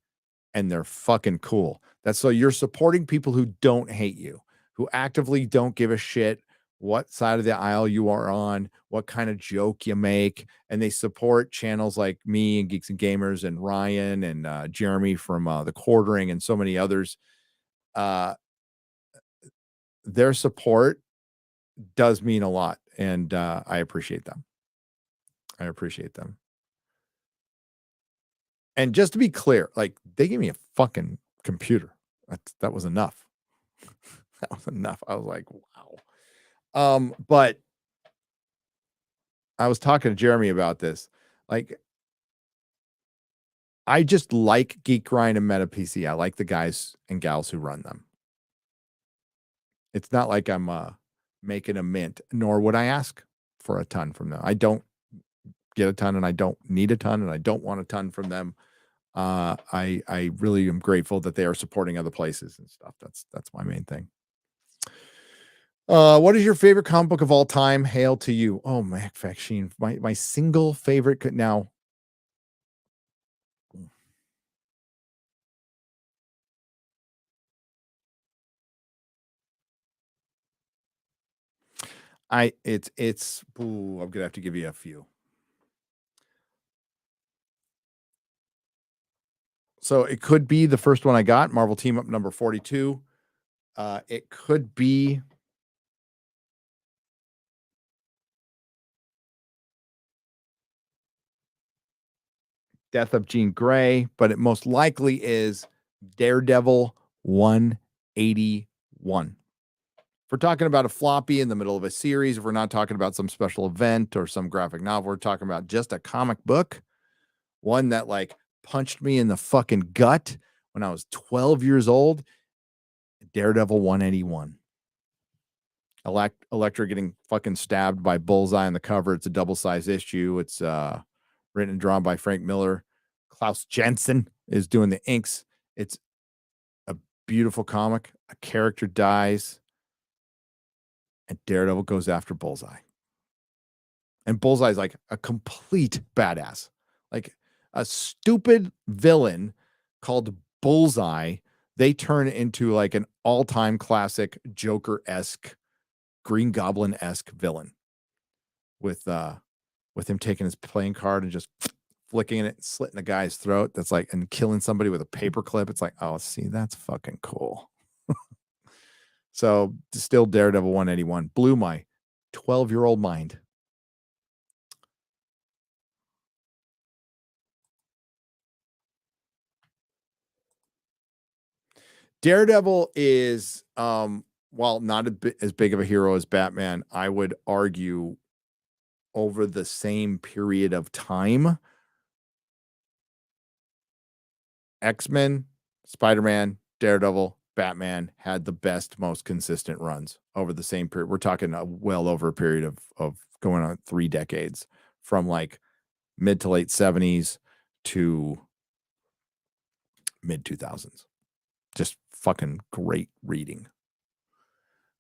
Speaker 2: and they're fucking cool. That's so you're supporting people who don't hate you, who actively don't give a shit what side of the aisle you are on, what kind of joke you make, and they support channels like me and Geeks and Gamers and Ryan and Jeremy from The Quartering and so many others. Their support does mean a lot, and I appreciate them. I appreciate them. And just to be clear, like, they gave me a fucking computer. That was enough. That was enough. I was like, wow. But I was talking to Jeremy about this. Like, I just like Geek Grind and Meta PC. I like the guys and gals who run them. It's not like I'm making a mint, nor would I ask for a ton from them. I don't get a ton, and I don't need a ton, and I don't want a ton from them. I really am grateful that they are supporting other places and stuff. That's my main thing. What is your favorite comic book of all time? Hail to you. Oh, Mac Vaccine. My single favorite now. I'm gonna have to give you a few. So it could be the first one I got, Marvel Team Up number 42. It could be Death of Jean Grey, but it most likely is Daredevil 181. If we're talking about a floppy in the middle of a series, if we're not talking about some special event or some graphic novel, we're talking about just a comic book, one that like punched me in the fucking gut when I was 12 years old, Daredevil 181. Elektra getting fucking stabbed by Bullseye on the cover. It's a double-sized issue. It's written and drawn by Frank Miller. Klaus Jensen is doing the inks. It's a beautiful comic. A character dies, and Daredevil goes after Bullseye. And Bullseye is like a complete badass. Like a stupid villain called Bullseye, they turn into like an all-time classic Joker-esque, Green Goblin-esque villain with him taking his playing card and just flicking it, slitting a guy's throat. That's like, and killing somebody with a paperclip. It's like, oh, see, that's fucking cool. So still Daredevil 181 blew my 12-year-old mind. Daredevil is, while not as big of a hero as Batman, I would argue over the same period of time, X-Men, Spider-Man, Daredevil, Batman had the best, most consistent runs over the same period. We're talking well over a period of going on 3 decades, from like mid to late 70s to mid 2000s. Just fucking great reading.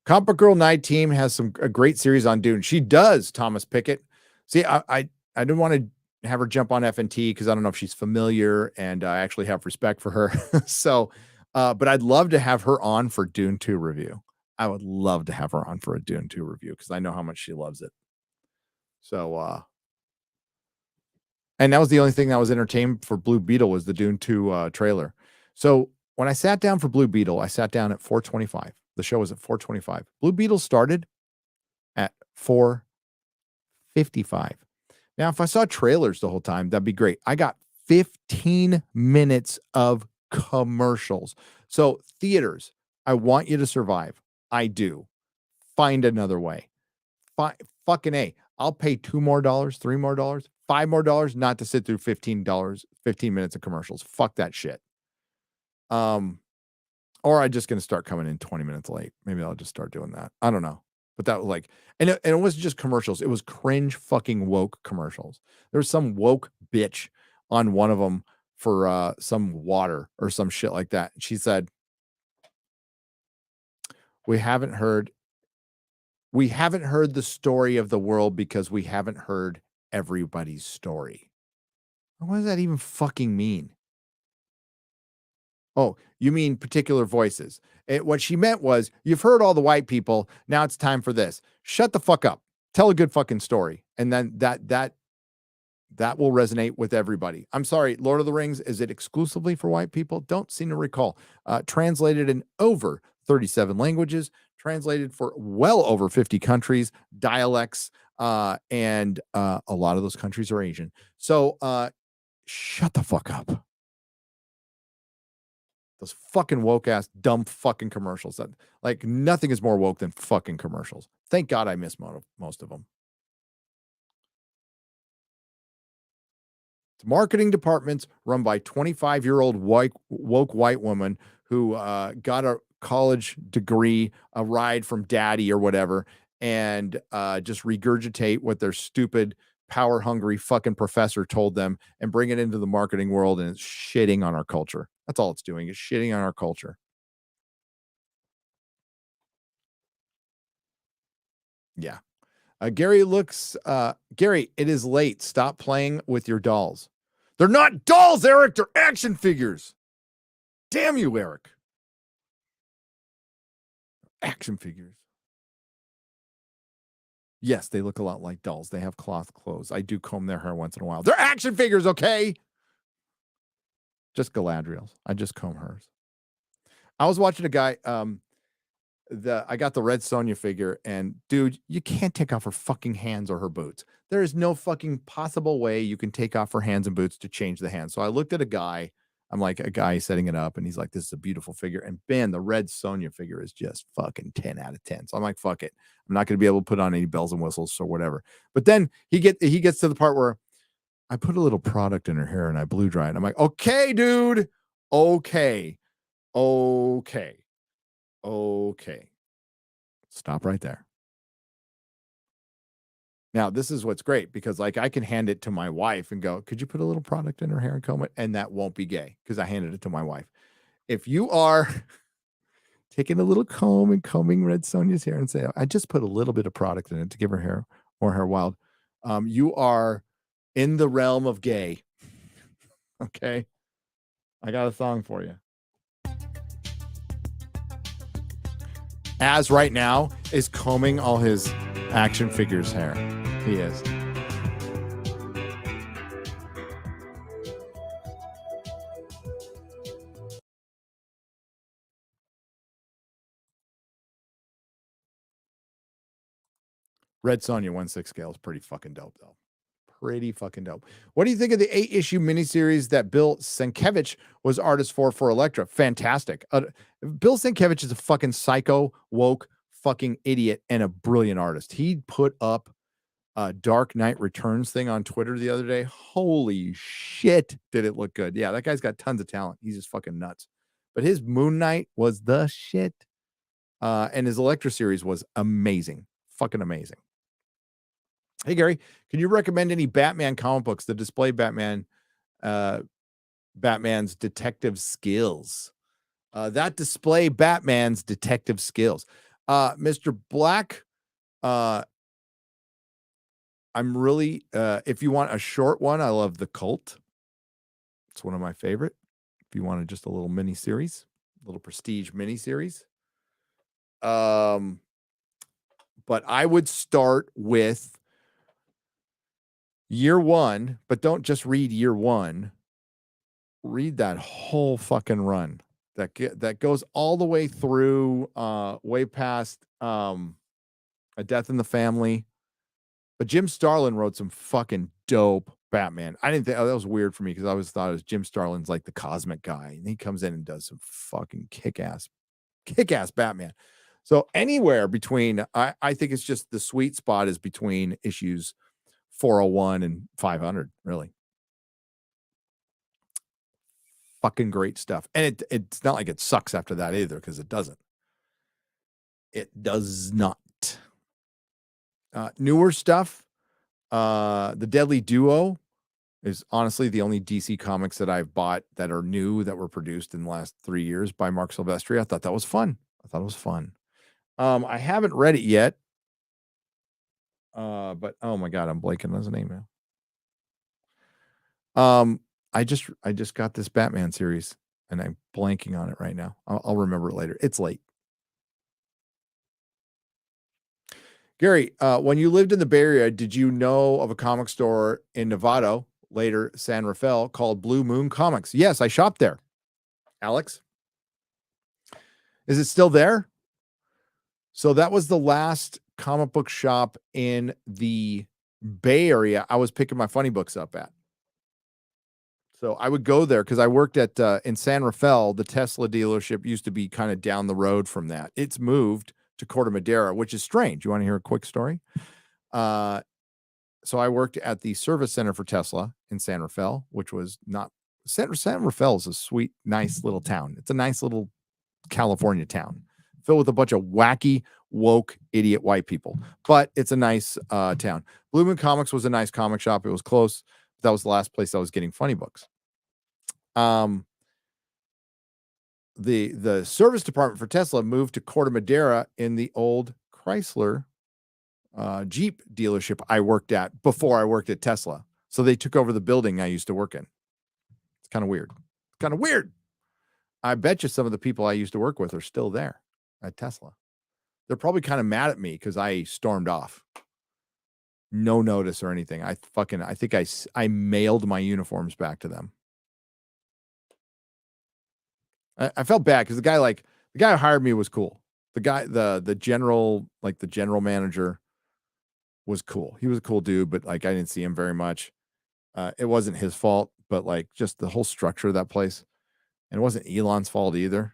Speaker 2: Comic Book Girl Night Team has a great series on Dune. She does, Thomas Pickett. See, I didn't want to have her jump on FNT because I don't know if she's familiar, and I actually have respect for her. So, but I'd love to have her on for Dune 2 review. I would love to have her on for a Dune 2 review because I know how much she loves it. So, and that was the only thing that was entertained for Blue Beetle was the Dune 2 trailer. So when I sat down for Blue Beetle, I sat down at 4:25. The show was at 4:25. Blue Beetle started at 4:55. Now, if I saw trailers the whole time, that'd be great. I got 15 minutes of commercials. So theaters, I want you to survive. I do. Find another way. Fucking A. I'll pay $2 more, $3 more, $5 more not to sit through $15 minutes of commercials. Fuck that shit. Or I'm just going to start coming in 20 minutes late. Maybe I'll just start doing that. I don't know. But that was like, and it wasn't just commercials. It was cringe fucking woke commercials. There was some woke bitch on one of them for some water or some shit like that. She said, we haven't heard the story of the world because we haven't heard everybody's story. What does that even fucking mean? Oh, you mean particular voices. What she meant was, you've heard all the white people. Now it's time for this. Shut the fuck up. Tell a good fucking story. And then that will resonate with everybody. I'm sorry, Lord of the Rings, is it exclusively for white people? Don't seem to recall. Translated in over 37 languages, translated for well over 50 countries, dialects, and a lot of those countries are Asian. So shut the fuck up. Those fucking woke ass dumb fucking commercials. That, like, nothing is more woke than fucking commercials. Thank God I miss most of them. Marketing departments run by 25-year-old woke white woman who got a college degree, a ride from daddy or whatever, and just regurgitate what their stupid, power-hungry fucking professor told them and bring it into the marketing world, and it's shitting on our culture. That's all it's doing, is shitting on our culture. Yeah. Gary, it is late. Stop playing with your dolls. They're not dolls, Eric. They're action figures. Damn you, Eric. Action figures. Yes, they look a lot like dolls. They have cloth clothes. I do comb their hair once in a while. They're action figures, okay? Just Galadriel's. I just comb hers. I was watching a guy, I got the Red Sonja figure, and dude, you can't take off her fucking hands or her boots. There is no fucking possible way you can take off her hands and boots to change the hands. So I looked at a guy. I'm like, a guy setting it up, and he's like, this is a beautiful figure. And Ben, the Red Sonja figure is just fucking 10 out of 10. So I'm like, fuck it. I'm not going to be able to put on any bells and whistles or whatever. But then he gets to the part where I put a little product in her hair and I blew dry it. I'm like, okay, dude. Okay. Stop right there. Now, this is what's great, because like I can hand it to my wife and go, could you put a little product in her hair and comb it? And that won't be gay because I handed it to my wife. If you are taking a little comb and combing Red Sonja's hair and say, I just put a little bit of product in it to give her hair more hair wild, you are in the realm of gay. Okay. I got a song for you. Az right now is combing all his action figures' hair. He is. Red Sonja 1/6 scale is pretty fucking dope, though. Pretty fucking dope. What do you think of the 8-issue miniseries that Bill Sienkiewicz was artist for Elektra? Fantastic. Bill Sienkiewicz is a fucking psycho, woke, fucking idiot and a brilliant artist. He put up a Dark Knight Returns thing on Twitter the other day. Holy shit, did it look good. Yeah, that guy's got tons of talent. He's just fucking nuts. But his Moon Knight was the shit. And his Elektra series was amazing. Fucking amazing. Hey, Gary, can you recommend any Batman comic books that display Batman's detective skills? That display Batman's detective skills. Mr. Black, I'm really, if you want a short one, I love The Cult. It's one of my favorite. If you wanted just a little mini series, a little prestige mini series. But I would start with Year One, but don't just read Year One. Read that whole fucking run. That goes all the way through, way past A Death in the Family. But Jim Starlin wrote some fucking dope Batman. I didn't think that was weird for me because I always thought it was Jim Starlin's like the cosmic guy, and he comes in and does some fucking kick-ass Batman. So anywhere between, I think it's just the sweet spot is between issues 401 and 500, really. Fucking great stuff. And it's not like it sucks after that either, because it doesn't. It does not. Newer stuff. The Deadly Duo is honestly the only DC comics that I've bought that are new that were produced in the last 3 years by Mark Silvestri. I thought that was fun. I haven't read it yet. But oh my god, I'm blanking on his name now. I just got this Batman series and I'm blanking on it right now. I'll remember it later. It's late. Gary, when you lived in the Bay Area, did you know of a comic store in Novato, later San Rafael, called Blue Moon Comics? Yes, I shopped there. Alex, is it still there? So that was the last comic book shop in the Bay Area I was picking my funny books up at. So I would go there because I worked at in San Rafael. The Tesla dealership used to be kind of down the road from that. It's moved to Corte Madera, which is strange. You want to hear a quick story? So I worked at the service center for Tesla in San Rafael, which was not San Rafael is a sweet, nice little town. It's a nice little California town filled with a bunch of wacky, woke, idiot white people, but it's a nice town. Blue Moon Comics was a nice comic shop. It was close. That was the last place I was getting funny books. The service department for Tesla moved to Corte Madera in the old Chrysler Jeep dealership I worked at before I worked at Tesla. So they took over the building I used to work in. It's kind of weird. I bet you some of the people I used to work with are still there at Tesla. They're probably kind of mad at me because I stormed off. No notice or anything. I think I mailed my uniforms back to them. I felt bad because the guy who hired me was cool. The guy, the general manager was cool. He was a cool dude, but like I didn't see him very much. It wasn't his fault, but like just the whole structure of that place. And it wasn't Elon's fault either.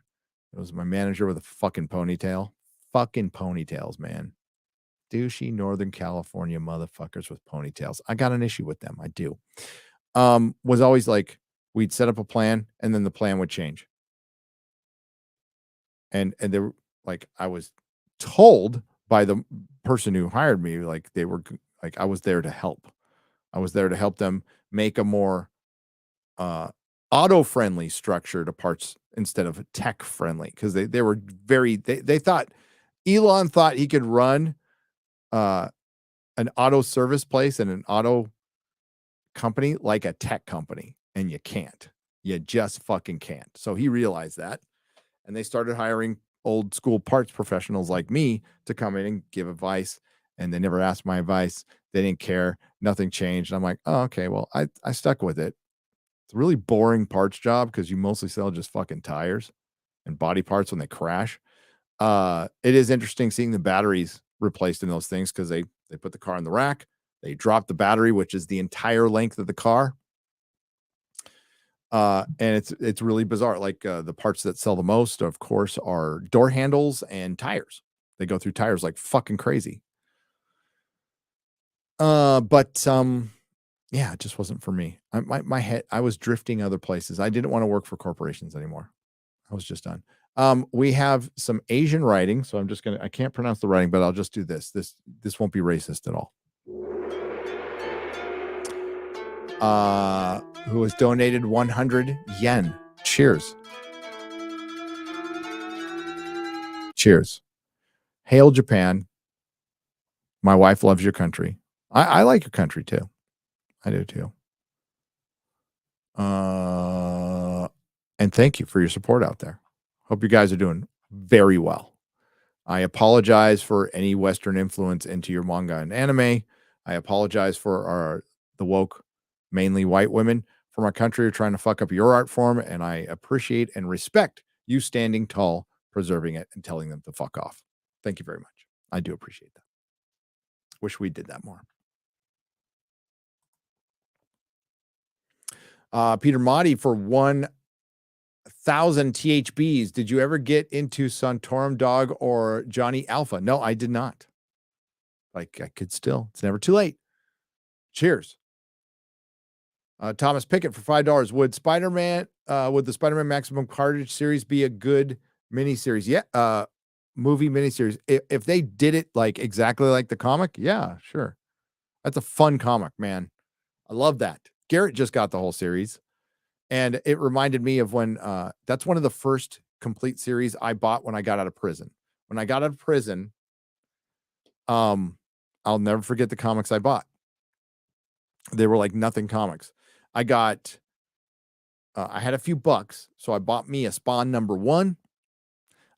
Speaker 2: It was my manager with a fucking ponytail. Fucking ponytails, man. Douchey Northern California motherfuckers with ponytails. I got an issue with them. I do. Was always like, we'd set up a plan and then the plan would change. And they were like, I was told by the person who hired me, like they were like, I was there to help. I was there to help them make a more auto-friendly structure to parts instead of tech-friendly, because they were very they thought Elon thought he could run an auto service place and an auto company like a tech company, and you can't. You just fucking can't. So he realized that, and they started hiring old school parts professionals like me to come in and give advice, and they never asked my advice. They didn't care. Nothing changed. I'm like, oh, okay, well, I stuck with it. It's a really boring parts job because you mostly sell just fucking tires and body parts when they crash. It is interesting seeing the batteries replaced in those things because they put the car in the rack, they drop the battery, which is the entire length of the car. And it's really bizarre. Like the parts that sell the most, of course, are door handles and tires. They go through tires like fucking crazy. Yeah, it just wasn't for me. My head, I was drifting other places. I didn't want to work for corporations anymore. I was just done. We have some Asian writing, so I can't pronounce the writing, but I'll just do this. This won't be racist at all. Who has donated 100 yen. Cheers. Cheers. Hail Japan. My wife loves your country. I like your country too. I do too. And thank you for your support out there. Hope you guys are doing very well. I apologize for any Western influence into your manga and anime. I apologize for the woke, mainly white women from our country who are trying to fuck up your art form. And I appreciate and respect you standing tall, preserving it, and telling them to fuck off. Thank you very much. I do appreciate that. Wish we did that more. Peter Motti for 1,000 THBs. Did you ever get into Santorum Dog or Johnny Alpha? No, I did not. Like I could still. It's never too late. Cheers. Thomas Pickett for $5. Would the Spider-Man Maximum Carnage series be a good miniseries? Yeah. movie miniseries. If they did it like exactly like the comic, yeah, sure. That's a fun comic, man. I love that. Garrett just got the whole series, and it reminded me of when that's one of the first complete series I bought when I got out of prison. When I got out of prison, I'll never forget the comics I bought. They were like nothing comics. I got I had a few bucks, so I bought me a Spawn #1.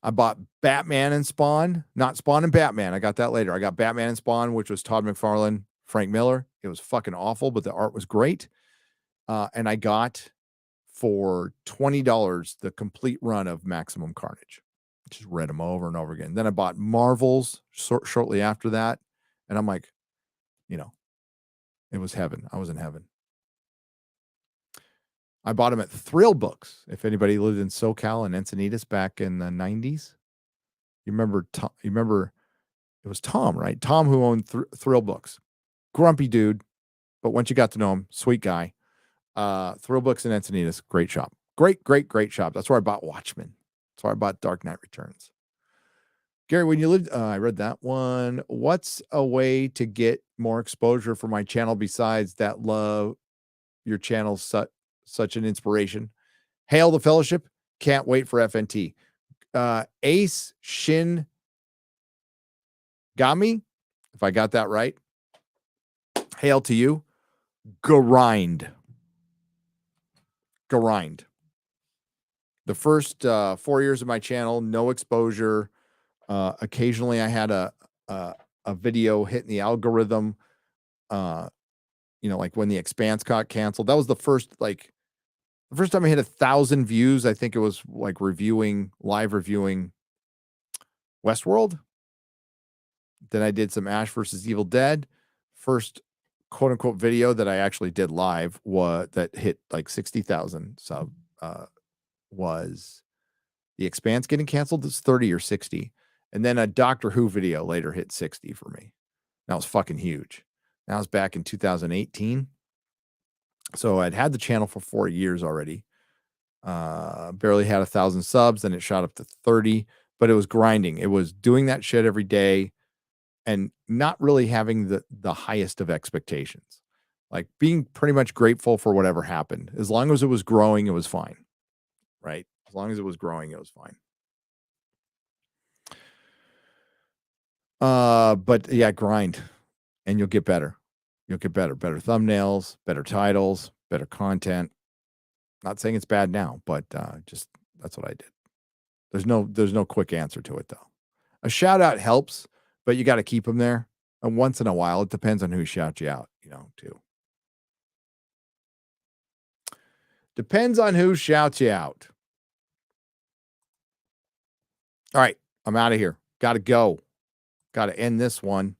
Speaker 2: I bought Batman and Spawn, not Spawn and Batman. I got that later. I got Batman and Spawn, which was Todd McFarlane, Frank Miller. It was fucking awful, but the art was great. And I got for $20 the complete run of Maximum Carnage. Just read them over and over again. Then I bought Marvels shortly after that. And I'm like, it was heaven. I was in heaven. I bought them at Thrill Books. If anybody lived in SoCal and Encinitas back in the 90s, you remember it was Tom, right? Tom, who owned Thrill Books. Grumpy dude, but once you got to know him, sweet guy. Thrill Books in Encinitas, great shop. Great shop. That's where I bought Watchmen. That's where I bought Dark Knight Returns. Gary, when you lived, I read that one. What's a way to get more exposure for my channel besides that love? Your channel's such an inspiration. Hail the Fellowship. Can't wait for FNT. Ace Shin Gami, if I got that right. Hail to you. Grind. The first 4 years of my channel, no exposure. Occasionally I had a video hitting the algorithm. Like when The Expanse got canceled. That was the first time I hit 1,000 views. I think it was like live reviewing Westworld. Then I did some Ash versus Evil Dead. First quote unquote video that I actually did live that hit like 60,000 sub was The Expanse getting canceled. It's 30 or 60. And then a Doctor Who video later hit 60 for me. That was fucking huge. That was back in 2018. So I'd had the channel for 4 years already. Barely had 1,000 subs. Then it shot up to 30, but it was grinding. It was doing that shit every day and not really having the highest of expectations. Like being pretty much grateful for whatever happened. As long as it was growing, it was fine. Right? As long as it was growing, it was fine. But yeah, grind and you'll get better. You'll get better thumbnails, better titles, better content. Not saying it's bad now, but just that's what I did. There's no quick answer to it though. A shout out helps, but you got to keep them there. And once in a while, it depends on who shouts you out, too. Depends on who shouts you out. All right, I'm out of here. Got to go. Got to end this one.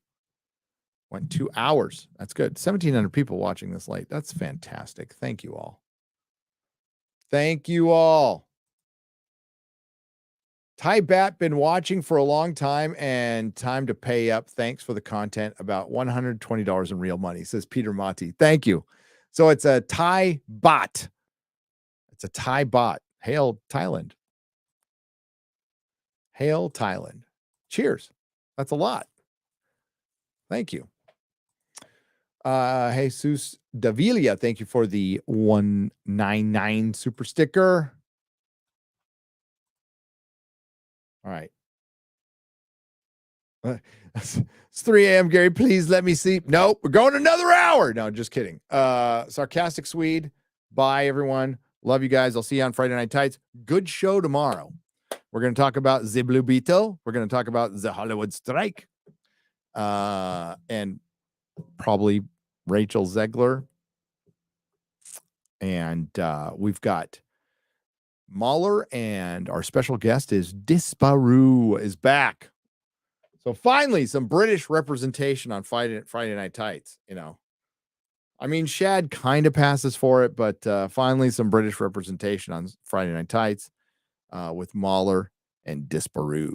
Speaker 2: Went 2 hours. That's good. 1,700 people watching this late. That's fantastic. Thank you all. Thank you all. Ty Bat been watching for a long time and time to pay up. Thanks for the content. About $120 in real money, says Peter Mati. Thank you. So it's a Thai bot. It's a Thai bot. Hail Thailand. Hail Thailand. Cheers. That's a lot. Thank you. Jesus Davilia, thank you for the 199 super sticker. All right. It's 3 a.m. Gary, please let me sleep. Nope, we're going another hour. No, just kidding. Sarcastic Swede. Bye, everyone. Love you guys. I'll see you on Friday Night Tights. Good show tomorrow. We're going to talk about the Blue Beetle. We're going to talk about the Hollywood strike. And probably Rachel Zegler. And we've got Mahler, and our special guest is Disparu is back. So finally, some British representation on Friday Night Tights. I mean, Shad kind of passes for it, but finally some British representation on Friday Night Tights with Mahler and Disparu.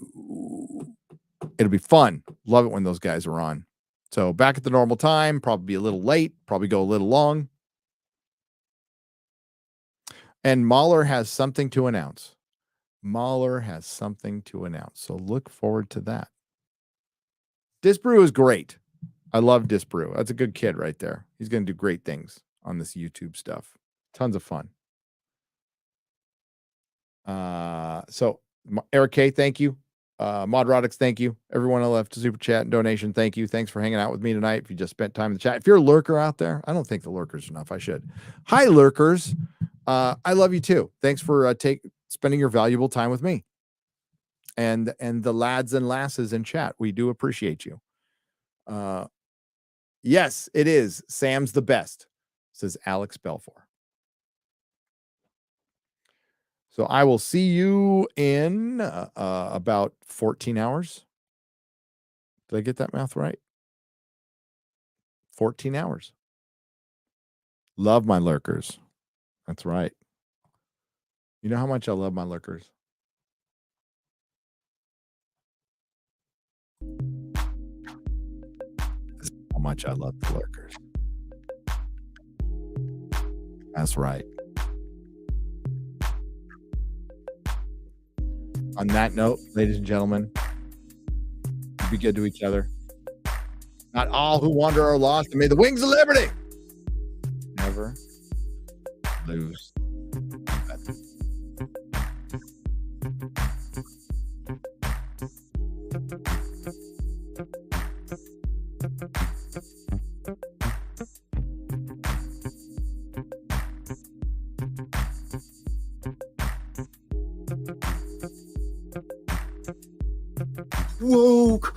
Speaker 2: It'll be fun. Love it when those guys are on. So back at the normal time, probably be a little late, probably go a little long. And Mahler has something to announce. Mahler has something to announce. So look forward to that. Disbrew is great. I love Disbrew. That's a good kid right there. He's going to do great things on this YouTube stuff. Tons of fun. So Eric K, thank you. Modrotics, thank you. Everyone who left a super chat and donation, thank you. Thanks for hanging out with me tonight. If you just spent time in the chat, if you're a lurker out there, I don't think the lurkers enough. I should. Hi, lurkers. I love you too. Thanks for spending your valuable time with me. And the lads and lasses in chat, we do appreciate you. Yes, it is. Sam's the best, says Alex Belfour. So I will see you in about 14 hours. Did I get that math right? 14 hours. Love my lurkers. That's right. You know how much I love my lurkers? How much I love the lurkers. That's right. On that note, ladies and gentlemen, be good to each other. Not all who wander are lost, and may the wings of liberty never lose. Woke,